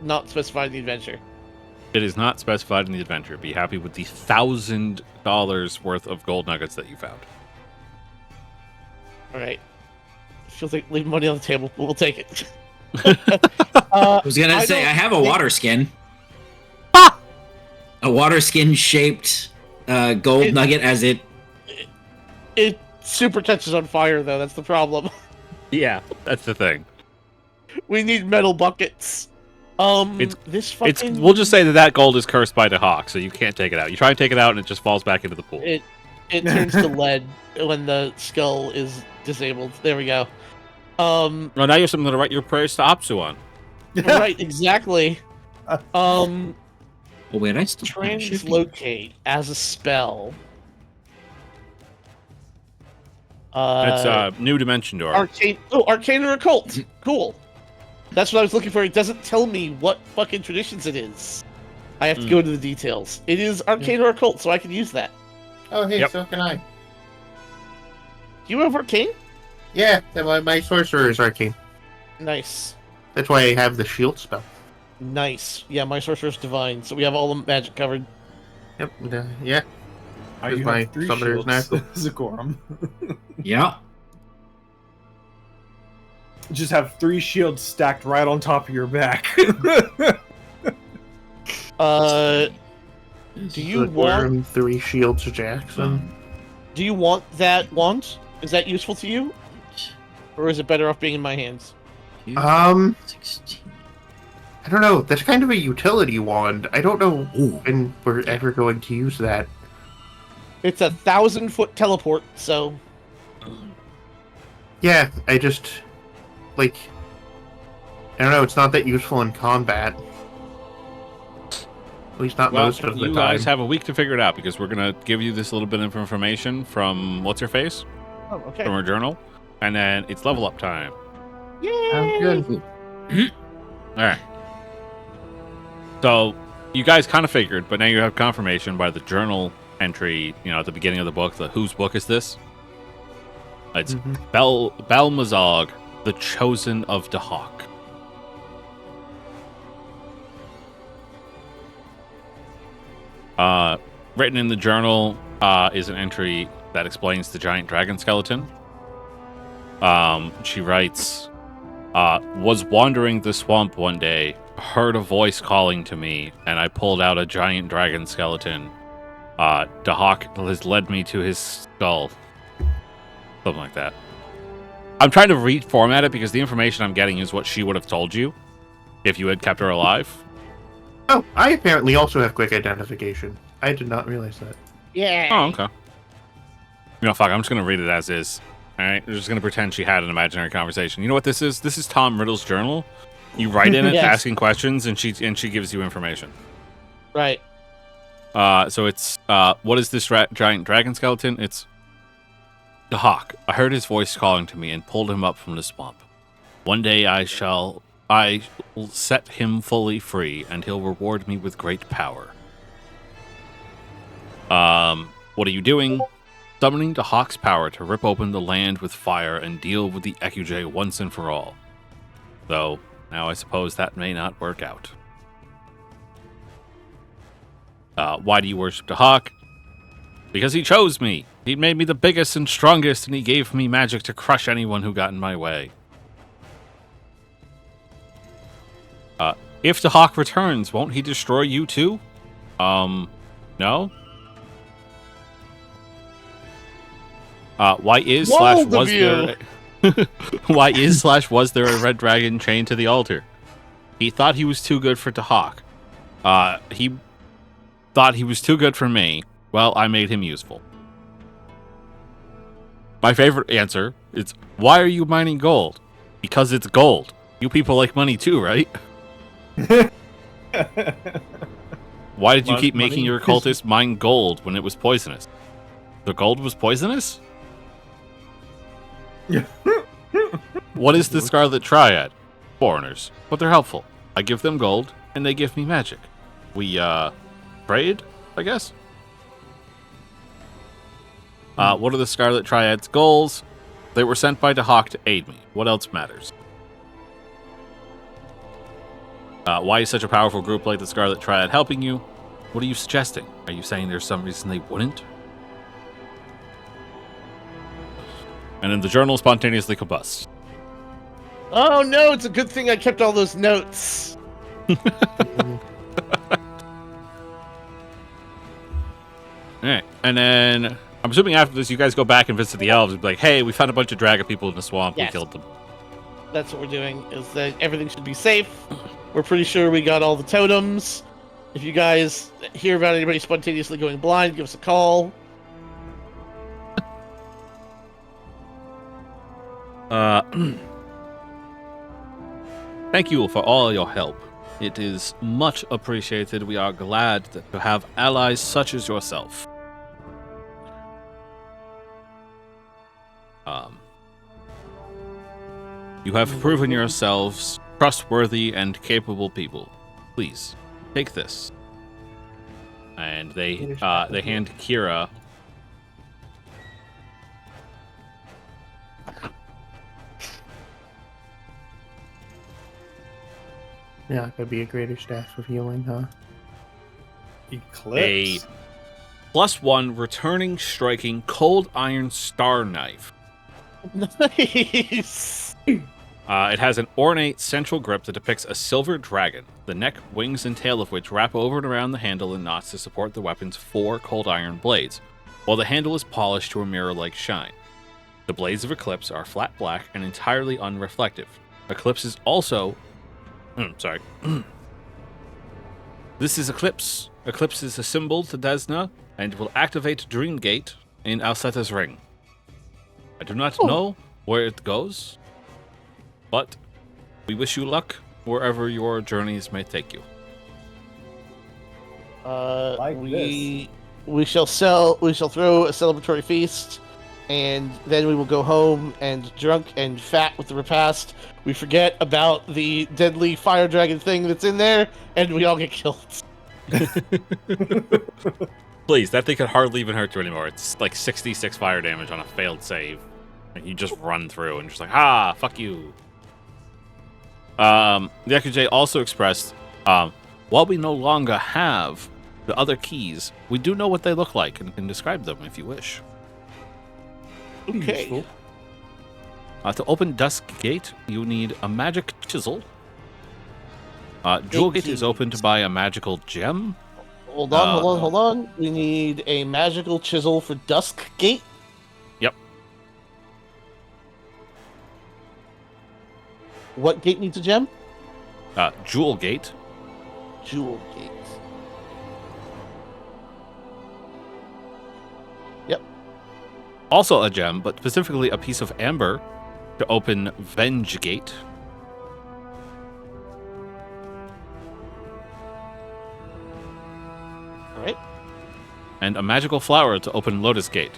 not specified in the adventure? It is not specified in the adventure. Be happy with the $1,000 worth of gold nuggets that you found. All right. Feels like leaving money on the table, but we'll take it. I was gonna say, I have a water skin. A water skin shaped gold nugget as it. It super catches on fire, though. That's the problem. Yeah, that's the thing. We need metal buckets. It's- This fucking. We'll just say that gold is cursed by the hawk, so you can't take it out. You try and take it out, and it just falls back into the pool. It turns to lead when the skull is disabled. There we go. Well, now you have something to write your prayers to Apsu on. Right, exactly. Oh wait, I still have shipping. Translocate as a spell. It's new dimension door. Arcane. Oh, arcane or occult. Cool. That's what I was looking for. It doesn't tell me what fucking traditions it is. I have to go into the details. It is arcane or occult, so I can use that. Oh, hey, Yep. so can I. Do you have arcane? Yeah, my sorcerer is arcane. Nice. That's why I have the shield spell. Nice. Yeah, my sorcerer's divine, so we have all the magic covered. Yep. Yeah. You Is my have 3 summoner's shields, natural. Zikorum. Yeah. Just have 3 shields stacked right on top of your back. Do you want 3 shields, Jackson? Do you want that wand? Is that useful to you? Or is it better off being in my hands? 16. I don't know. That's kind of a utility wand. I don't know Ooh. when we're ever going to use that. It's 1,000-foot teleport, so Yeah, I just I don't know. It's not that useful in combat. At least not Well, most of the you time. guys have a week to figure it out because we're gonna give you this little bit of information from what's her face oh, okay. from her journal, and then it's level up time. Yay! good. All right. So you guys kind of figured, but now you have confirmation by the journal entry. At the beginning of the book, whose book is this? It's Belmazog, the Chosen of Dahak. Written in the journal is an entry that explains the giant dragon skeleton. She writes, was wandering the swamp one day, heard a voice calling to me, and I pulled out a giant dragon skeleton. Dahak has led me to his skull. Something like that. I'm trying to reformat it because the information I'm getting is what she would have told you if you had kept her alive. Oh, I apparently also have quick identification. I did not realize that. Yeah. Oh, okay. Fuck, I'm just going to read it as is. Alright, we're just going to pretend she had an imaginary conversation. You know what this is? This is Tom Riddle's journal. You write in it Yes. asking questions, and she gives you information. Right. So it's, what is this giant dragon skeleton? It's Dahak. I heard his voice calling to me and pulled him up from the swamp. One day I will set him fully free, and he'll reward me with great power. What are you doing? Summoning Dahak's power to rip open the land with fire and deal with the EQJ once and for all. Though, now I suppose that may not work out. Why do you worship Dahak? Because he chose me. He made me the biggest and strongest, and he gave me magic to crush anyone who got in my way. If Dahak returns, won't he destroy you too? No? Why is slash Bold of was there why is slash was there a red dragon chained to the altar? He thought he was too good for Dahak. He thought he was too good for me. Well, I made him useful. My favorite answer is, why are you mining gold? Because it's gold. You people like money too, right? Why did you keep making your cultists mine gold when it was poisonous? The gold was poisonous? What is the Scarlet Triad? Foreigners, but they're helpful. I give them gold, and they give me magic. We, trade, I guess? What are the Scarlet Triad's goals? They were sent by Dahak to aid me. What else matters? Why is such a powerful group like the Scarlet Triad helping you? What are you suggesting? Are you saying there's some reason they wouldn't? And then the journal spontaneously combusts. Oh no, it's a good thing I kept all those notes. Alright, and then I'm assuming after this you guys go back and visit the elves and be like, hey, we found a bunch of dragon people in the swamp, Yes. we killed them. That's what we're doing, is that everything should be safe. We're pretty sure we got all the totems. If you guys hear about anybody spontaneously going blind, give us a call. Thank you for all your help. It is much appreciated. We are glad to have allies such as yourself. You have proven yourselves trustworthy and capable people. Please, take this. and they hand Kira. Yeah, it could be a greater staff of healing, huh? Eclipse. A +1 returning striking cold iron star knife. Nice. It has an ornate central grip that depicts a silver dragon, the neck, wings, and tail of which wrap over and around the handle in knots to support the weapon's 4 cold iron blades, while the handle is polished to a mirror-like shine. The blades of Eclipse are flat black and entirely unreflective. Eclipse is also... sorry. This is Eclipse. Eclipse is a symbol to Desna, and will activate Dreamgate in Alceta's ring. I do not know where it goes, but we wish you luck wherever your journeys may take you. We shall throw a celebratory feast, and then we will go home and drunk and fat with the repast. We forget about the deadly fire dragon thing that's in there, and we all get killed. Please, that thing could hardly even hurt you anymore. It's like 66 fire damage on a failed save. And you just run through and just like, fuck you. The EQJ also expressed, while we no longer have the other keys, we do know what they look like and can describe them if you wish. Okay. To open Dusk Gate, you need a magic chisel. Jewel Gate is opened by a magical gem. Hold on. We need a magical chisel for Dusk Gate. Yep. What gate needs a gem? Jewel Gate. Jewel Gate. Yep. Also a gem, but specifically a piece of amber to open Venge Gate. Alright. And a magical flower to open Lotus Gate.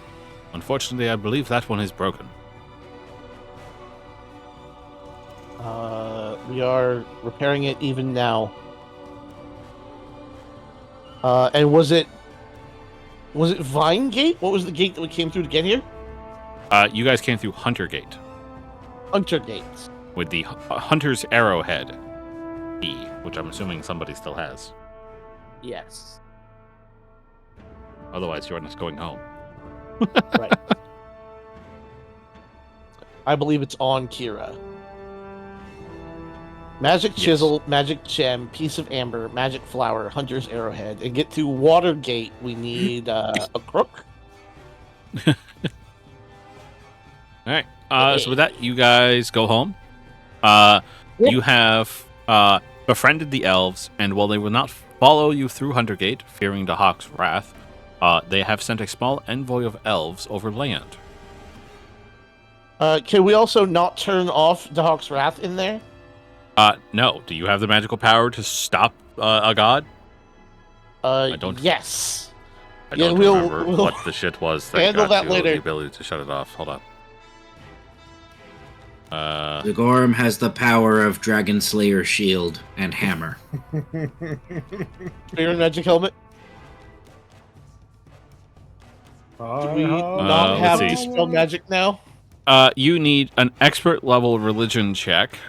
Unfortunately, I believe that one is broken. We are repairing it even now. And was it Vine Gate? What was the gate that we came through to get here? You guys came through Hunter Gate Hunter Gate. with the Hunter's Arrowhead key, which I'm assuming somebody still has. Yes. Otherwise, you're just going home. Right. I believe it's on Kira. Magic chisel, magic gem, piece of amber, magic flower, hunter's arrowhead. And get to Watergate, we need a crook. All right. So with that, you guys go home. You have befriended the elves, and while they will not follow you through Huntergate, fearing the Hawk's wrath, they have sent a small envoy of elves over land. Can we also not turn off the Hawk's wrath in there? No. Do you have the magical power to stop a god? I don't. Yes. I don't remember what the shit was that handle got that you later. the ability to shut it off. Hold on. The Gorm has the power of Dragon Slayer shield and hammer. Spirit magic helmet. Do we not have let's see. dispel magic now? You need an expert level religion check.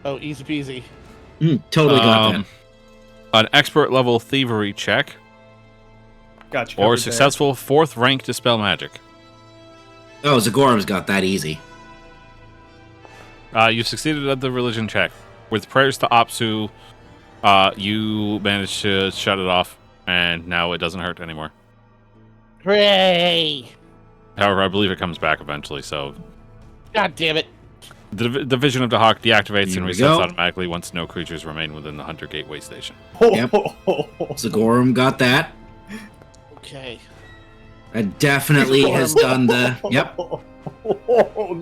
Oh, easy peasy. Totally got that. An expert level thievery check, Gotcha. or successful 4th rank dispel magic. Oh, Zagorum's got that easy. You succeeded at the religion check. With prayers to Apsu, you managed to shut it off, and now it doesn't hurt anymore. Hooray! However, I believe it comes back eventually, so... God damn it. The Vision of the Hawk deactivates Here and we resets go. automatically once no creatures remain within the Hunter Gateway station. Yep. Zagorum got that. Okay. That definitely has done the... Yep,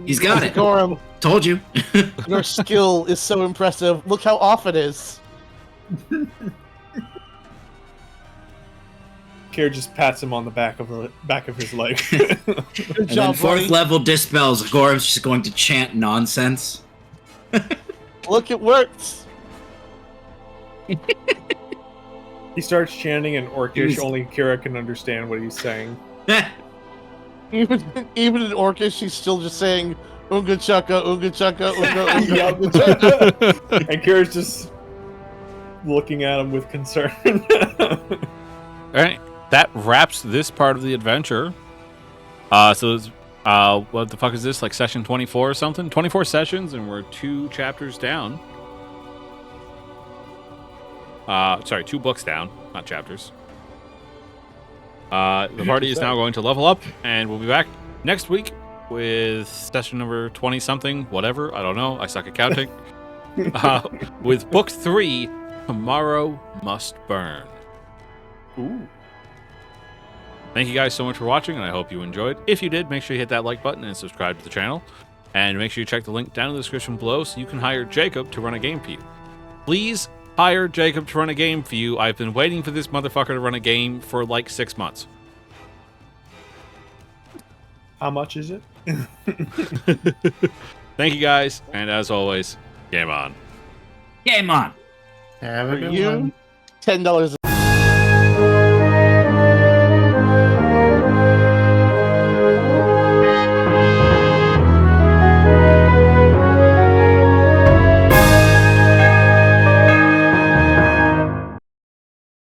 he's got it. Gorum, Told you. your skill is so impressive. Look how off it is. Kier just pats him on the back of his leg. Good And then job, 4th buddy. level dispels. Zagorum's just going to chant nonsense. Look, it worked. He starts chanting in Orcish. Only Kira can understand what he's saying. Even in Orcish, she's still just saying "Unga chaka, unga chaka, unga unga." Yup. And Kira's just looking at him with concern. All right, that wraps this part of the adventure. So what the fuck is this? Like session 24 or something? 24 sessions, and we're 2 chapters down. Sorry, 2 books down, not chapters. The party is now going to level up, and we'll be back next week with session number 20 something, whatever. I don't know. I suck at counting. With book 3, Tomorrow Must Burn. Ooh. Thank you guys so much for watching, and I hope you enjoyed. If you did, make sure you hit that like button and subscribe to the channel. And make sure you check the link down in the description below so you can hire Jacob to run a game for you. Please hire Jacob to run a game for you. I've been waiting for this motherfucker to run a game for like 6 months. How much is it? Thank you guys, and as always, game on. Game on. Have a For good you, one. $10